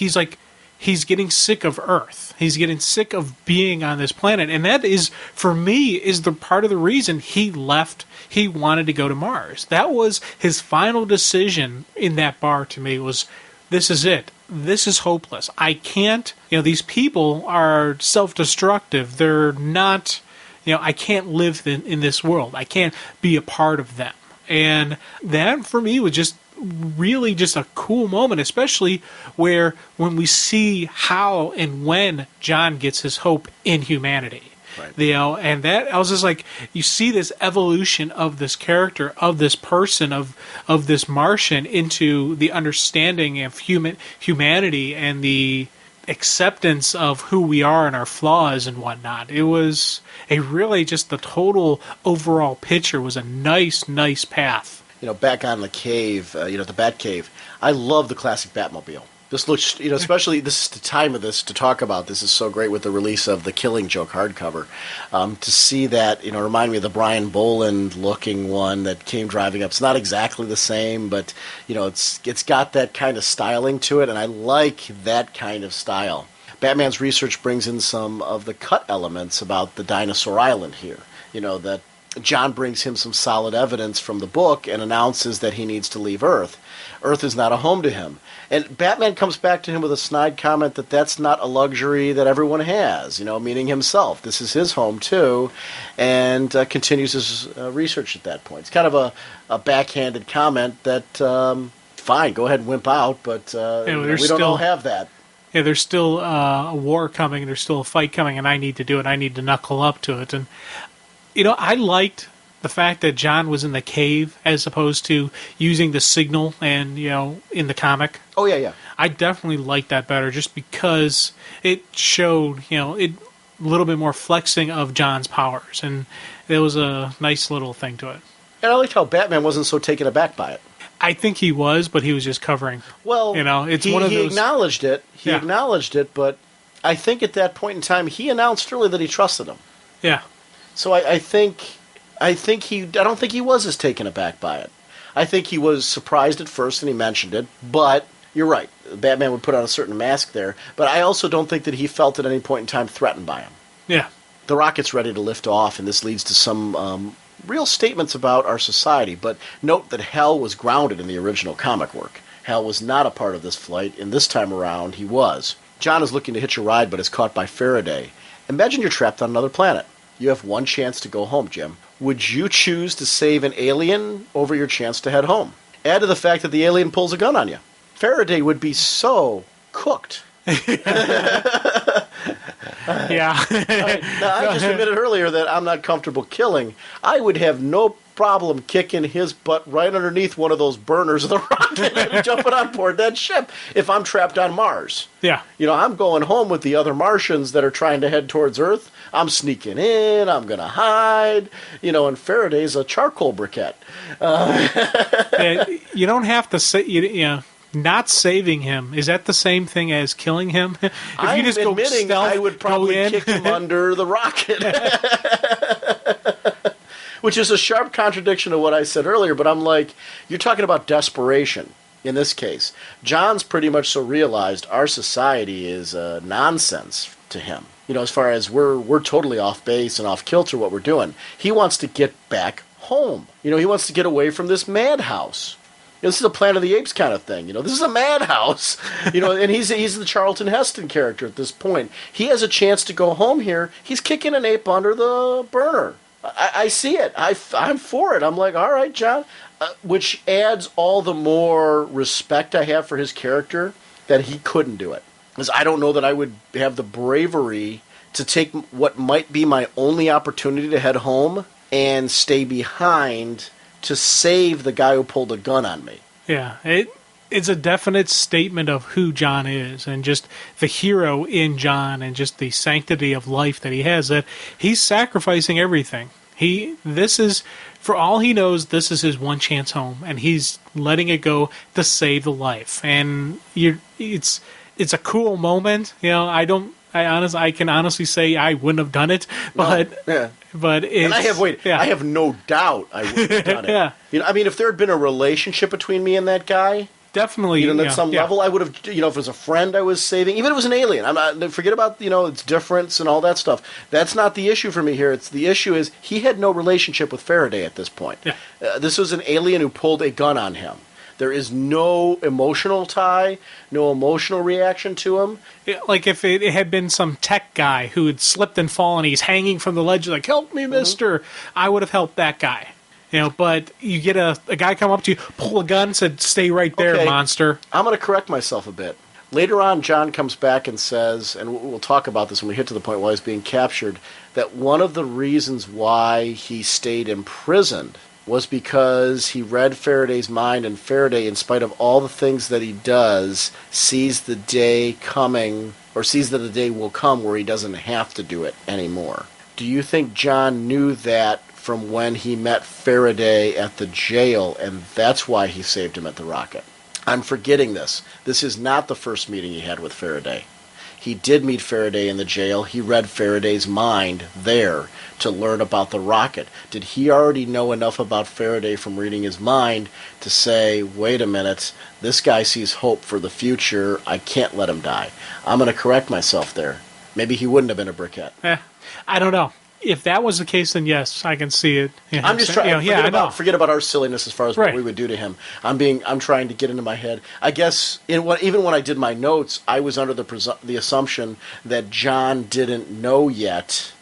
he's getting sick of Earth. He's getting sick of being on this planet. And that is, for me, is the part of the reason he left. He wanted to go to Mars. That was his final decision in that bar to me was, this is it. This is hopeless. I can't, these people are self-destructive. They're not, I can't live in this world. I can't be a part of them. And that, for me, was just really just a cool moment, especially when we see how and when John gets his hope in humanity. Right. And that I was just like, you see this evolution of this character, of this person, of this Martian into the understanding of humanity and the acceptance of who we are and our flaws and whatnot. It was the total overall picture was a nice path. Back on the cave, the Bat Cave, I love the classic Batmobile. This looks, especially, this is the time of this to talk about. This is so great with the release of the Killing Joke hardcover. To see that, remind me of the Brian Boland looking one that came driving up. It's not exactly the same, but, it's got that kind of styling to it, and I like that kind of style. Batman's research brings in some of the cut elements about the Dinosaur Island here. That John brings him some solid evidence from the book and announces that he needs to leave Earth. Earth is not a home to him. And Batman comes back to him with a snide comment that that's not a luxury that everyone has, meaning himself. This is his home, too, and continues his research at that point. It's kind of a backhanded comment that, fine, go ahead and wimp out, but we don't all have that. Yeah, there's still a war coming, there's still a fight coming, and I need to do it. I need to knuckle up to it. And, I liked the fact that John was in the cave as opposed to using the signal and, in the comic. Oh, yeah. I definitely liked that better just because it showed, a little bit more flexing of John's powers. And there was a nice little thing to it. And I liked how Batman wasn't so taken aback by it. I think he was, but he was just covering. Well, it's one of those... he acknowledged it. He acknowledged it, but I think at that point in time, he announced early that he trusted him. Yeah. So I don't think he was as taken aback by it. I think he was surprised at first, and he mentioned it. But you're right, Batman would put on a certain mask there. But I also don't think that he felt at any point in time threatened by him. Yeah. The rocket's ready to lift off, and this leads to some real statements about our society. But note that Hal was grounded in the original comic work. Hal was not a part of this flight, and this time around he was. John is looking to hitch a ride, but is caught by Faraday. Imagine you're trapped on another planet. You have one chance to go home, Jim. Would you choose to save an alien over your chance to head home? Add to the fact that the alien pulls a gun on you. Faraday would be so cooked. Yeah. Now, I just admitted earlier that I'm not comfortable killing. I would have no problem kicking his butt right underneath one of those burners of the rocket and jumping on board that ship if I'm trapped on Mars. Yeah. I'm going home with the other Martians that are trying to head towards Earth. I'm sneaking in. I'm going to hide. And Faraday's a charcoal briquette. You don't have to say, not saving him, is that the same thing as killing him? If I'm you just go admitting stealth, I would probably kick him under the rocket. Which is a sharp contradiction to what I said earlier, but I'm like, you're talking about desperation in this case. John's pretty much so realized our society is nonsense to him. As far as we're totally off base and off kilter what we're doing. He wants to get back home. He wants to get away from this madhouse. This is a Planet of the Apes kind of thing. This is a madhouse. And he's the Charlton Heston character at this point. He has a chance to go home here. He's kicking an ape under the burner. I see it. I'm for it. I'm like, all right, John. Which adds all the more respect I have for his character that he couldn't do it. Because I don't know that I would have the bravery to take what might be my only opportunity to head home and stay behind to save the guy who pulled a gun on me. Yeah, it's a definite statement of who John is and just the hero in John and just the sanctity of life that he has, that he's sacrificing everything. This is, for all he knows, this is his one chance home, and he's letting it go to save the life. And it's a cool moment. I can honestly say I wouldn't have done it, but but it's, and I have no doubt I would have done it. Yeah. If there had been a relationship between me and that guy, definitely, at some level, I would have, if it was a friend I was saving, even if it was an alien, I'm not, forget about, its difference and all that stuff. That's not the issue for me here. The issue is he had no relationship with Faraday at this point. Yeah. This was an alien who pulled a gun on him. There is no emotional tie, no emotional reaction to him. Like if it had been some tech guy who had slipped and fallen, he's hanging from the ledge like, help me, mister. I would have helped that guy. But you get a guy come up to you, pull a gun, said, stay right there, okay, monster. I'm going to correct myself a bit. Later on, John comes back and says, and we'll talk about this when we hit to the point while he's being captured, that one of the reasons why he stayed imprisoned was because he read Faraday's mind, and Faraday, in spite of all the things that he does, sees the day coming, or sees that the day will come where he doesn't have to do it anymore. Do you think John knew that from when he met Faraday at the jail, and that's why he saved him at the rocket? I'm forgetting this. This is not the first meeting he had with Faraday. He did meet Faraday in the jail. He read Faraday's mind there to learn about the rocket. Did he already know enough about Faraday from reading his mind to say, wait a minute, this guy sees hope for the future. I can't let him die. I'm going to correct myself there. Maybe he wouldn't have been a briquette. I don't know. if that was the case, then yes, I can see it. Yeah, I'm just trying. Forget about our silliness as far as Right. what we would do to him. I'm trying to get into my head. I guess even when I did my notes, I was under the assumption that John didn't know yet.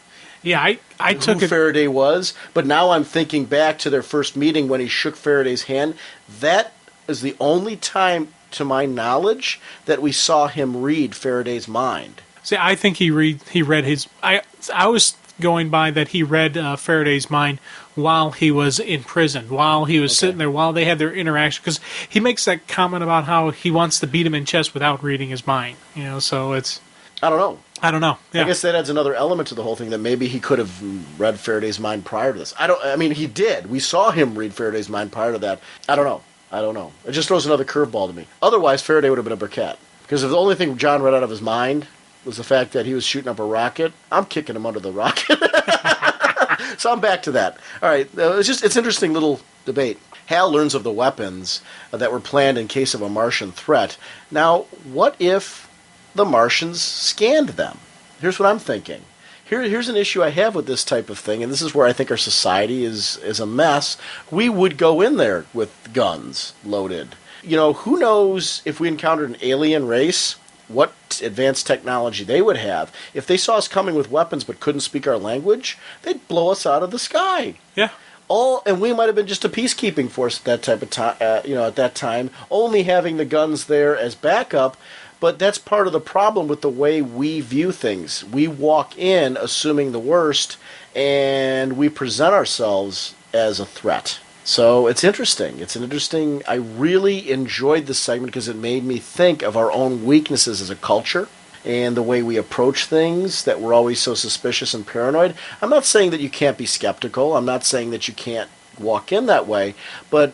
Yeah, I took who it. Faraday was, but now I'm thinking back to their first meeting when he shook Faraday's hand. That is the only time, to my knowledge, that we saw him read Faraday's mind. See, I think he read his. I was going by that he read Faraday's mind while he was in prison, while he was sitting there, while they had their interaction. Because he makes that comment about how he wants to beat him in chess without reading his mind. So it's. I don't know. Yeah. I guess that adds another element to the whole thing, that maybe he could have read Faraday's mind prior to this. I mean, he did. We saw him read Faraday's mind prior to that. I don't know. It just throws another curveball to me. Otherwise, Faraday would have been a briquette. Because if the only thing John read out of his mind was the fact that he was shooting up a rocket, I'm kicking him under the rocket. So I'm back to that. All right. It's an interesting little debate. Hal learns of the weapons that were planned in case of a Martian threat. Now, what if the Martians scanned them? Here's what I'm thinking. Here's an issue I have with this type of thing, and this is where I think our society is a mess. We would go in there with guns loaded. Who knows if we encountered an alien race, what advanced technology they would have. If they saw us coming with weapons but couldn't speak our language, they'd blow us out of the sky. Yeah. And we might have been just a peacekeeping force at that type of time. At that time, only having the guns there as backup. But that's part of the problem with the way we view things. We walk in assuming the worst, and we present ourselves as a threat. So it's interesting. I really enjoyed this segment because it made me think of our own weaknesses as a culture and the way we approach things, that we're always so suspicious and paranoid. I'm not saying that you can't be skeptical. I'm not saying that you can't walk in that way. But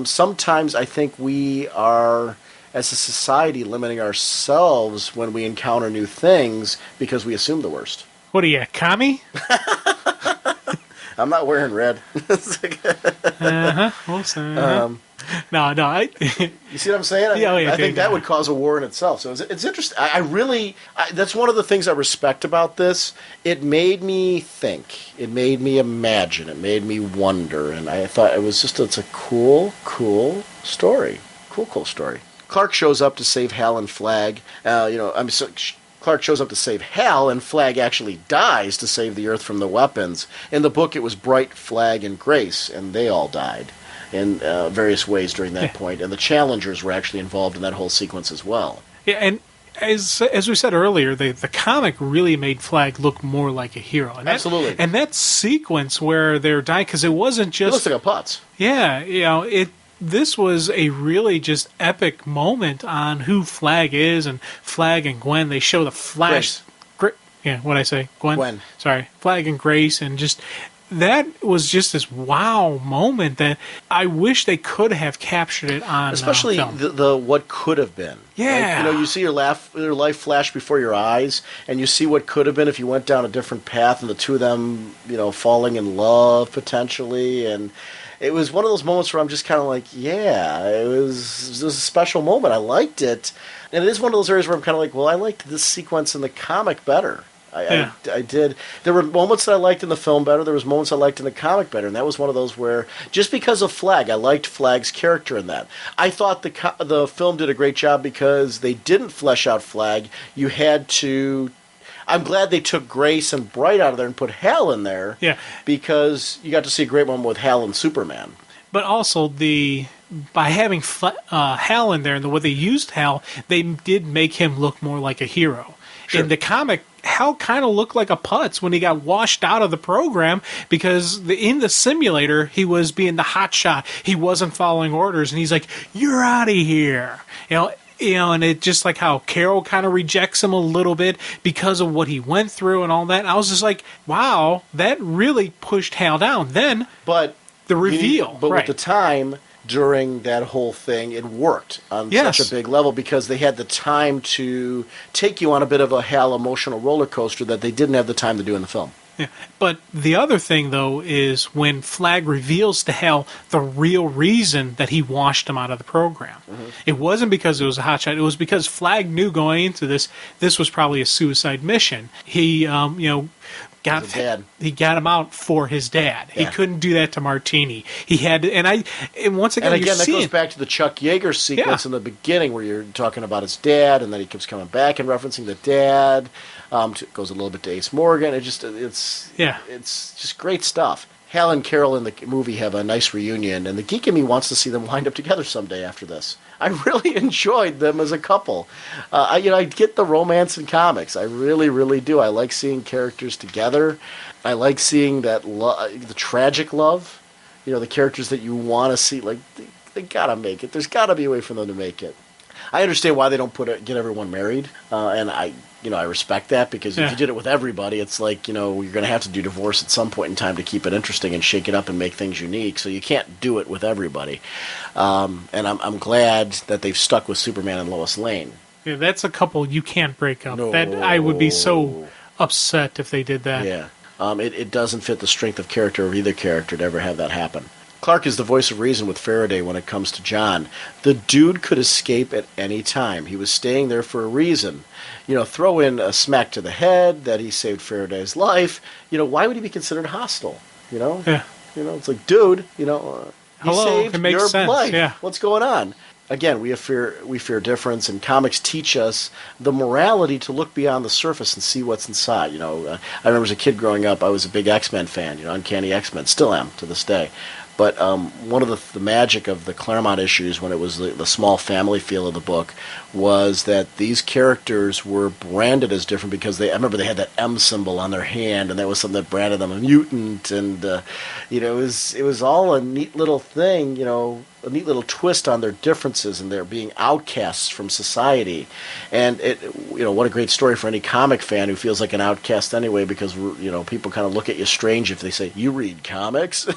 sometimes I think we are, as a society, limiting ourselves when we encounter new things because we assume the worst. What are you, a commie? I'm not wearing red. We'll see. No. You see what I'm saying? I think that would cause a war in itself. So it's interesting. That's one of the things I respect about this. It made me think. It made me imagine. It made me wonder. And I thought it's a cool story. Cool story. Clark shows up to save Hal and Flag. Clark shows up to save Hal, and Flag actually dies to save the Earth from the weapons. In the book, it was Bright, Flag, and Grace, and they all died in various ways during that point. And the Challengers were actually involved in that whole sequence as well. Yeah, and as we said earlier, the comic really made Flag look more like a hero. And Absolutely. And that sequence where they're dying, because it wasn't just... It looks like a putz. Yeah, this was a really just epic moment on who Flag is, and Flag and Gwen. They show the flash. What'd I say? Gwen? Sorry. Flag and Grace, and just... That was just this wow moment that I wish they could have captured it on especially film. the what could have been. Yeah. Like, you see your life flash before your eyes, and you see what could have been if you went down a different path, and the two of them, falling in love potentially. And it was one of those moments where I'm just kind of like, it was a special moment. I liked it, and it is one of those areas where I'm kind of like, well, I liked this sequence in the comic better. I did. There were moments that I liked in the film better. There was moments I liked in the comic better, and that was one of those where, just because of Flag, I liked Flag's character in that. I thought the film did a great job because they didn't flesh out Flag. You had to... I'm glad they took Grace and Bright out of there and put Hal in there. Yeah. Because you got to see a great moment with Hal and Superman. But also, by having Hal in there and the way they used Hal, they did make him look more like a hero. Sure. In the comic, Hal kind of looked like a putz when he got washed out of the program, because in the simulator, he was being the hot shot. He wasn't following orders, and he's like, "You're out of here." And it just like how Carol kind of rejects him a little bit because of what he went through and all that. And I was just like, wow, that really pushed Hal down. Then, but the reveal. With the time... During that whole thing, it worked on such a big level because they had the time to take you on a bit of a Hal emotional roller coaster that they didn't have the time to do in the film. Yeah. But the other thing, though, is when Flag reveals to Hal the real reason that he washed him out of the program. Mm-hmm. It wasn't because it was a hotshot. It was because Flag knew going into this was probably a suicide mission. He, got His dad. he got him out for his dad. Yeah. He couldn't do that to Martini. He had to, and once again, And again, you're that seeing, goes back to the Chuck Yeager sequence in the beginning where you're talking about his dad, and then he keeps coming back and referencing the dad. Goes a little bit to Ace Morgan. It's just great stuff. Hal and Carol in the movie have a nice reunion, and the geek in me wants to see them wind up together someday after this. I really enjoyed them as a couple. I get the romance in comics. I really, really do. I like seeing characters together. I like seeing that the tragic love. The characters that you want to see, like, they gotta make it. There's gotta be a way for them to make it. I understand why they don't get everyone married, and I respect that, because if you did it with everybody, it's like, you're going to have to do divorce at some point in time to keep it interesting and shake it up and make things unique. So you can't do it with everybody. And I'm glad that they've stuck with Superman and Lois Lane. Yeah, that's a couple you can't break up. No. That I would be so upset if they did that. Yeah. It doesn't fit the strength of character of either character to ever have that happen. Clark is the voice of reason with Faraday when it comes to John. The dude could escape at any time. He was staying there for a reason. Throw in a smack to the head that he saved Faraday's life. Why would he be considered hostile? Yeah. It's like, dude, he saved it makes your sense. life. Yeah. What's going on? Again, we fear difference, and comics teach us the morality to look beyond the surface and see what's inside. I remember as a kid growing up, I was a big X-Men fan, Uncanny X-Men, still am to this day. But one of the magic of the Claremont issues, when it was the small family feel of the book, was that these characters were branded as different because I remember they had that M symbol on their hand, and that was something that branded them a mutant, and it was all a neat little thing, a neat little twist on their differences and their being outcasts from society. And what a great story for any comic fan who feels like an outcast anyway, because people kind of look at you strange if they say, you read comics.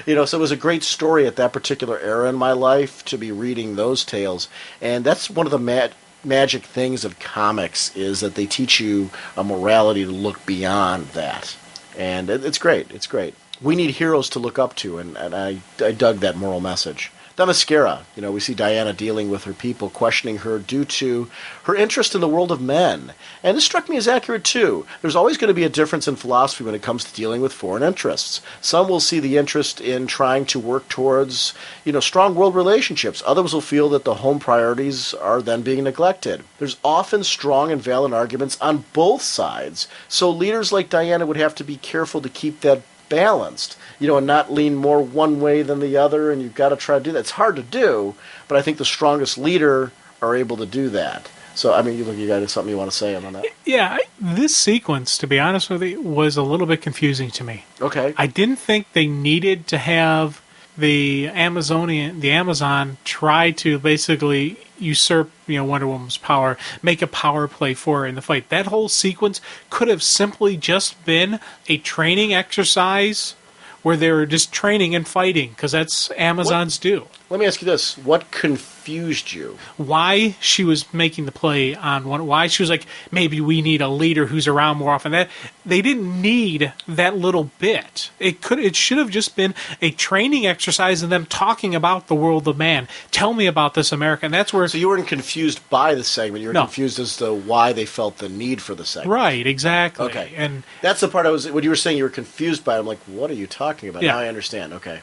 So it was a great story at that particular era in my life to be reading those tales. And that's one of the magic things of comics, is that they teach you a morality to look beyond that. And it's great. It's great. We need heroes to look up to, and I dug that moral message. Themyscira, we see Diana dealing with her people, questioning her due to her interest in the world of men. And this struck me as accurate, too. There's always going to be a difference in philosophy when it comes to dealing with foreign interests. Some will see the interest in trying to work towards, strong world relationships. Others will feel that the home priorities are then being neglected. There's often strong and valid arguments on both sides, so leaders like Diana would have to be careful to keep that balanced, and not lean more one way than the other, and you've got to try to do that. It's hard to do, but I think the strongest leader are able to do that. So, you got something you want to say on that? Yeah, this sequence, to be honest with you, was a little bit confusing to me. Okay. I didn't think they needed to have the Amazon try to basically usurp, Wonder Woman's power, make a power play for her in the fight. That whole sequence could have simply just been a training exercise where they were just training and fighting, because that's Amazons do. Let me ask you this. What confused you? Why she was making the play on one, why she was like, maybe we need a leader who's around more often. That they didn't need that little bit. It should have just been a training exercise and them talking about the world of man. Tell me about this, America. And that's where. So you weren't confused by the segment. You were confused as to why they felt the need for the segment. Right, exactly. Okay. And that's the part when you were saying you were confused by it, I'm like, what are you talking about? Yeah. Now I understand. Okay.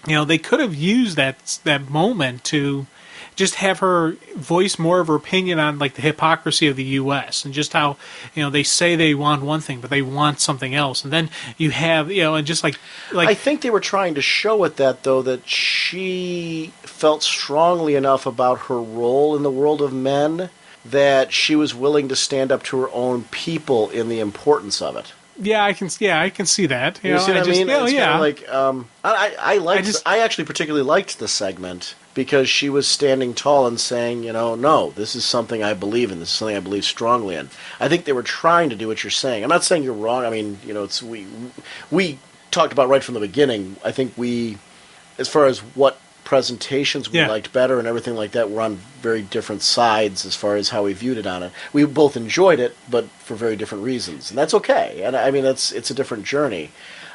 They could have used that moment to just have her voice more of her opinion on, like, the hypocrisy of the U.S. and just how, they say they want one thing, but they want something else. And then you have, and just like I think they were trying to show it that she felt strongly enough about her role in the world of men that she was willing to stand up to her own people in the importance of it. Yeah, I can see that. You see what I mean? It's yeah. Kind of like, I actually particularly liked the segment because she was standing tall and saying, no, this is something I believe in. This is something I believe strongly in. I think they were trying to do what you're saying. I'm not saying you're wrong. It's we talked about right from the beginning. I think as far as what presentations we liked better and everything like that, we're on very different sides as far as how we viewed it on it. We both enjoyed it, but for very different reasons, and that's okay. And it's a different journey.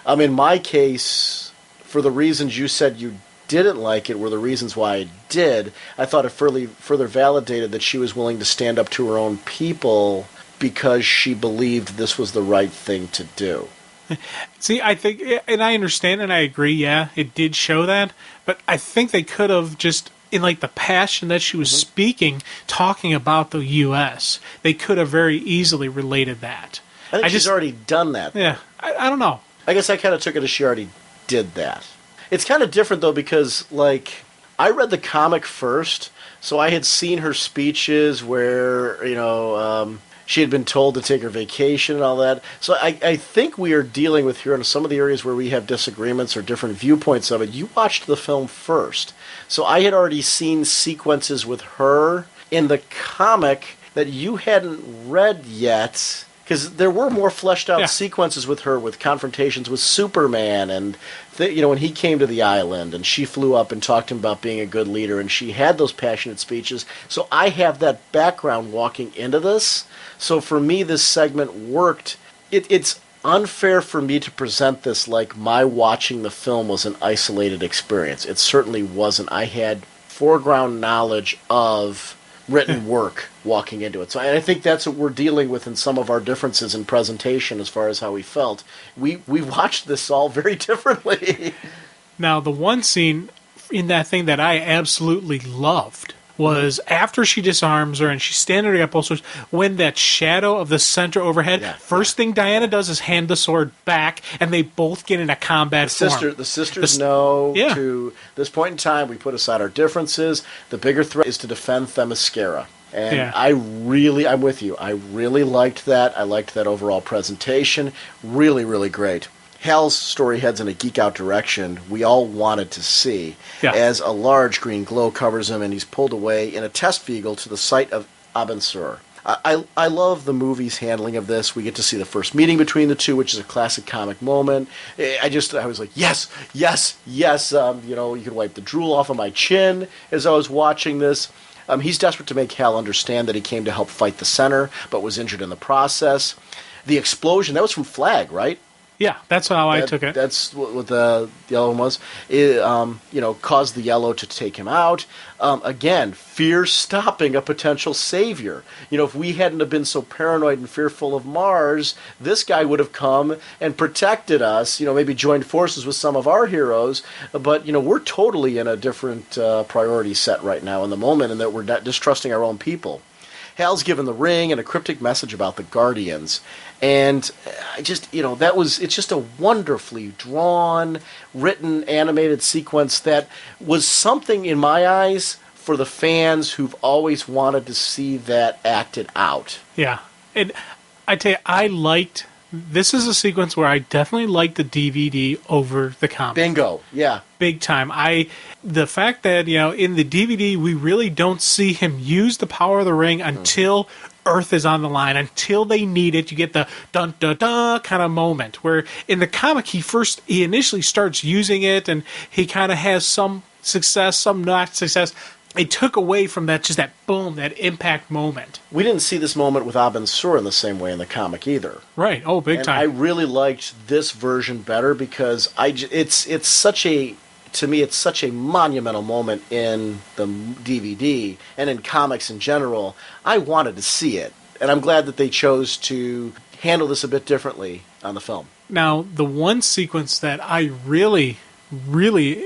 In my case, for the reasons you said you didn't like it were the reasons why I did. I thought it further validated that she was willing to stand up to her own people because she believed this was the right thing to do. See, I think, and I understand and I agree, yeah, it did show that, but I think they could have just, in like the passion that she was speaking, talking about the U.S., they could have very easily related that. I think she's already done that. Yeah, I don't know. I guess I kind of took it as she already did that. It's kind of different, though, because, like, I read the comic first, so I had seen her speeches where, she had been told to take her vacation and all that. So I think we are dealing with here in some of the areas where we have disagreements or different viewpoints of it. You watched the film first. So I had already seen sequences with her in the comic that you hadn't read yet, because there were more fleshed out sequences with her, with confrontations with Superman, and when he came to the island and she flew up and talked to him about being a good leader, and she had those passionate speeches. So I have that background walking into this. So for me, this segment worked. It's unfair for me to present this like my watching the film was an isolated experience. It certainly wasn't. I had foreground knowledge of written work walking into it. So I think that's what we're dealing with in some of our differences in presentation as far as how we felt. We watched this all very differently. Now, the one scene in that thing that I absolutely loved was after she disarms her and she's standing up both swords, when that shadow of the center overhead, first thing Diana does is hand the sword back, and they both get in a combat form. The sisters know to this point in time, we put aside our differences. The bigger threat is to defend Themyscira. And I'm with you. I really liked that. I liked that overall presentation. Really, really great. Hal's story heads in a geek-out direction we all wanted to see, as a large green glow covers him and he's pulled away in a test vehicle to the site of Aben Sur. I love the movie's handling of this. We get to see the first meeting between the two, which is a classic comic moment. I was like, yes. You could wipe the drool off of my chin as I was watching this. He's desperate to make Hal understand that he came to help fight the Center, but was injured in the process. The explosion, that was from Flag, right? Yeah, that's how I took it. That's what the yellow one was. It, caused the yellow to take him out. Again, fear stopping a potential savior. If we hadn't have been so paranoid and fearful of Mars, this guy would have come and protected us, maybe joined forces with some of our heroes. But, we're totally in a different priority set right now in the moment, and that we're not distrusting our own people. Hal's given the ring and a cryptic message about the Guardians. And it's just a wonderfully drawn, written, animated sequence that was something in my eyes for the fans who've always wanted to see that acted out. Yeah. And I tell you, this is a sequence where I definitely liked the DVD over the comic. Bingo. Yeah. Big time. The fact that, in the DVD, we really don't see him use the power of the ring until Earth is on the line, until they need it. You get the dun-dun-dun kind of moment, where in the comic, he initially starts using it, and he kind of has some success, some not success. It took away from that, just that boom, that impact moment. We didn't see this moment with Aben Sur in the same way in the comic either. Right. Oh, big time. I really liked this version better because it's such a monumental moment in the DVD and in comics in general. I wanted to see it, and I'm glad that they chose to handle this a bit differently on the film. Now, the one sequence that I really, really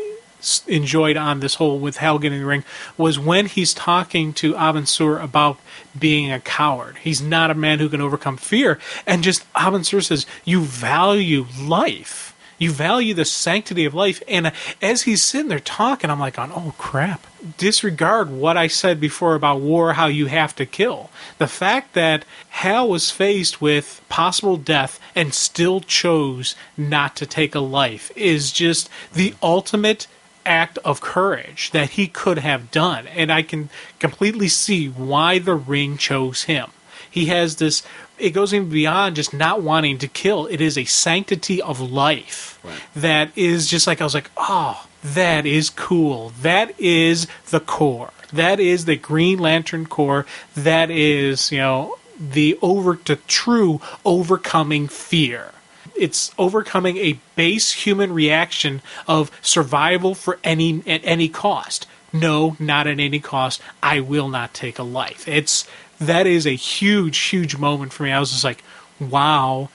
enjoyed on this whole with Hal getting the ring was when he's talking to Aben Sur about being a coward. He's not a man who can overcome fear. And just Aben Sur says, you value life. You value the sanctity of life. And as he's sitting there talking, I'm like, oh, crap. Disregard what I said before about war, how you have to kill. The fact that Hal was faced with possible death and still chose not to take a life is just the ultimate act of courage that he could have done. And I can completely see why the ring chose him. He has this, it goes even beyond just not wanting to kill. It is a sanctity of life that is just like, I was like, oh, that is cool. That is the core. That is the Green Lantern core. That is, the true overcoming fear. It's overcoming a base human reaction of survival at any cost. No, not at any cost. I will not take a life. It's that is a huge, huge moment for me. I was just like, wow,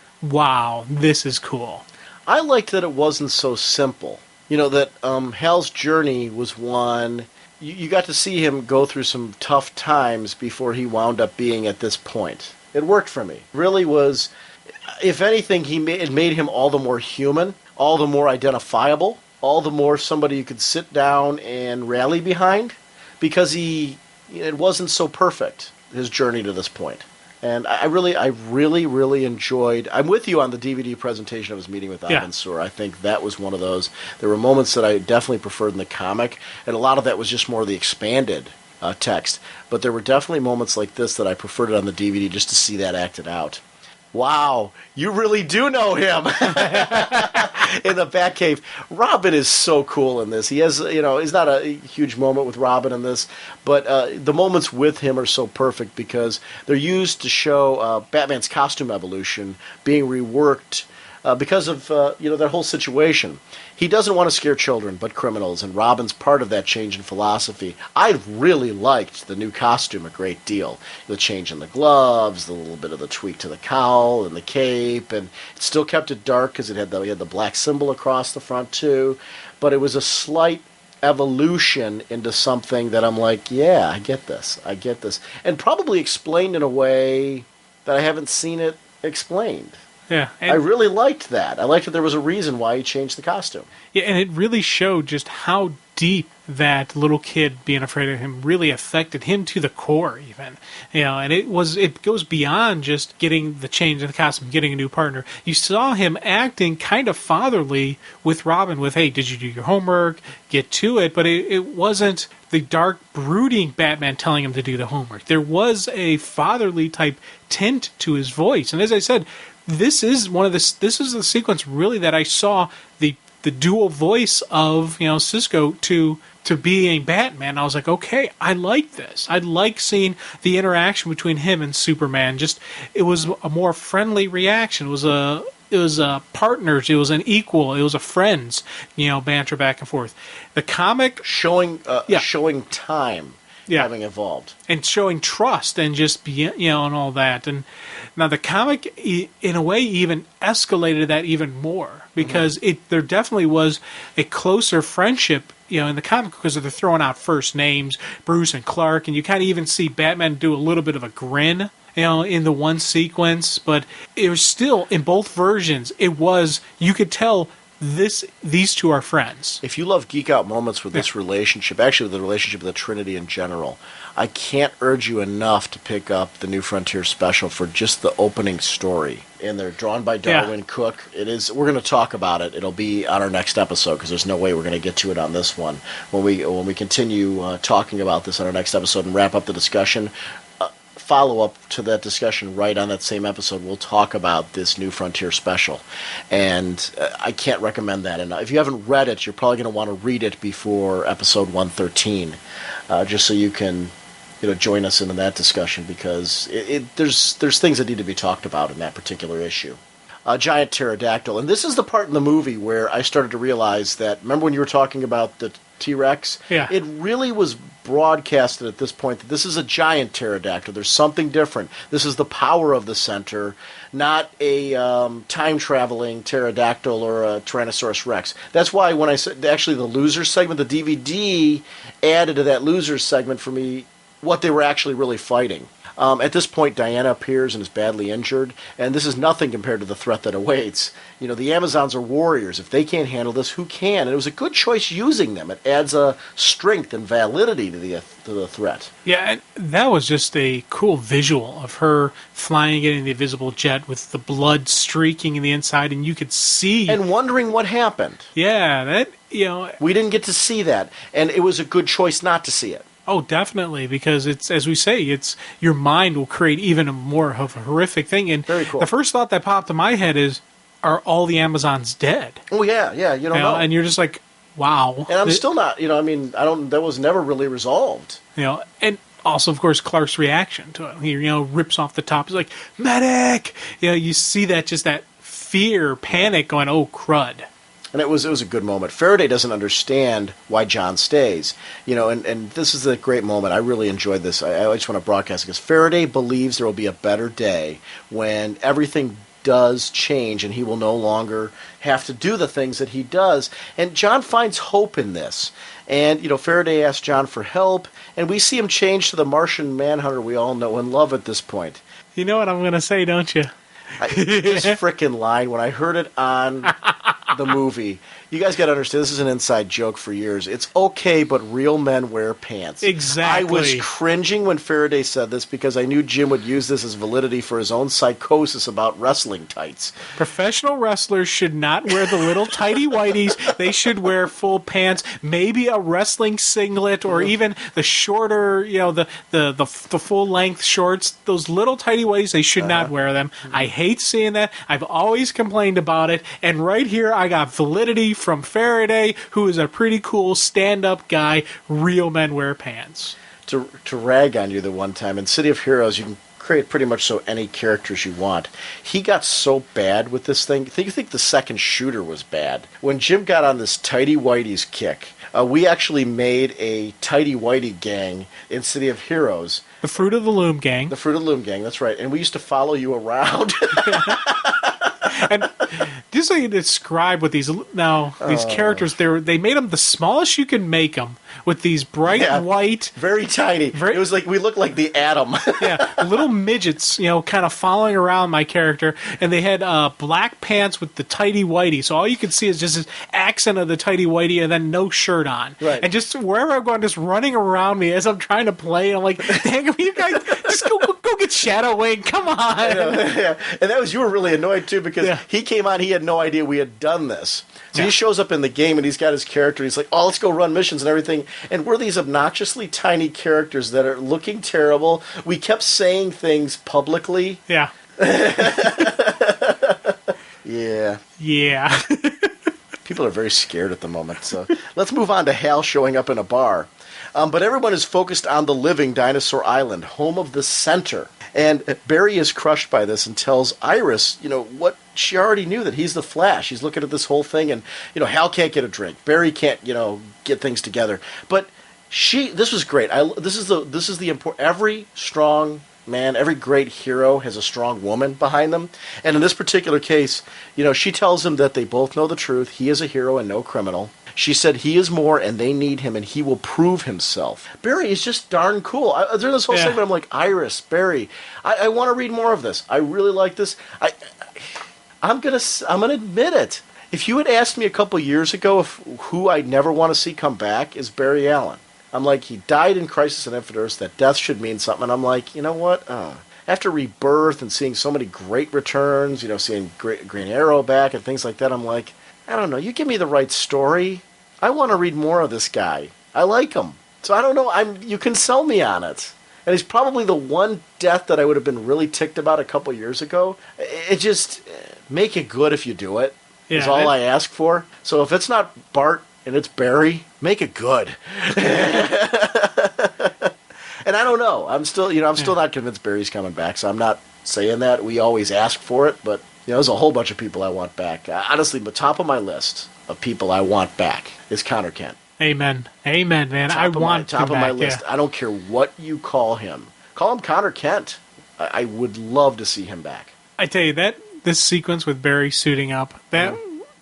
this is cool. I liked that it wasn't so simple. You know, that Hal's journey was one. You got to see him go through some tough times before he wound up being at this point. It worked for me. Really was, if anything, it made him all the more human, all the more identifiable, all the more somebody you could sit down and rally behind, because it wasn't so perfect, his journey to this point. And I really enjoyed. I'm with you on the DVD presentation of his meeting with Abin Sur. I think that was one of those. There were moments that I definitely preferred in the comic, and a lot of that was just more the expanded text. But there were definitely moments like this that I preferred it on the DVD just to see that acted out. Wow, you really do know him in the Batcave. Robin is so cool in this. He has, he's not a huge moment with Robin in this, but the moments with him are so perfect because they're used to show Batman's costume evolution being reworked because of that whole situation. He doesn't want to scare children, but criminals, and Robin's part of that change in philosophy. I really liked the new costume a great deal. The change in the gloves, the little bit of the tweak to the cowl and the cape, and it still kept it dark because it had the black symbol across the front too. But it was a slight evolution into something that I'm like, yeah, I get this, and probably explained in a way that I haven't seen it explained. Yeah, I really liked that. I liked that there was a reason why he changed the costume. Yeah, and it really showed just how deep that little kid being afraid of him really affected him to the core, even. And it goes beyond just getting the change in the costume, getting a new partner. You saw him acting kind of fatherly with Robin, with, hey, did you do your homework? Get to it. But it wasn't the dark, brooding Batman telling him to do the homework. There was a fatherly type tint to his voice. And as I said, this is the sequence really that I saw the dual voice of Cisco to being Batman. I was like, okay, I like this. I like seeing the interaction between him and Superman. Just it was a more friendly reaction. It was a partners. It was an equal. It was a friends. Banter back and forth. The comic showing time. Yeah. Having evolved. And showing trust and just, and all that. And now the comic, in a way, even escalated that even more. Because there definitely was a closer friendship, in the comic, because they're throwing out first names, Bruce and Clark, and you kind of even see Batman do a little bit of a grin, in the one sequence. But it was still, in both versions, you could tell these two are friends. If you love geek out moments with this relationship, actually with the relationship of the Trinity in general, I can't urge you enough to pick up the New Frontier special for just the opening story. And they're drawn by Darwin Cook. We're going to talk about it. It'll be on our next episode because there's no way we're going to get to it on this one. When we continue talking about this on our next episode and wrap up the discussion, follow-up to that discussion right on that same episode, we'll talk about this New Frontier special. And I can't recommend that enough. If you haven't read it, you're probably going to want to read it before episode 113, just so you can join us in that discussion, because there's things that need to be talked about in that particular issue. A giant pterodactyl. And this is the part in the movie where I started to realize that, remember when you were talking about the T-Rex? Yeah. It really was broadcasted at this point that this is a giant pterodactyl. There's something different. This is the power of the center, not a time-traveling pterodactyl or a Tyrannosaurus Rex. That's why when I said, actually the Losers segment, the DVD added to that Losers segment for me what they were actually really fighting. At this point, Diana appears and is badly injured, and this is nothing compared to the threat that awaits. The Amazons are warriors. If they can't handle this, who can? And it was a good choice using them. It adds a strength and validity to the threat. Yeah, and that was just a cool visual of her flying in the invisible jet with the blood streaking in the inside, and you could see... And wondering what happened. Yeah, that, We didn't get to see that, and it was a good choice not to see it. Oh, definitely, because it's, as we say, it's your mind will create even more of a horrific thing. And very cool. The first thought that popped in my head is, are all the Amazons dead? Oh, yeah, you don't know. And you're just like, wow. And I'm still not, that was never really resolved. And also, of course, Clark's reaction to it. He, rips off the top. He's like, medic! You see that, just that fear, panic going, oh, crud. And it was a good moment. Faraday doesn't understand why John stays. And this is a great moment. I really enjoyed this. I just want to broadcast it because Faraday believes there will be a better day when everything does change and he will no longer have to do the things that he does. And John finds hope in this. And, Faraday asks John for help, and we see him change to the Martian Manhunter we all know and love at this point. You know what I'm going to say, don't you? This frickin' line, when I heard it on the movie, you guys got to understand, this is an inside joke for years. It's okay, but real men wear pants. Exactly. I was cringing when Faraday said this because I knew Jim would use this as validity for his own psychosis about wrestling tights. Professional wrestlers should not wear the little tighty whities. They should wear full pants, maybe a wrestling singlet, or even the shorter, the full length shorts. Those little tighty whities, they should not wear them. I hate seeing that. I've always complained about it, and right here I got validity from Faraday, who is a pretty cool stand-up guy. Real men wear pants. To rag on you the one time, in City of Heroes, you can create pretty much so any characters you want. He got so bad with this thing. You think the second shooter was bad. When Jim got on this tighty whities kick, we actually made a tighty whitey gang in City of Heroes. The Fruit of the Loom gang. The Fruit of the Loom gang, that's right. And we used to follow you around. And just so you describe what these characters, they made them the smallest you can make them, with these bright white, very tiny. It was like we looked like the Atom. Little midgets, kind of following around my character, and they had black pants with the tighty whitey. So all you could see is just this accent of the tighty whitey, and then no shirt on. Right. And just wherever I'm going, just running around me as I'm trying to play. I'm like, dang, you guys, just go get Shadow Wing. Come on. And that was, you were really annoyed too because he came on, he had no idea we had done this. So he shows up in the game and he's got his character. He's like, oh, let's go run missions and everything. And we're these obnoxiously tiny characters that are looking terrible. We kept saying things publicly. Yeah. Yeah. People are very scared at the moment. So let's move on to Hal showing up in a bar. But everyone is focused on the living Dinosaur Island, home of the Center. And Barry is crushed by this and tells Iris, what she already knew, that he's the Flash. He's looking at this whole thing, and, Hal can't get a drink. Barry can't, get things together. But this was great. This is the important. Every strong man, every great hero has a strong woman behind them. And in this particular case, she tells him that they both know the truth. He is a hero and no criminal. She said he is more, and they need him, and he will prove himself. Barry is just darn cool. During this whole segment, I'm like, Iris, Barry, I want to read more of this. I really like this. I'm gonna admit it. If you had asked me a couple years ago who I'd never want to see come back is Barry Allen. I'm like, he died in Crisis on Infinite Earths. That death should mean something. And I'm like, you know what? After Rebirth and seeing so many great returns, seeing Green Arrow back and things like that, I'm like, I don't know. You give me the right story. I want to read more of this guy. I like him. So I don't know. You can sell me on it. And he's probably the one death that I would have been really ticked about a couple years ago. It just, make it good if you do it. Is all I ask for. So if it's not Bart and it's Barry, make it good. And I don't know. I'm still not convinced Barry's coming back. So I'm not saying that. We always ask for it, but there's a whole bunch of people I want back. Honestly, the top of my list of people I want back is Connor Kent. Amen, man. Top of my list. I don't care what you call him. Call him Connor Kent. I would love to see him back. I tell you, this sequence with Barry suiting up, that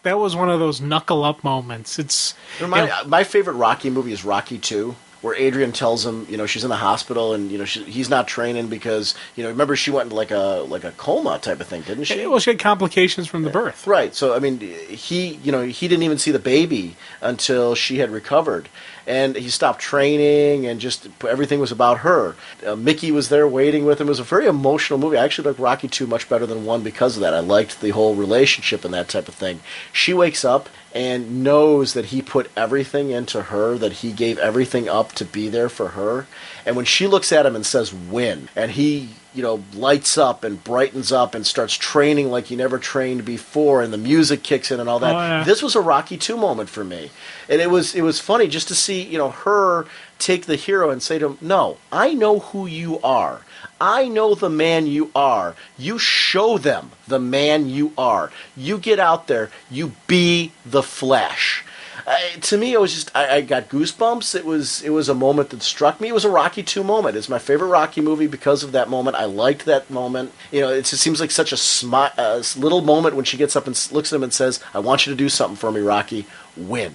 was one of those knuckle up moments. My favorite Rocky movie is Rocky 2. Where Adrian tells him, she's in the hospital and he's not training because remember she went into like a coma type of thing, didn't she? Well, she had complications from the birth. Right. So I mean, he didn't even see the baby until she had recovered, and he stopped training and just everything was about her. Mickey was there waiting with him. It was a very emotional movie. I actually liked Rocky 2 much better than 1 because of that. I liked the whole relationship and that type of thing. She wakes up and knows that he put everything into her, that he gave everything up to be there for her. And when she looks at him and says, win, and he, lights up and brightens up and starts training like he never trained before, and the music kicks in and all that. This was a Rocky 2 moment for me. And it was funny just to see, her take the hero and say to him, no, I know who you are. I know the man you are. You show them the man you are. You get out there. You be the Flash. To me, it was just, I got goosebumps. It was a moment that struck me. It was a Rocky 2 moment. It's my favorite Rocky movie because of that moment. I liked that moment. You know, it just seems like such a little moment when she gets up and looks at him and says, I want you to do something for me, Rocky. Win.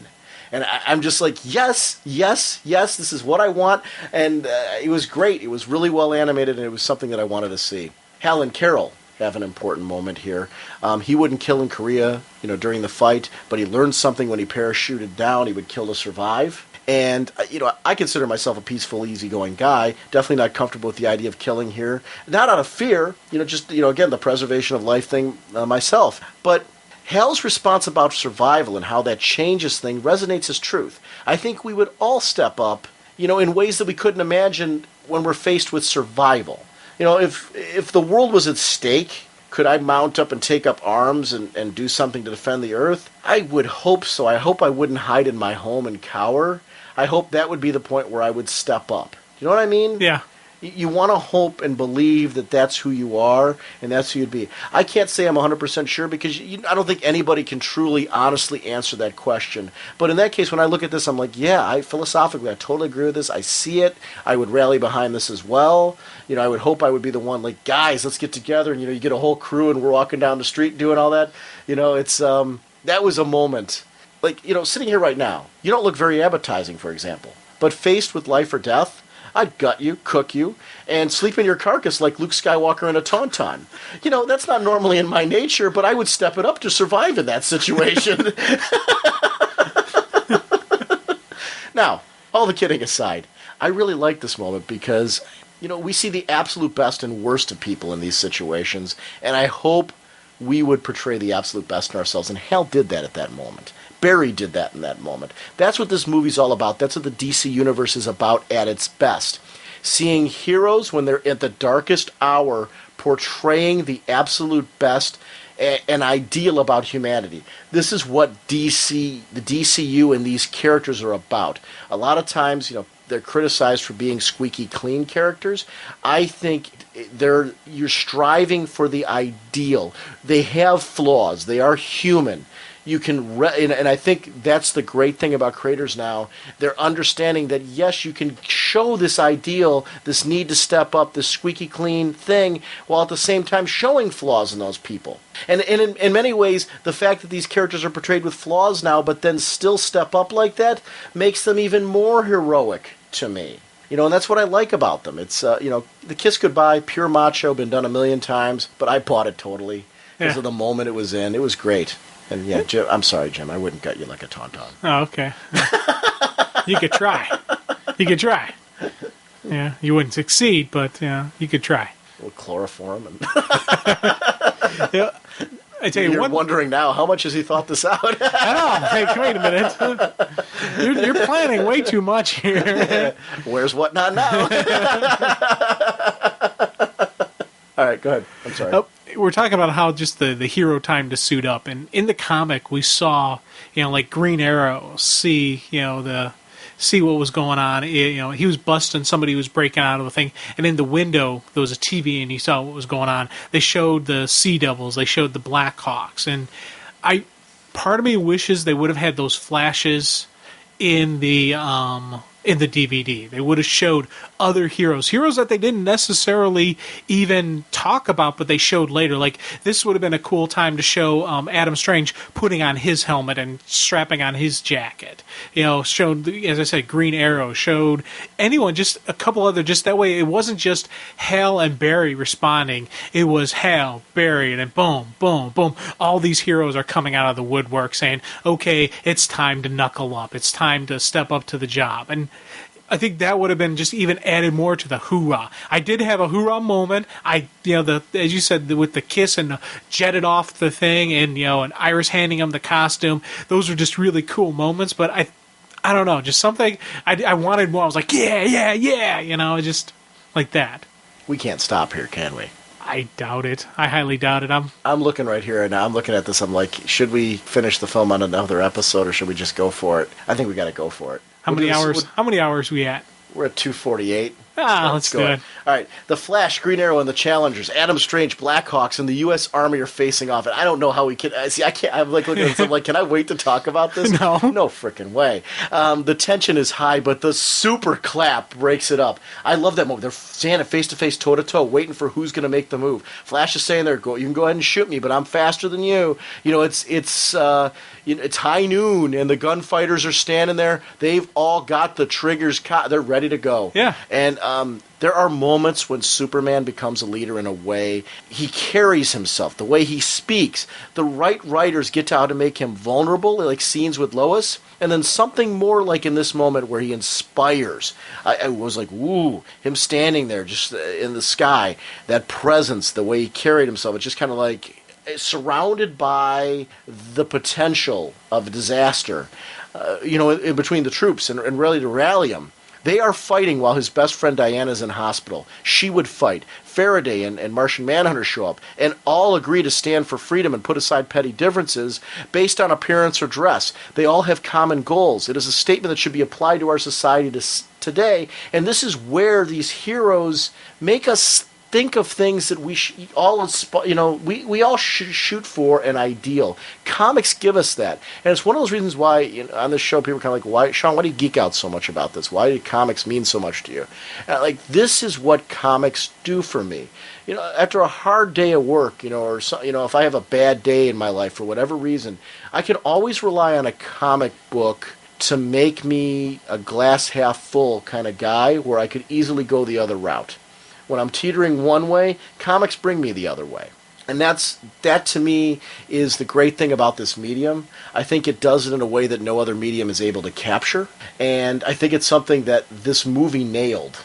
And I'm just like, yes, yes, yes, this is what I want. And it was great. It was really well animated, and it was something that I wanted to see. Hal and Carol have an important moment here. He wouldn't kill in Korea, during the fight, but he learned something when he parachuted down. He would kill to survive. And, I consider myself a peaceful, easygoing guy. Definitely not comfortable with the idea of killing here. Not out of fear, just, again, the preservation of life thing myself. But Hal's response about survival and how that changes things resonates as truth. I think we would all step up, in ways that we couldn't imagine when we're faced with survival. If the world was at stake, could I mount up and take up arms and do something to defend the earth? I would hope so. I hope I wouldn't hide in my home and cower. I hope that would be the point where I would step up. Do you know what I mean? Yeah. You want to hope and believe that that's who you are and that's who you'd be. I can't say I'm 100% sure because I don't think anybody can truly, honestly answer that question. But in that case, when I look at this, I'm like, yeah, philosophically, I totally agree with this. I see it. I would rally behind this as well. I would hope I would be the one, like, guys, let's get together. And, you get a whole crew and we're walking down the street doing all that. It's that was a moment. Like, sitting here right now, you don't look very appetizing, for example. But faced with life or death, I'd gut you, cook you, and sleep in your carcass like Luke Skywalker in a tauntaun. That's not normally in my nature, but I would step it up to survive in that situation. Now, all the kidding aside, I really like this moment because, we see the absolute best and worst of people in these situations, and I hope we would portray the absolute best in ourselves, and Hal did that at that moment. Barry did that in that moment. That's what this movie's all about. That's what the DC Universe is about at its best. Seeing heroes when they're at the darkest hour portraying the absolute best, an ideal about humanity. This is what the DCU and these characters are about. A lot of times, they're criticized for being squeaky clean characters. I think you're striving for the ideal. They have flaws. They are human. You can, and I think that's the great thing about creators now. They're understanding that, yes, you can show this ideal, this need to step up, this squeaky clean thing, while at the same time showing flaws in those people. And in many ways, the fact that these characters are portrayed with flaws now, but then still step up like that, makes them even more heroic to me. And that's what I like about them. It's, the kiss goodbye, pure macho, been done a million times, but I bought it totally because of the moment it was in. It was great. And yeah, Jim, I'm sorry, Jim. I wouldn't gut you like a tauntaun. Oh, okay. You could try. You could try. Yeah, you wouldn't succeed, but you could try. A little chloroform. And Yeah, I tell you, you're wondering now, how much has he thought this out? I know. Hey, wait a minute. You're planning way too much here. Where's what not now? All right, go ahead. I'm sorry. We're talking about how just the hero time to suit up, and in the comic we saw, like Green Arrow see what was going on. He was busting, somebody was breaking out of a thing, and in the window there was a TV, and he saw what was going on. They showed the Sea Devils, they showed the Blackhawks, and part of me wishes they would have had those flashes in the DVD. They would have showed other heroes that they didn't necessarily even talk about, but they showed later. Like, this would have been a cool time to show Adam Strange putting on his helmet and strapping on his jacket. Showed, as I said, Green Arrow, showed anyone, just a couple other, just that way it wasn't just Hal and Barry responding. It was Hal, Barry, and then boom, boom, boom. All these heroes are coming out of the woodwork saying, okay, it's time to knuckle up. It's time to step up to the job. And I think that would have been just even added more to the hoorah. I did have a hoorah moment. As you said, with the kiss and jetted off the thing, and and Iris handing him the costume. Those were just really cool moments. But I don't know, just something I wanted more. I was like, yeah, just like that. We can't stop here, can we? I doubt it. I highly doubt it. I'm looking right here, and I'm looking at this. I'm like, should we finish the film on another episode, or should we just go for it? I think we got to go for it. How many hours we at? We're at 248. Let's do it. All right. The Flash, Green Arrow, and the Challengers, Adam Strange, Blackhawks, and the U.S. Army are facing off. And I don't know how we can. See, I can't. I'm like looking at this. I'm like, can I wait to talk about this? No. No freaking way. The tension is high, but the super clap breaks it up. I love that moment. They're standing face to face, toe to toe, waiting for who's going to make the move. Flash is saying there, "Go. You can go ahead and shoot me, but I'm faster than you." You know, it's high noon, and the gunfighters are standing there. They've all got the triggers. They're ready to go. Yeah. And there are moments when Superman becomes a leader in a way he carries himself, the way he speaks. The right writers get to how to make him vulnerable, like scenes with Lois, and then something more like in this moment where he inspires. I was like, ooh, him standing there just in the sky, that presence, the way he carried himself, it's just kind of like surrounded by the potential of disaster, in between the troops and ready to rally him. They are fighting while his best friend Diana's in hospital. She would fight. Faraday and Martian Manhunter show up, and all agree to stand for freedom and put aside petty differences based on appearance or dress. They all have common goals. It is a statement that should be applied to our society today, and this is where these heroes make us think of things that we all should shoot for an ideal. Comics give us that, and it's one of those reasons why on this show people are kind of like, "Why, Sean? Why do you geek out so much about this? Why do comics mean so much to you?" And this is what comics do for me. After a hard day at work, or if I have a bad day in my life for whatever reason, I can always rely on a comic book to make me a glass half full kind of guy, where I could easily go the other route. When I'm teetering one way, comics bring me the other way. And that to me is the great thing about this medium. I think it does it in a way that no other medium is able to capture. And I think it's something that this movie nailed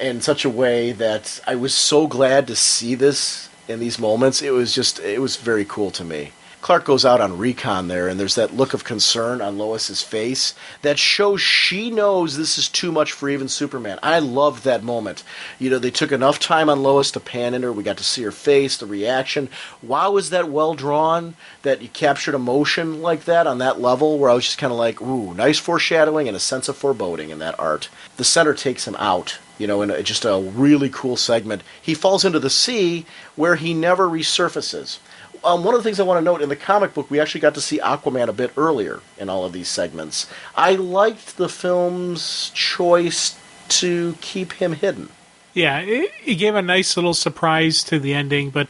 in such a way that I was so glad to see this in these moments. It was very cool to me. Clark goes out on recon there, and there's that look of concern on Lois's face that shows she knows this is too much for even Superman. I loved that moment. They took enough time on Lois to pan in her. We got to see her face, the reaction. Wow, was that well drawn that you captured emotion like that on that level, where I was just kind of like, ooh, nice foreshadowing and a sense of foreboding in that art. The center takes him out. In just a really cool segment. He falls into the sea where he never resurfaces. One of the things I want to note, in the comic book, we actually got to see Aquaman a bit earlier in all of these segments. I liked the film's choice to keep him hidden. Yeah, it gave a nice little surprise to the ending, but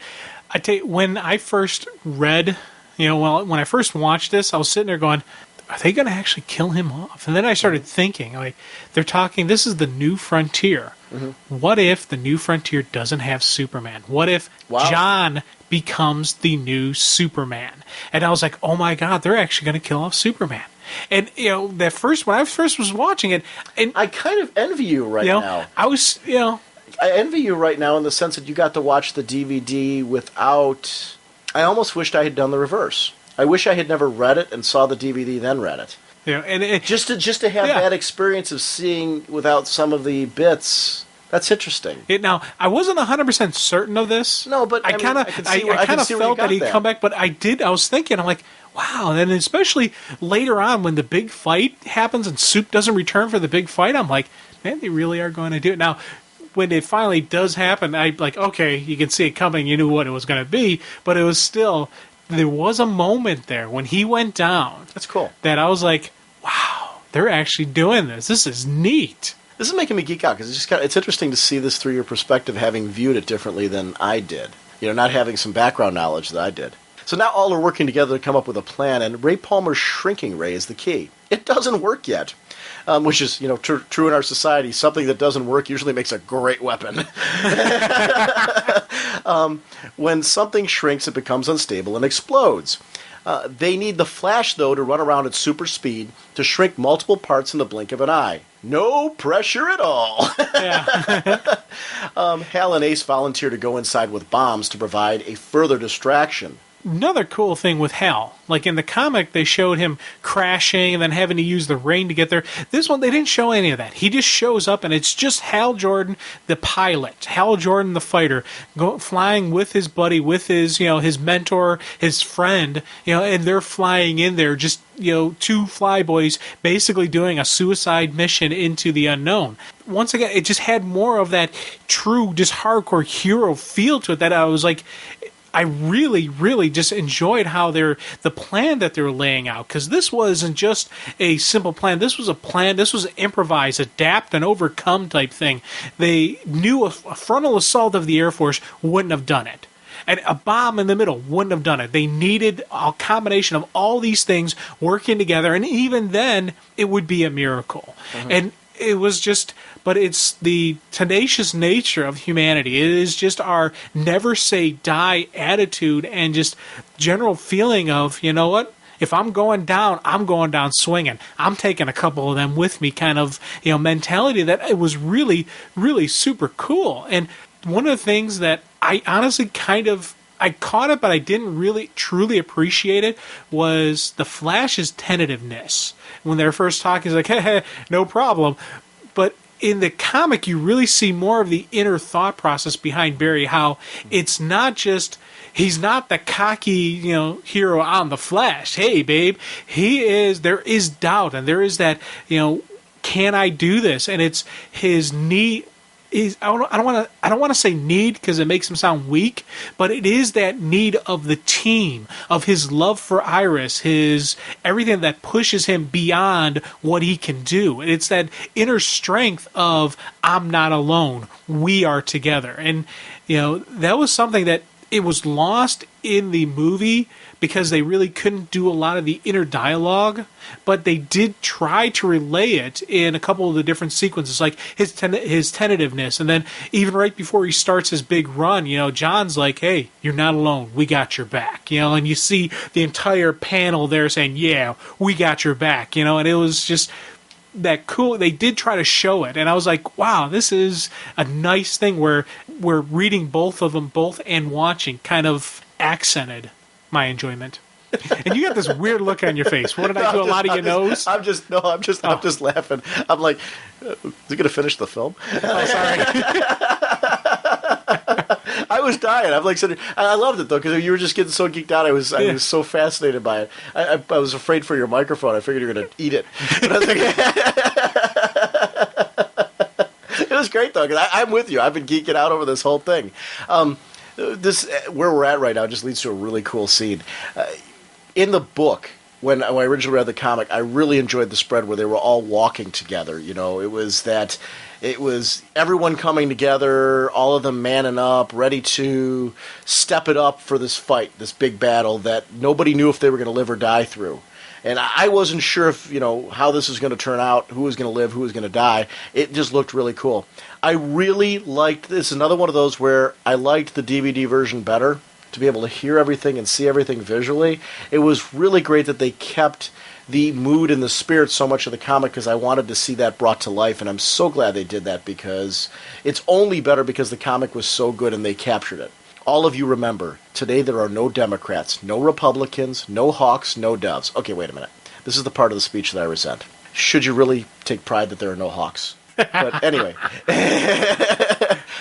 I tell you, when I first read, when I first watched this, I was sitting there going, are they going to actually kill him off? And then I started thinking, they're talking, this is the new frontier. Mm-hmm. What if the new frontier doesn't have Superman? What if John becomes the new Superman? And I was like, oh my God, they're actually going to kill off Superman. And, when I first was watching it, and I kind of envy you now. I envy you right now in the sense that you got to watch the DVD without. I almost wished I had done the reverse. I wish I had never read it and saw the DVD then read it. And just to have that experience of seeing without some of the bits. That's interesting. Now, I wasn't 100% certain of this. No, but I kind of felt that he'd come back. But I was thinking, I'm like, wow. And especially later on when the big fight happens and Soup doesn't return for the big fight, I'm like, man, they really are going to do it. Now, when it finally does happen, I'm like, okay, you can see it coming. You knew what it was going to be. But it was still, there was a moment there when he went down. That's cool. That I was like, wow, they're actually doing this. This is neat. This is making me geek out because it's interesting to see this through your perspective, having viewed it differently than I did. Not having some background knowledge that I did. So now all are working together to come up with a plan, and Ray Palmer's shrinking ray is the key. It doesn't work yet, which is true in our society. Something that doesn't work usually makes a great weapon. When something shrinks, it becomes unstable and explodes. They need the Flash, though, to run around at super speed to shrink multiple parts in the blink of an eye. No pressure at all. Yeah. Hal and Ace volunteer to go inside with bombs to provide a further distraction. another cool thing with Hal. Like in the comic, they showed him crashing and then having to use the rain to get there. This one, they didn't show any of that. He just shows up, and it's just Hal Jordan, the pilot, Hal Jordan, the fighter, flying with his buddy, with his, his mentor, his friend, and they're flying in there, just, two flyboys basically doing a suicide mission into the unknown. Once again, it just had more of that true, just hardcore hero feel to it that I was like, I really, really just enjoyed how the plan that they're laying out, because this wasn't just a simple plan. This was a plan. This was improvise, adapt, and overcome type thing. They knew a frontal assault of the Air Force wouldn't have done it. And a bomb in the middle wouldn't have done it. They needed a combination of all these things working together, and even then, it would be a miracle. Mm-hmm. And it was just, but it's the tenacious nature of humanity. It is just our never say die attitude and just general feeling of, you know what? If I'm going down swinging. I'm taking a couple of them with me kind of, mentality that it was really, really super cool. And one of the things that I honestly I caught it, but I didn't really truly appreciate it, was the Flash's tentativeness. When they're first talking, he's like, hey, no problem. But in the comic, you really see more of the inner thought process behind Barry, how it's not just, he's not the cocky, hero on the Flash. Hey, babe, there is doubt, and there is that, can I do this? And it's his need. I don't want to say need because it makes him sound weak, but it is that need of the team, of his love for Iris, his everything that pushes him beyond what he can do. And it's that inner strength of, I'm not alone, we are together. And that was something that it was lost in the movie because they really couldn't do a lot of the inner dialogue, but they did try to relay it in a couple of the different sequences, like his tentativeness, and then even right before he starts his big run, John's like, hey, you're not alone, we got your back, and you see the entire panel there saying, yeah, we got your back, and it was just that cool. They did try to show it, and I was like, wow, this is a nice thing where we're reading both of them, both and watching, kind of accented my enjoyment. And you got this weird look on your face. What did I do? A lot of your nose? I'm just laughing. I'm like, is he going to finish the film? Oh, sorry. I was dying. I'm like, I loved it though because you were just getting so geeked out. I was so fascinated by it. I was afraid for your microphone. I figured you were going to eat it. But I was like, it was great though because I'm with you. I've been geeking out over this whole thing. This where we're at right now just leads to a really cool scene. In the book, when I originally read the comic, I really enjoyed the spread where they were all walking together. It was everyone coming together, all of them manning up, ready to step it up for this fight, this big battle that nobody knew if they were going to live or die through. And I wasn't sure if, how this was going to turn out, who was going to live, who was going to die. It just looked really cool. I really liked this. Another one of those where I liked the DVD version better, to be able to hear everything and see everything visually. It was really great that they kept the mood and the spirit so much of the comic because I wanted to see that brought to life, and I'm so glad they did that because it's only better because the comic was so good and they captured it. All of you remember, today there are no Democrats, no Republicans, no hawks, no doves. Okay, wait a minute. This is the part of the speech that I resent. Should you really take pride that there are no hawks? But anyway,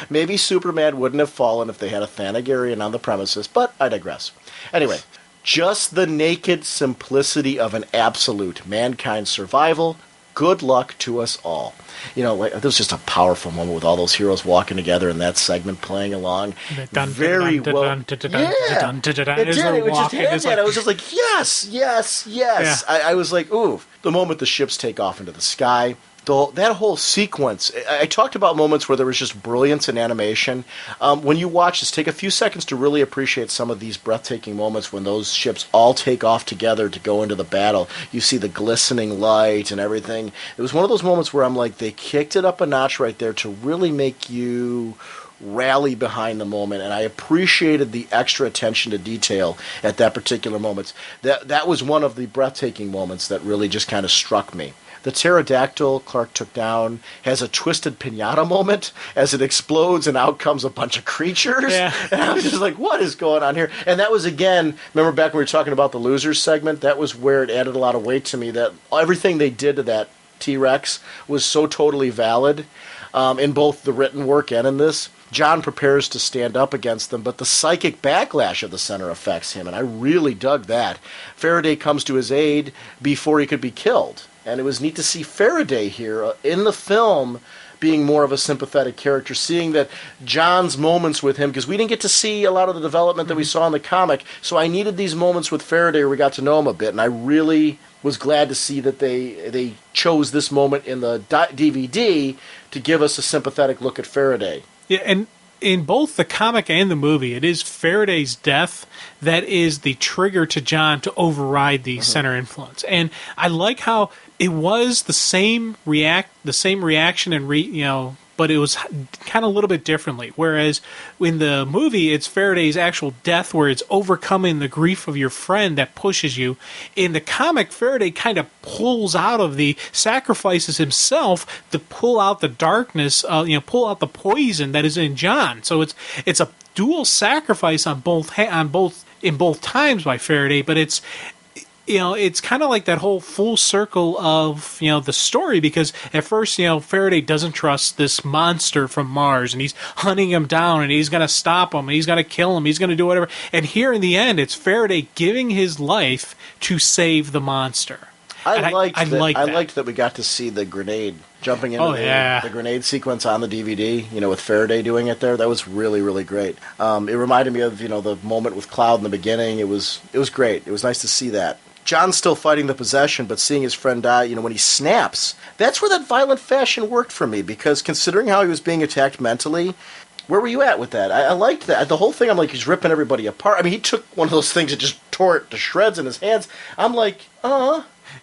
maybe Superman wouldn't have fallen if they had a Thanagarian on the premises, but I digress. Anyway, just the naked simplicity of an absolute mankind's survival. Good luck to us all. It was just a powerful moment with all those heroes walking together and that segment playing along. Very well. Yeah, it did. It was just I was just like, yes. Yeah. I was like, ooh. The moment the ships take off into the sky, that whole sequence, I talked about moments where there was just brilliance in animation. When you watch this, take a few seconds to really appreciate some of these breathtaking moments when those ships all take off together to go into the battle. You see the glistening light and everything. It was one of those moments where I'm like, they kicked it up a notch right there to really make you rally behind the moment, and I appreciated the extra attention to detail at that particular moment. That was one of the breathtaking moments that really just kind of struck me. The pterodactyl Clark took down has a twisted pinata moment as it explodes and out comes a bunch of creatures. Yeah. And I was just like, what is going on here? And that was, again, remember back when we were talking about the losers segment? That was where it added a lot of weight to me, that everything they did to that T-Rex was so totally valid in both the written work and in this. John prepares to stand up against them, but the psychic backlash of the center affects him, and I really dug that. Faraday comes to his aid before he could be killed. And it was neat to see Faraday here in the film being more of a sympathetic character, seeing that John's moments with him, because we didn't get to see a lot of the development that we saw in the comic, so I needed these moments with Faraday where we got to know him a bit, and I really was glad to see that they chose this moment in the DVD to give us a sympathetic look at Faraday. Yeah, and in both the comic and the movie, it is Faraday's death that is the trigger to John to override the center influence. And I like how it was the same reaction and but it was kind of a little bit differently. Whereas in the movie, it's Faraday's actual death where it's overcoming the grief of your friend that pushes you. In the comic, Faraday kind of pulls out of sacrifices himself to pull out the darkness, pull out the poison that is in John. So it's a dual sacrifice in both times by Faraday, but it's kind of like that whole full circle of, the story, because at first, Faraday doesn't trust this monster from Mars, and he's hunting him down, and he's going to stop him, and he's going to kill him, he's going to do whatever. And here in the end, it's Faraday giving his life to save the monster. I liked that we got to see the grenade jumping into the grenade sequence on the DVD, with Faraday doing it there. That was really, really great. It reminded me of, the moment with Cloud in the beginning. It was great. It was nice to see that. John's still fighting the possession, but seeing his friend die, when he snaps, that's where that violent fashion worked for me, because considering how he was being attacked mentally, where were you at with that? I liked that. The whole thing, I'm like, he's ripping everybody apart. I mean, he took one of those things and just tore it to shreds in his hands. I'm like,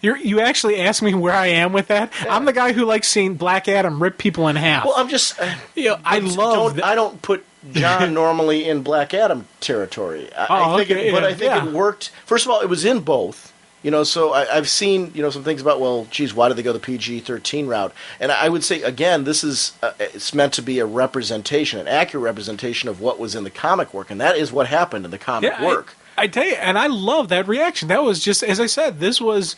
You actually asked me where I am with that. Yeah. I'm the guy who likes seeing Black Adam rip people in half. Well, I'm just... I don't put John normally in Black Adam territory. I think it worked. First of all, it was in both. So I've seen, some things about, well, geez, why did they go the PG-13 route? And I would say, again, this is, it's meant to be a representation, an accurate representation of what was in the comic work, and that is what happened in the comic work. I tell you, and I love that reaction. That was just, as I said, this was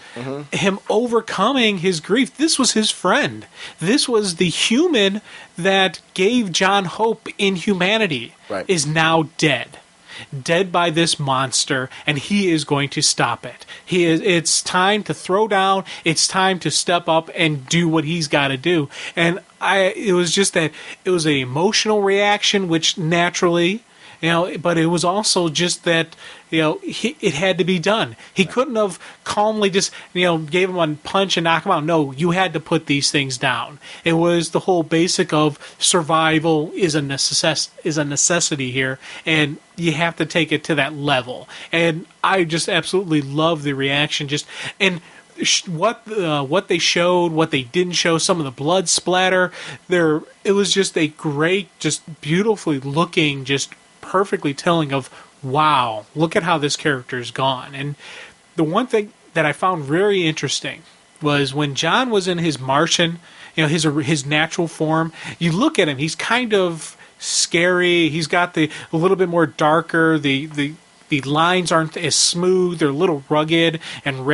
him overcoming his grief. This was his friend. This was the human that gave John hope in humanity, is now dead. Dead by this monster, and he is going to stop it. It's time to throw down. It's time to step up and do what he's got to do. And it was just that it was an emotional reaction, which naturally, but it was also just that, it had to be done. He couldn't have calmly just, gave him a punch and knock him out. No, you had to put these things down. It was the whole basic of survival is a necessity here, and you have to take it to that level. And I just absolutely love the reaction. What they showed, what they didn't show, some of the blood splatter. It was just a great, just beautifully looking, just perfectly telling of, wow, look at how this character is gone. And the one thing that I found very interesting was when John was in his Martian, his natural form, you look at him, he's kind of scary. He's got a little bit more darker, the lines aren't as smooth, they're a little rugged and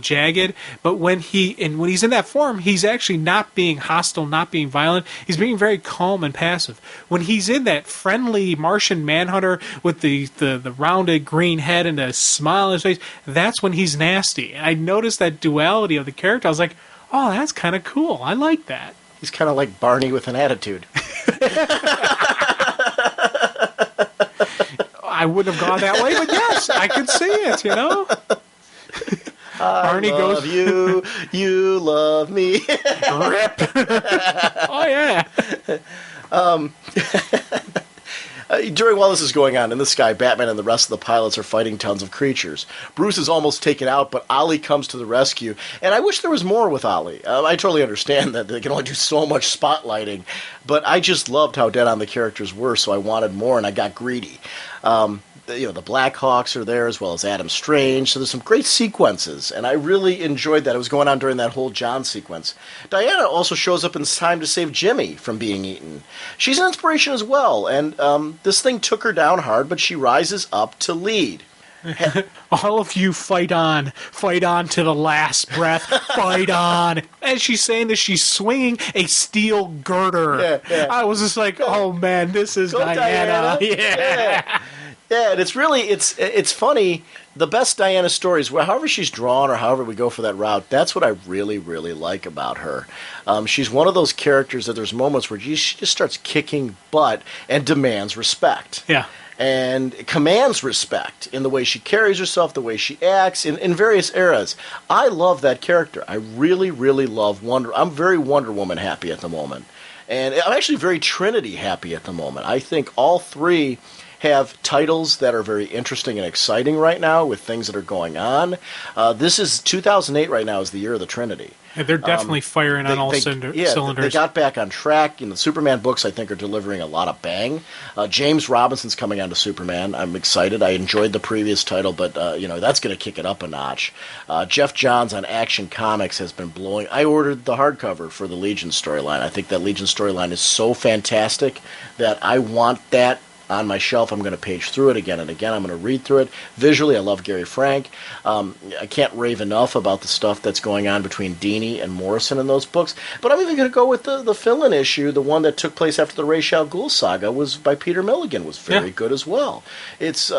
jagged. But when he's in that form, he's actually not being hostile, not being violent. He's being very calm and passive. When he's in that friendly Martian Manhunter with the rounded green head and a smile on his face, that's when he's nasty. And I noticed that duality of the character. I was like, oh, that's kind of cool. I like that. He's kind of like Barney with an attitude. I wouldn't have gone that way, but yes, I could see it, Barney goes, you, you love me. Rip. Oh, yeah. While this is going on, in the sky, Batman and the rest of the pilots are fighting tons of creatures. Bruce is almost taken out, but Ollie comes to the rescue. And I wish there was more with Ollie. I totally understand that they can only do so much spotlighting, but I just loved how dead on the characters were, so I wanted more, and I got greedy. The Blackhawks are there, as well as Adam Strange, so there's some great sequences, and I really enjoyed that. It was going on during that whole John sequence. Diana also shows up in time to save Jimmy from being eaten. She's an inspiration as well, and this thing took her down hard, but she rises up to lead. All of you fight on to the last breath, fight on. As she's saying this, she's swinging a steel girder. Yeah. I was just like, oh man, this is Diana. Yeah. Yeah, and it's funny. The best Diana stories, however she's drawn or however we go for that route, that's what I really, really like about her. She's one of those characters that there's moments where she just starts kicking butt and demands respect. Yeah. And commands respect in the way she carries herself, the way she acts, in various eras. I love that character. I really, really love I'm very Wonder Woman happy at the moment. And I'm actually very Trinity happy at the moment. I think all three have titles that are very interesting and exciting right now with things that are going on. This is 2008 right now is the year of the Trinity. Yeah, they're definitely firing on all cylinders. They got back on track. The Superman books, I think, are delivering a lot of bang. James Robinson's coming on to Superman. I'm excited. I enjoyed the previous title, but that's going to kick it up a notch. Jeff Johns on Action Comics has been blowing. I ordered the hardcover for the Legion storyline. I think that Legion storyline is so fantastic that I want that on my shelf. I'm going to page through it again and again. I'm going to read through it. Visually, I love Gary Frank. I can't rave enough about the stuff that's going on between Dini and Morrison in those books. But I'm even going to go with the fill-in issue, the one that took place after the Ra's al Ghul saga, was by Peter Milligan, was very good as well. It's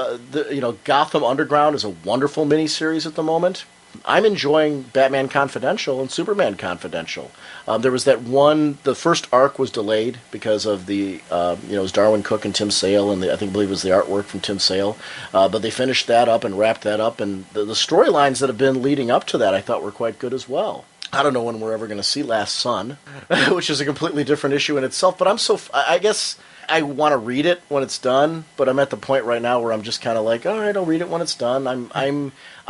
Gotham Underground is a wonderful miniseries at the moment. I'm enjoying Batman Confidential and Superman Confidential. There was that one, the first arc was delayed because of it was Darwin Cook and Tim Sale, and I believe it was the artwork from Tim Sale. But they finished that up and wrapped that up, and the storylines that have been leading up to that I thought were quite good as well. I don't know when we're ever going to see Last Son, which is a completely different issue in itself, but I guess I want to read it when it's done, but I'm at the point right now where I'm just kind of like, all right, I'll read it when it's done.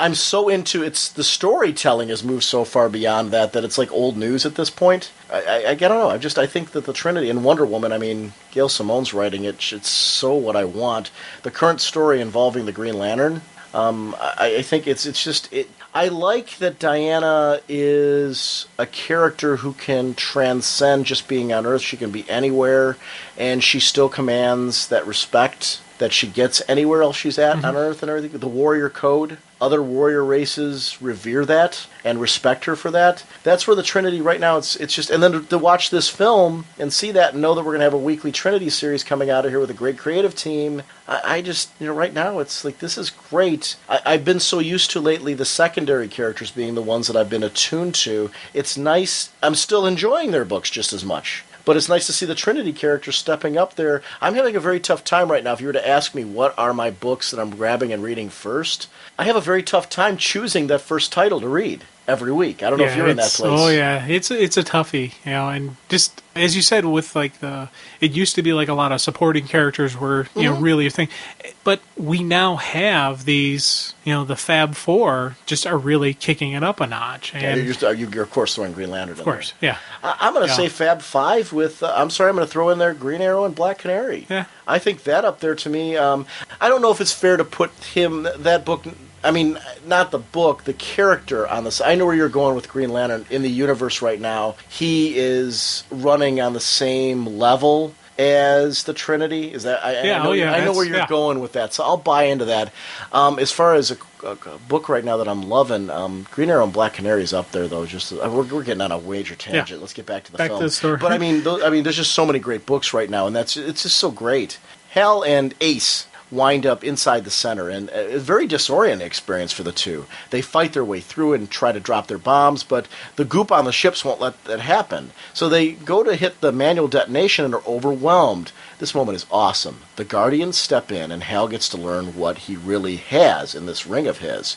I'm so into it's the storytelling has moved so far beyond that it's like old news at this point. I don't know. I think that the Trinity and Wonder Woman, Gail Simone's writing it. It's so what I want. The current story involving the Green Lantern. I think it's just it. I like that Diana is a character who can transcend just being on Earth. She can be anywhere, and she still commands that respect that she gets anywhere else she's at on Earth and everything. The warrior code, other warrior races revere that and respect her for that. That's where the Trinity right now, it's just, and then to watch this film and see that and know that we're going to have a weekly Trinity series coming out of here with a great creative team, I just, right now it's like, this is great. I've been so used to lately the secondary characters being the ones that I've been attuned to. It's nice. I'm still enjoying their books just as much. But it's nice to see the Trinity characters stepping up there. I'm having a very tough time right now. If you were to ask me what are my books that I'm grabbing and reading first, I have a very tough time choosing that first title to read every week. I don't know if you're in that place. Oh yeah, it's a toughie, and just as you said, with it used to be like a lot of supporting characters were really a thing, but we now have these, the Fab Four just are really kicking it up a notch. And you're of course throwing Green Lantern in there. Of course, yeah. I'm going to say Fab Five with. I'm going to throw in there Green Arrow and Black Canary. Yeah, I think that up there to me. I don't know if it's fair to put that book. Not the book, the character on this. I know where you're going with Green Lantern. In the universe right now, he is running on the same level as the Trinity. Is that? I know where you're going with that, so I'll buy into that. As far as a book right now that I'm loving, Green Arrow and Black Canary is up there, though. Just we're getting on a major tangent. Yeah. Let's get back to the film. To the story. But there's just so many great books right now, and it's just so great. Hal and Ace wind up inside the center, and a very disorienting experience for the two. They fight their way through it and try to drop their bombs, but the goop on the ships won't let that happen. So they go to hit the manual detonation and are overwhelmed. This moment is awesome. The Guardians step in, and Hal gets to learn what he really has in this ring of his.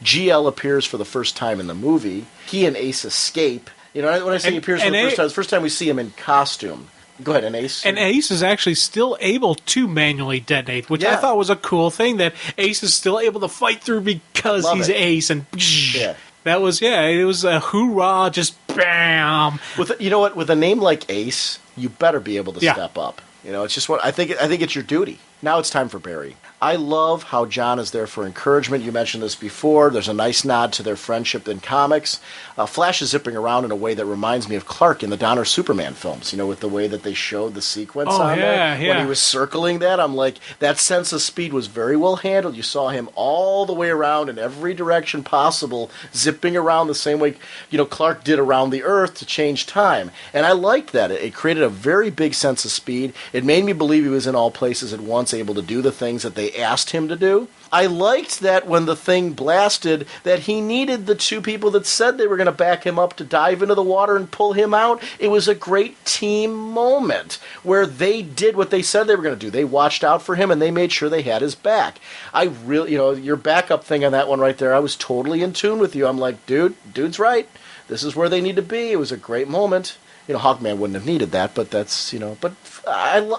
GL appears for the first time in the movie. He and Ace escape. When I say he appears for the first time, it's the first time we see him in costume. Go ahead, and Ace. And Ace is actually still able to manually detonate, which I Yeah. thought was a cool thing, that Ace is still able to fight through because Love he's it. Ace. And Yeah. that was, it was a hoorah, just bam. You know what? With a name like Ace, you better be able to Yeah. step up. You know, it's just what I think it's your duty. Now it's time for Barry. I love how John is there for encouragement. You mentioned this before. There's a nice nod to their friendship in comics. Flash is zipping around in a way that reminds me of Clark in the Donner Superman films, you know, with the way that they showed the sequence on there. When he was circling that, I'm like, that sense of speed was very well handled. You saw him all the way around in every direction possible, zipping around the same way, you know, Clark did around the Earth to change time. And I liked that. It created a very big sense of speed. It made me believe he was in all places at once, able to do the things that they asked him to do. I liked that when the thing blasted, that he needed the two people that said they were going to back him up to dive into the water and pull him out. It was a great team moment where they did what they said they were going to do. They watched out for him and they made sure they had his back. I really, you know, your backup thing on that one right there, I was totally in tune with you. I'm like, dude's right. This is where they need to be. It was a great moment. You know, Hawkman wouldn't have needed that, but that's, you know, but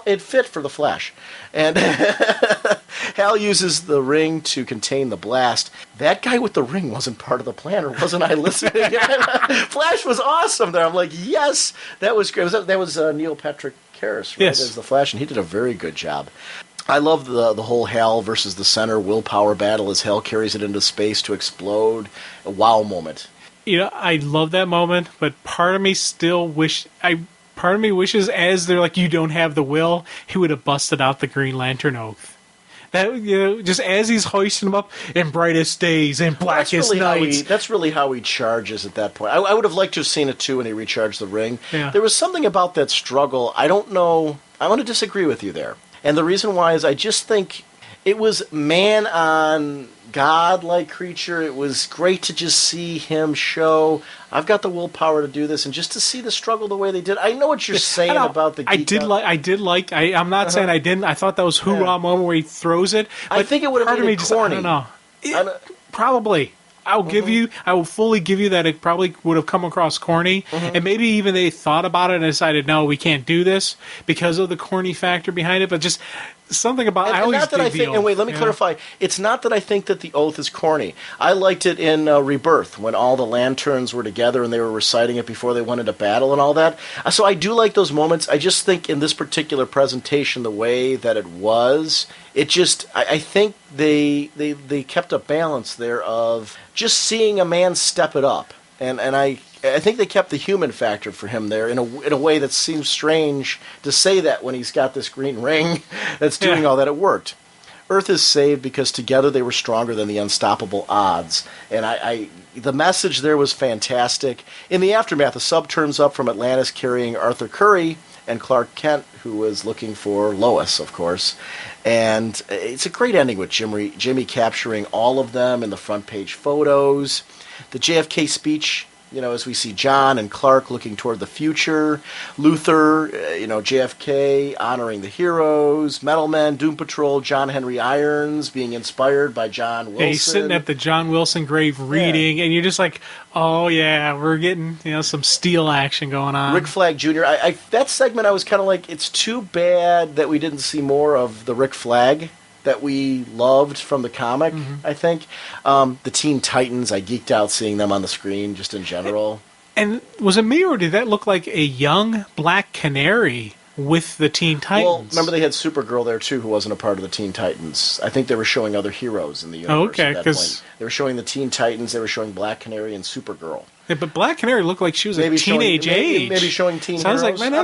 it fit for the Flash. And Hal uses the ring to contain the blast. That guy with the ring wasn't part of the plan, or wasn't I listening? Flash was awesome there. I'm like, yes, that was great. That was Neil Patrick Harris, right, yes, as the Flash, and he did a very good job. I love the whole Hal versus the center willpower battle as Hal carries it into space to explode. A wow moment. You know, I love that moment, but part of me still part of me wishes, as they're like, you don't have the will, he would have busted out the Green Lantern oath. That, you know, just as he's hoisting him up in brightest days and blackest nights. That's really how he charges at that point. I would have liked to have seen it too when he recharged the ring. Yeah. There was something about that struggle. I don't know. I want to disagree with you there. And the reason why is I just think it was man on God-like creature. It was great to just see him show, I've got the willpower to do this, and just to see the struggle the way they did. I know what you're saying about the geek I'm not saying I didn't. I thought that was hoorah moment where he throws it. I think it would have made it corny. I don't know. Probably. I will fully give you that it probably would have come across corny, and maybe even they thought about it and decided, no, we can't do this because of the corny factor behind it, but just something about let me clarify. It's not that I think that the oath is corny. I liked it in Rebirth when all the lanterns were together and they were reciting it before they went into battle and all that. So I do like those moments. I just think in this particular presentation, the way that it was, it just I think they kept a balance there of just seeing a man step it up, and I think they kept the human factor for him there in a way that seems strange to say that when he's got this green ring that's doing all that. It worked. Earth is saved because together they were stronger than the unstoppable odds. And the message there was fantastic. In the aftermath, a sub turns up from Atlantis carrying Arthur Curry and Clark Kent, who was looking for Lois, of course. And it's a great ending with Jimmy capturing all of them in the front page photos. The JFK speech, you know, as we see John and Clark looking toward the future, Luther, JFK honoring the heroes, Metal Men, Doom Patrol, John Henry Irons being inspired by John Wilson. Yeah, he's sitting at the John Wilson grave reading, and you're just like, oh yeah, we're getting some steel action going on. Rick Flag Jr. That segment I was kind of like, it's too bad that we didn't see more of the Rick Flag that we loved from the comic, I think. The Teen Titans, I geeked out seeing them on the screen just in general. And was it me, or did that look like a young Black Canary with the Teen Titans? Well, remember they had Supergirl there too, who wasn't a part of the Teen Titans. I think they were showing other heroes in the universe at that point. They were showing the Teen Titans, they were showing Black Canary and Supergirl. Yeah, but Black Canary looked like she was a teenage age. Maybe showing teen so heroes. I was like, man, that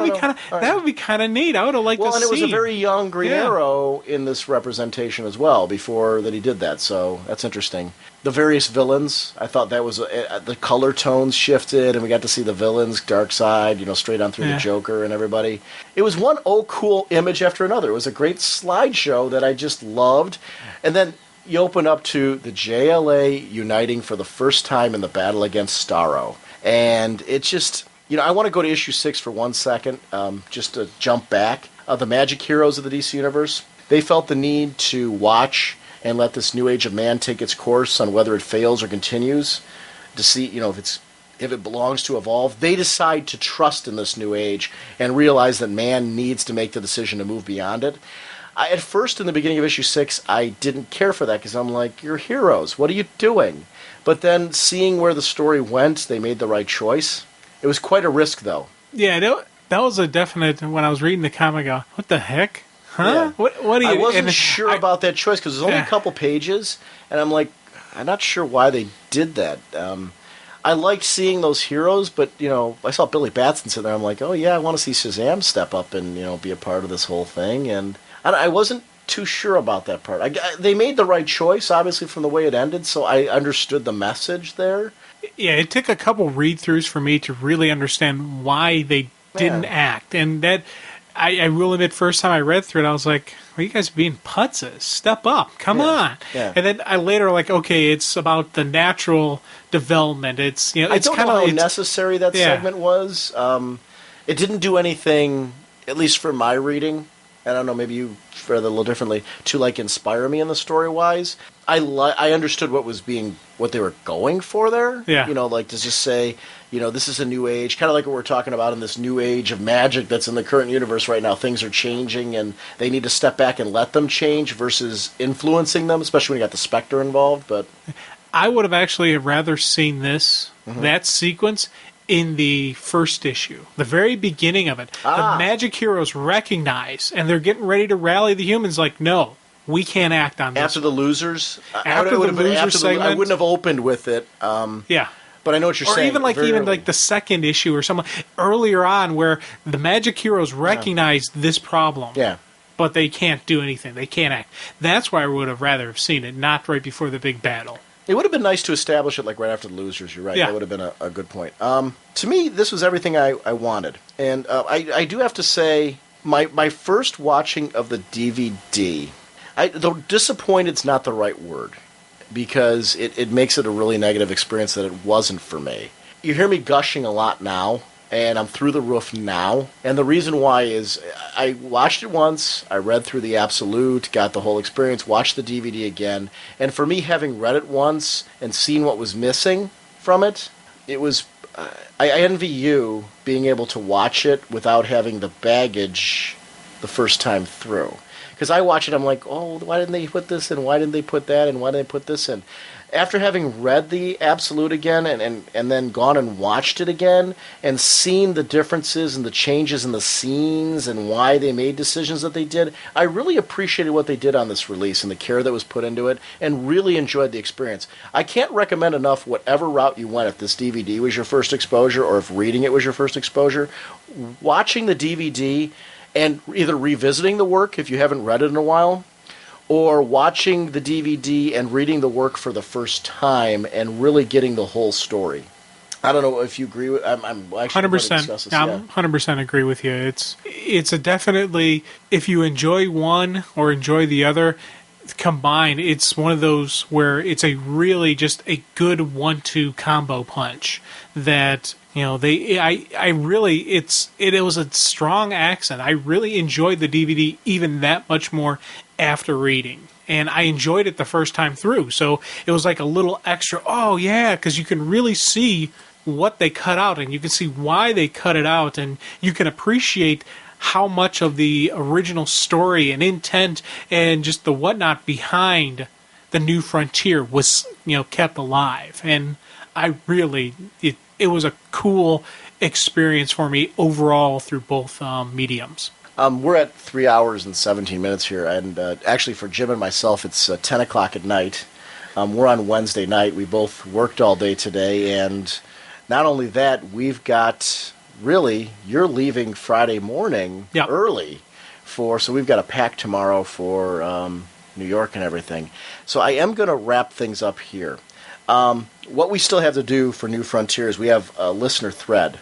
would be kind of neat. I would have liked to see. Well, and it was a very young Green Arrow in this representation as well before that he did that, so that's interesting. The various villains, I thought that was the color tones shifted, and we got to see the villains, Darkseid, straight on through the Joker and everybody. It was one cool image after another. It was a great slideshow that I just loved, and then you open up to the JLA uniting for the first time in the battle against Starro. And it just, I want to go to issue 6 for 1 second, just to jump back. The Magic Heroes of the DC Universe, they felt the need to watch and let this new age of man take its course on whether it fails or continues, to see, if if it belongs to evolve, they decide to trust in this new age and realize that man needs to make the decision to move beyond it. At first, in the beginning of issue 6, I didn't care for that because I'm like, you're heroes. What are you doing? But then seeing where the story went, they made the right choice. It was quite a risk, though. Yeah, that was a definite, when I was reading the comic, what the heck? Huh? Yeah. What do you... I wasn't sure about that choice because there's only a couple pages, and I'm like, I'm not sure why they did that. I liked seeing those heroes, but, I saw Billy Batson sit there. I'm like, oh, yeah, I want to see Shazam step up and, be a part of this whole thing. And I wasn't too sure about that part. They made the right choice, obviously, from the way it ended, so I understood the message there. Yeah, it took a couple read-throughs for me to really understand why they didn't act. And that, I will admit, first time I read through it, I was like, are you guys being putzes? Step up. Come on. Yeah. And then I later okay, it's about the natural development. It's, I it's don't kind know of how necessary that segment was. It didn't do anything, at least for my reading. I don't know, maybe you read it a little differently, to inspire me in the story-wise. I understood what they were going for there. Yeah. To just say, this is a new age, kind of like what we're talking about in this new age of magic that's in the current universe right now. Things are changing, and they need to step back and let them change versus influencing them, especially when you got the Spectre involved. But I would have actually rather seen this, that sequence, in the first issue, the very beginning of it. The magic heroes recognize, and they're getting ready to rally the humans like, no, we can't act on this. After the losers? After the loser segment? I wouldn't have opened with it. Yeah. But I know what you're saying. Or even like the second issue or something earlier on where the magic heroes recognize this problem. Yeah. But they can't do anything. They can't act. That's why I would have rather have seen it, not right before the big battle. It would have been nice to establish it right after the losers. You're right. Yeah. That would have been a good point. To me, this was everything I wanted. And I do have to say, my first watching of the DVD, though disappointed's not the right word, because it makes it a really negative experience that it wasn't for me. You hear me gushing a lot now, and I'm through the roof now. And the reason why is I watched it once, I read through the Absolute, got the whole experience, watched the DVD again, and for me, having read it once and seen what was missing from it, it was... I envy you being able to watch it without having the baggage the first time through. Because I watch it, I'm like, oh, why didn't they put this in? Why didn't they put that in? Why didn't they put this in? After having read the Absolute again and then gone and watched it again and seen the differences and the changes in the scenes and why they made decisions that they did, I really appreciated what they did on this release and the care that was put into it and really enjoyed the experience. I can't recommend enough whatever route you went, if this DVD was your first exposure or if reading it was your first exposure, watching the DVD and either revisiting the work if you haven't read it in a while, or watching the DVD and reading the work for the first time and really getting the whole story. I don't know if you agree with. I'm actually 100%. I'm 100% agree with you. It's a definitely, if you enjoy one or enjoy the other combined, it's one of those where it's a really just a good 1-2 combo punch that. It was a strong accent. I really enjoyed the DVD even that much more after reading. And I enjoyed it the first time through. So it was like a little extra, oh yeah, because you can really see what they cut out and you can see why they cut it out and you can appreciate how much of the original story and intent and just the whatnot behind the New Frontier was, kept alive. And I really... It was a cool experience for me overall through both mediums. We're at 3 hours and 17 minutes here, and actually for Jim and myself, it's 10 o'clock at night. We're on Wednesday night. We both worked all day today, and not only that, we've got, really, you're leaving Friday morning early, so we've got a pack tomorrow for New York and everything. So I am going to wrap things up here. What we still have to do for New Frontiers, we have a listener thread,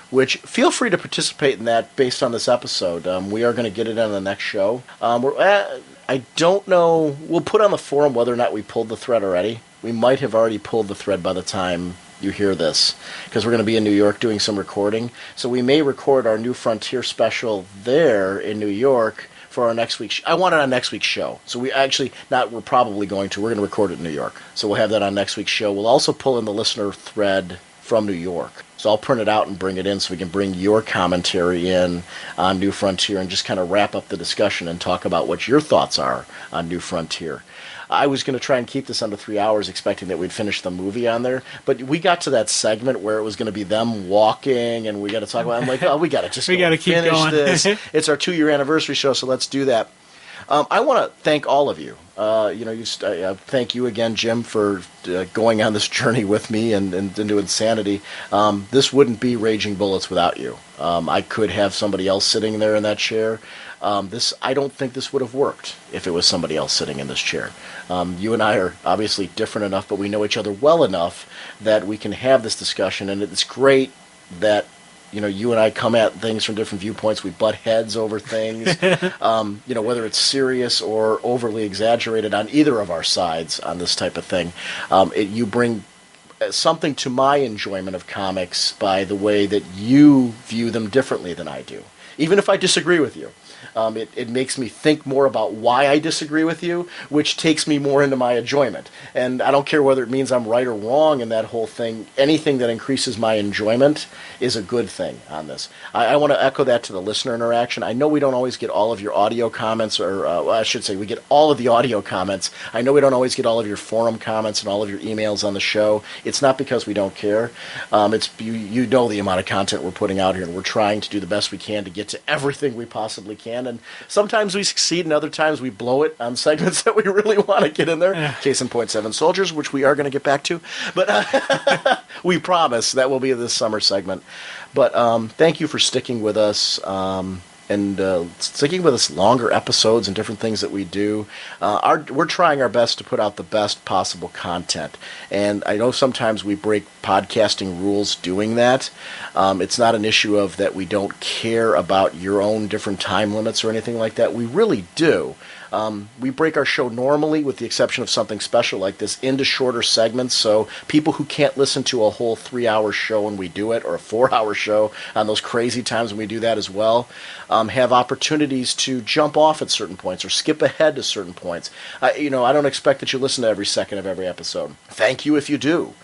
which feel free to participate in that based on this episode. We are going to get it on the next show. I don't know. We'll put on the forum whether or not we pulled the thread already. We might have already pulled the thread by the time you hear this, because we're going to be in New York doing some recording. So we may record our New Frontier special there in New York for our next week's... I want it on next week's show. So we're probably going to. We're going to record it in New York. So we'll have that on next week's show. We'll also pull in the listener thread from New York. So I'll print it out and bring it in so we can bring your commentary in on New Frontier and just kind of wrap up the discussion and talk about what your thoughts are on New Frontier. I was going to try and keep this under 3 hours, expecting that we'd finish the movie on there. But we got to that segment where it was going to be them walking, and we got to talk about it. I'm like, oh, we got to just we got to keep finish going. this. It's our 2-year anniversary show, so let's do that. I want to thank all of you. Thank you again, Jim, for going on this journey with me and into insanity. This wouldn't be Raging Bullets without you. I could have somebody else sitting there in that chair. I don't think this would have worked if it was somebody else sitting in this chair. You and I are obviously different enough, but we know each other well enough that we can have this discussion, and it's great that you and I come at things from different viewpoints. We butt heads over things, whether it's serious or overly exaggerated on either of our sides on this type of thing. You bring something to my enjoyment of comics by the way that you view them differently than I do, even if I disagree with you. It makes me think more about why I disagree with you, which takes me more into my enjoyment. And I don't care whether it means I'm right or wrong in that whole thing. Anything that increases my enjoyment is a good thing on this. I want to echo that to the listener interaction. I know we don't always get all of your audio comments, or I should say we get all of the audio comments. I know we don't always get all of your forum comments and all of your emails on the show. It's not because we don't care. It's you know the amount of content we're putting out here, and we're trying to do the best we can to get to everything we possibly can. And sometimes we succeed, and other times we blow it on segments that we really want to get in there. Yeah. Case in point, 7 Soldiers, which we are going to get back to. But we promise that will be this summer segment. But thank you for sticking with us. And sticking with us longer episodes and different things that we do. We're trying our best to put out the best possible content. And I know sometimes we break podcasting rules doing that. It's not an issue of that we don't care about your own different time limits or anything like that. We really do. We break our show normally, with the exception of something special like this, into shorter segments, so people who can't listen to a whole 3-hour show when we do it, or a 4-hour show on those crazy times when we do that as well, have opportunities to jump off at certain points or skip ahead to certain points. I don't expect that you listen to every second of every episode. Thank you if you do.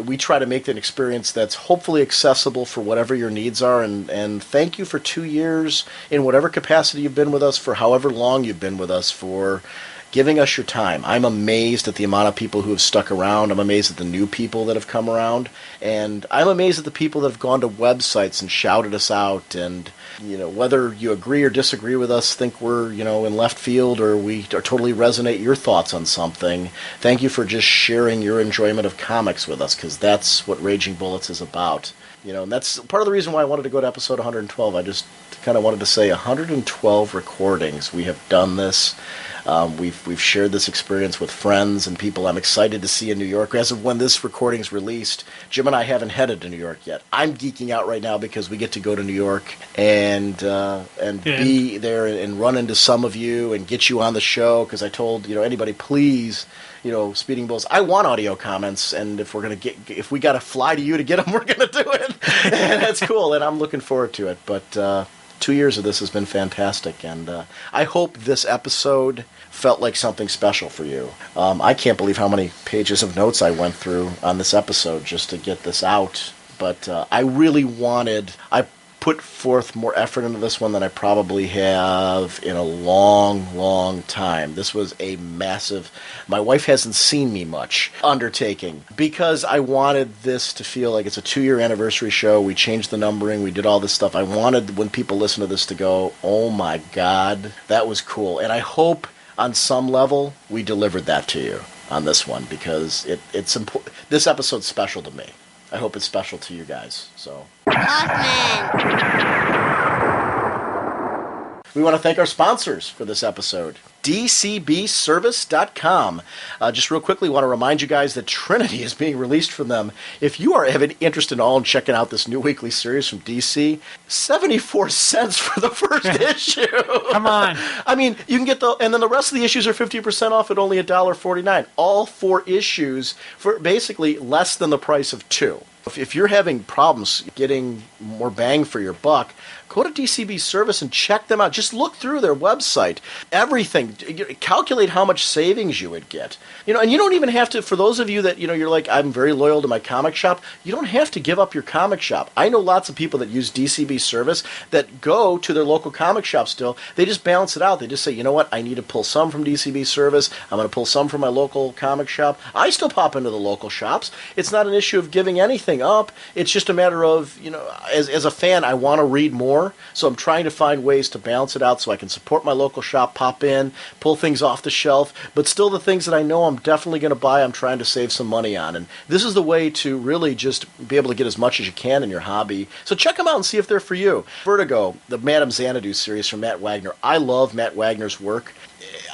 We try to make an experience that's hopefully accessible for whatever your needs are, and thank you for 2 years in whatever capacity you've been with us, for however long you've been with us, for giving us your time. I'm amazed at the amount of people who have stuck around. I'm amazed at the new people that have come around, and I'm amazed at the people that have gone to websites and shouted us out. And whether you agree or disagree with us, think we're in left field, or we totally resonate your thoughts on something, thank you for just sharing your enjoyment of comics with us, because that's what Raging Bullets is about. And that's part of the reason why I wanted to go to episode 112. I just kind of wanted to say 112 recordings. We have done this. We've shared this experience with friends and people I'm excited to see in New York. As of when this recording's released, Jim and I haven't headed to New York yet. I'm geeking out right now because we get to go to New York and be there and run into some of you and get you on the show, because I told anybody, please, Speeding Bulls, I want audio comments, and if we got to fly to you to get them, we're going to do it. And that's cool, and I'm looking forward to it. But 2 years of this has been fantastic, and I hope this episode felt like something special for you. I can't believe how many pages of notes I went through on this episode just to get this out. But I put forth more effort into this one than I probably have in a long, long time. This was a massive, my wife hasn't seen me much, undertaking, because I wanted this to feel like it's a 2-year anniversary show. We changed the numbering. We did all this stuff. I wanted, when people listen to this, to go, oh my God, that was cool. And I hope on some level we delivered that to you on this one, because it's important. This episode's special to me. I hope it's special to you guys. So, we want to thank our sponsors for this episode. DCBService.com. Just real quickly, want to remind you guys that Trinity is being released from them. If you have an interest in all in checking out this new weekly series from DC, 74 cents for the first issue. Come on. I mean, you can get and then the rest of the issues are 50% off at only $1.49. All 4 issues for basically less than the price of 2. If you're having problems getting more bang for your buck, go to DCB Service and check them out. Just look through their website. Everything. Calculate how much savings you would get. And you don't even have to, for those of you that, you're like, I'm very loyal to my comic shop, you don't have to give up your comic shop. I know lots of people that use DCB Service that go to their local comic shop still. They just balance it out. They just say, you know what, I need to pull some from DCB Service. I'm going to pull some from my local comic shop. I still pop into the local shops. It's not an issue of giving anything up. It's just a matter of, as a fan, I want to read more. So I'm trying to find ways to balance it out so I can support my local shop, pop in, pull things off the shelf, but still the things that I know I'm definitely going to buy, I'm trying to save some money on. And this is the way to really just be able to get as much as you can in your hobby. So check them out and see if they're for you. Vertigo, the Madame Xanadu series from Matt Wagner. I love Matt Wagner's work.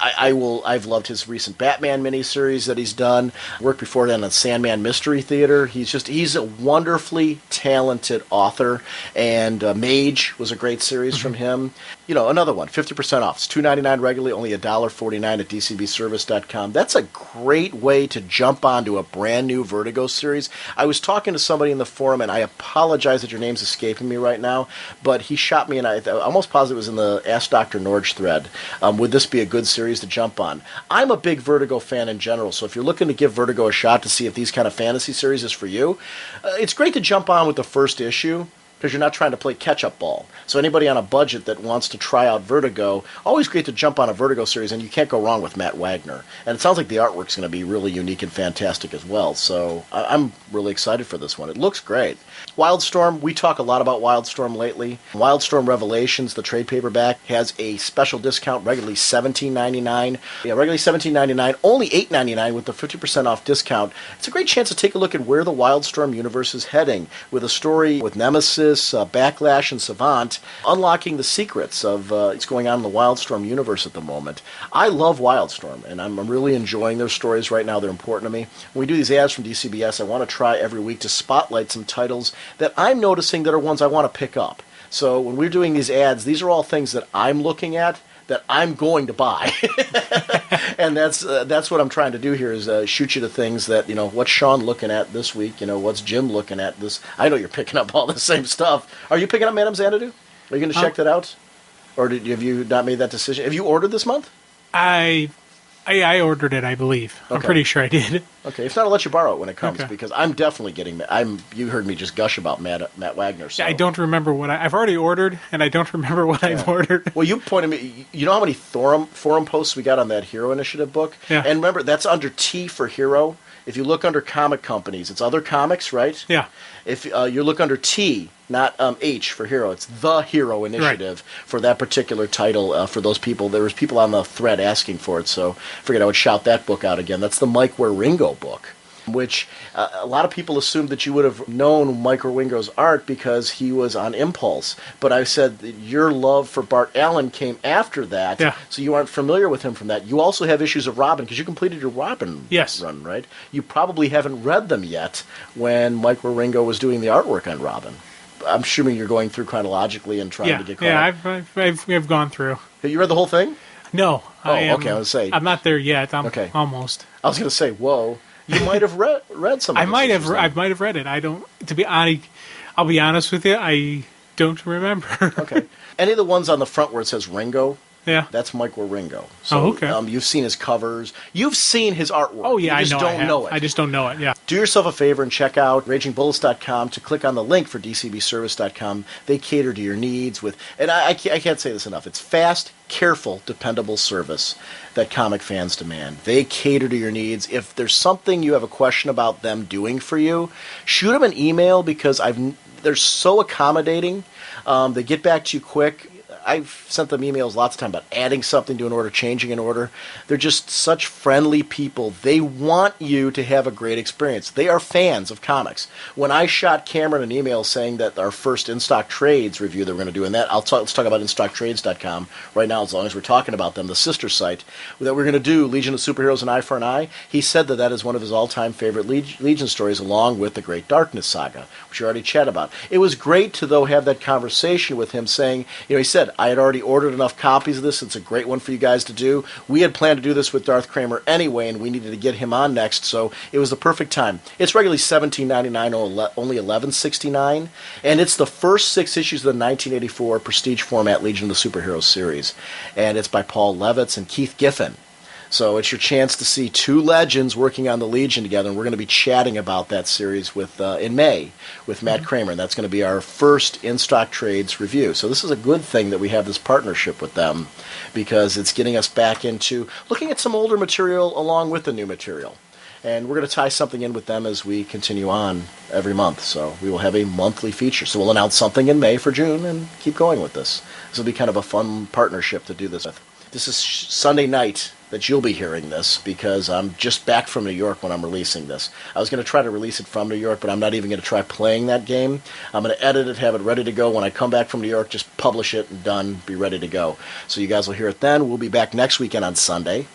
I've loved his recent Batman miniseries that he's done. Worked before that on Sandman Mystery Theater. He's a wonderfully talented author. And Mage was a great series from him. Another one, 50% off. It's $2.99 regularly, only $1.49 at dcbservice.com. That's a great way to jump onto a brand new Vertigo series. I was talking to somebody in the forum, and I apologize that your name's escaping me right now, but he shot me, and I almost positive it was in the Ask Dr. Norge thread. Would this be a good series to jump on? I'm a big Vertigo fan in general, so if you're looking to give Vertigo a shot to see if these kind of fantasy series is for you, it's great to jump on with the first issue, because you're not trying to play catch-up ball. So anybody on a budget that wants to try out Vertigo, always great to jump on a Vertigo series, and you can't go wrong with Matt Wagner. And it sounds like the artwork's going to be really unique and fantastic as well. So I'm really excited for this one. It looks great. Wildstorm, we talk a lot about Wildstorm lately. Wildstorm Revelations, the trade paperback, has a special discount, regularly $17.99. Yeah, regularly $17.99, only $8.99 with the 50% off discount. It's a great chance to take a look at where the Wildstorm universe is heading, with a story with Nemesis, Backlash, and Savant, unlocking the secrets of what's going on in the Wildstorm universe at the moment. I love Wildstorm, and I'm really enjoying their stories right now. They're important to me. When we do these ads from DCBS, I want to try every week to spotlight some titles that I'm noticing that are ones I want to pick up. So when we're doing these ads, these are all things that I'm looking at that I'm going to buy. And that's what I'm trying to do here is shoot you to things that, what's Sean looking at this week? What's Jim looking at this? I know you're picking up all the same stuff. Are you picking up Madame Xanadu? Are you going to check that out? Or have you not made that decision? Have you ordered this month? I ordered it, I believe. Okay. I'm pretty sure I did. Okay, if not, I'll let you borrow it when it comes, because I'm definitely getting. You heard me just gush about Matt Wagner. So. Yeah, I don't remember what I've already ordered, and I don't remember what I've ordered. Well, you pointed me. You know how many forum posts we got on that Hero Initiative book? Yeah. And remember, that's under T for Hero. If you look under comic companies, it's other comics, right? Yeah. If you look under T, not H for Hero, it's the Hero Initiative for that particular title. For those people, there was people on the thread asking for it, so I figured I would shout that book out again. That's the Mike Waringo book, which a lot of people assumed that you would have known Mike Waringo's art because he was on Impulse. But I said that your love for Bart Allen came after that, so you aren't familiar with him from that. You also have issues of Robin because you completed your Robin run, right? You probably haven't read them yet when Mike Waringo was doing the artwork on Robin. I'm assuming you're going through chronologically and trying to get caught up. I've gone through. Have you read the whole thing? No. Okay, I was going to say. I'm not there yet. I'm almost. I was going to say, whoa. You might have read some of I might have read it. I don't. I'll be honest with you. I don't remember. Okay. Any of the ones on the front where it says Ringo? Yeah. That's Mike Waringo. So, you've seen his covers. You've seen his artwork. Oh, yeah, you just don't know it. I just don't know it, yeah. Do yourself a favor and check out RagingBullets.com to click on the link for DCBService.com. They cater to your needs with, and I can't say this enough, it's fast, careful, dependable service that comic fans demand. They cater to your needs. If there's something you have a question about them doing for you, shoot them an email because they're so accommodating. They get back to you quick. I've sent them emails lots of time about adding something to an order, changing an order. They're just such friendly people. They want you to have a great experience. They are fans of comics. When I shot Cameron an email saying that our first In-Stock Trades review that we're going to do, and let's talk about InStockTrades.com right now as long as we're talking about them, the sister site, that we're going to do Legion of Superheroes and Eye for an Eye. He said that is one of his all-time favorite Legion stories along with the Great Darkness Saga, which you already chatted about. It was great to, though, have that conversation with him saying, he said, I had already ordered enough copies of this. It's a great one for you guys to do. We had planned to do this with Darth Kramer anyway, and we needed to get him on next, so it was the perfect time. It's regularly $17.99, only $11.69, and it's the first 6 issues of the 1984 Prestige format Legion of the Superheroes series, and it's by Paul Levitz and Keith Giffen. So it's your chance to see 2 legends working on the Legion together, and we're going to be chatting about that series with in May with Matt Kramer, and that's going to be our first In-Stock Trades review. So this is a good thing that we have this partnership with them, because it's getting us back into looking at some older material along with the new material. And we're going to tie something in with them as we continue on every month. So we will have a monthly feature. So we'll announce something in May for June and keep going with this. This will be kind of a fun partnership to do this with. This is Sunday night that you'll be hearing this, because I'm just back from New York when I'm releasing this. I was going to try to release it from New York, but I'm not even going to try playing that game. I'm going to edit it, have it ready to go. When I come back from New York, just publish it and done, be ready to go. So you guys will hear it then. We'll be back next weekend on Sunday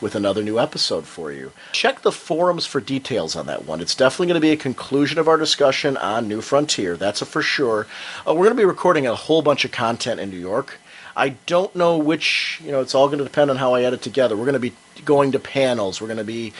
with another new episode for you. Check the forums for details on that one. It's definitely going to be a conclusion of our discussion on New Frontier. That's a for sure. We're going to be recording a whole bunch of content in New York. I don't know which, it's all going to depend on how I edit together. We're going to be going to panels. We're going to be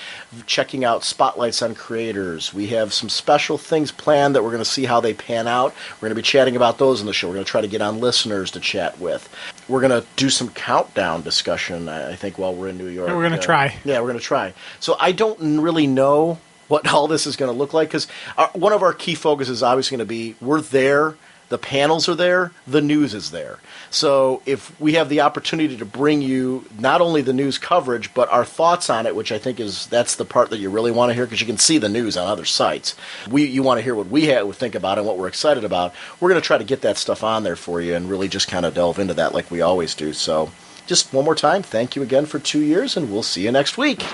checking out spotlights on creators. We have some special things planned that we're going to see how they pan out. We're going to be chatting about those in the show. We're going to try to get on listeners to chat with. We're going to do some countdown discussion, I think, while we're in New York. Yeah, we're going to try. Yeah, we're going to try. So I don't really know what all this is going to look like, because one of our key focuses is obviously going to be, we're there, the panels are there, the news is there. So if we have the opportunity to bring you not only the news coverage, but our thoughts on it, which I think that's the part that you really want to hear, because you can see the news on other sites. You want to hear what we think about and what we're excited about. We're going to try to get that stuff on there for you and really just kind of delve into that like we always do. So just one more time, thank you again for 2 years, and we'll see you next week.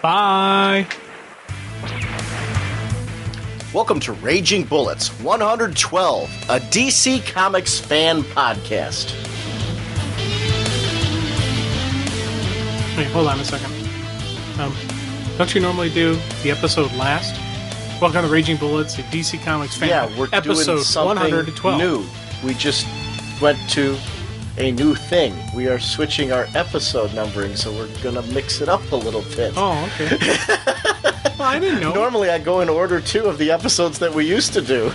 Bye. Welcome to Raging Bullets 112, a DC Comics fan podcast. Wait, hold on a second. Don't you normally do the episode last? Welcome to Raging Bullets, a DC Comics fan. Yeah, we're episode doing something 112. new. We just went to a new thing. We are switching our episode numbering, so we're going to mix it up a little bit. Oh, okay. Well, I didn't know. Normally I go in order, too, of the episodes that we used to do.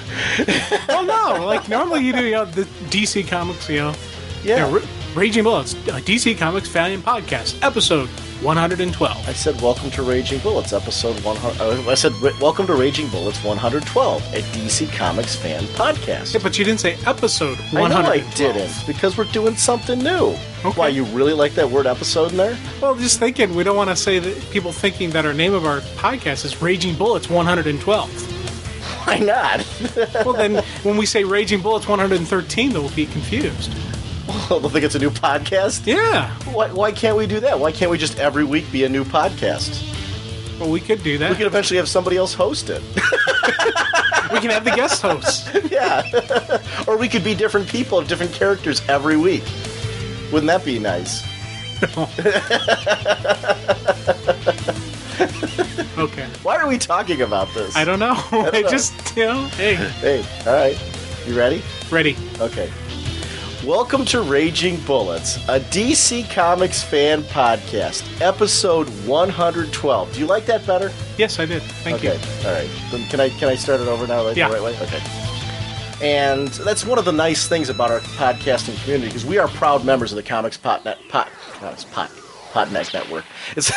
Well, no. Like, normally you do the DC Comics, Yeah. Raging Bullets, a DC Comics fan podcast, episode 112. I said, welcome to Raging Bullets, episode 100. I said, welcome to Raging Bullets 112, a DC Comics fan podcast. Yeah, but you didn't say episode 112. I know I didn't, because we're doing something new. Okay. Why, you really like that word episode in there? Well, just thinking, we don't want to say that people thinking that our name of our podcast is Raging Bullets 112. Why not? Well, then, when we say Raging Bullets 113, they'll be confused. Well, they'll think it's a new podcast? Yeah. Why can't we do that? Why can't we just every week be a new podcast? Well, we could do that. We could eventually have somebody else host it. We can have the guest hosts. Yeah. Or we could be different people, different characters every week. Wouldn't that be nice? Okay. Why are we talking about this? I don't know. I don't know. Just, hey. Hey, all right. You ready? Ready. Okay. Welcome to Raging Bullets, a DC Comics fan podcast, episode 112. Do you like that better? Yes, I did. Thank you. Okay, all right. Then can I start it over now? Yeah. The right way? Okay. And that's one of the nice things about our podcasting community, because we are proud members of the Comics Potnet Network. It's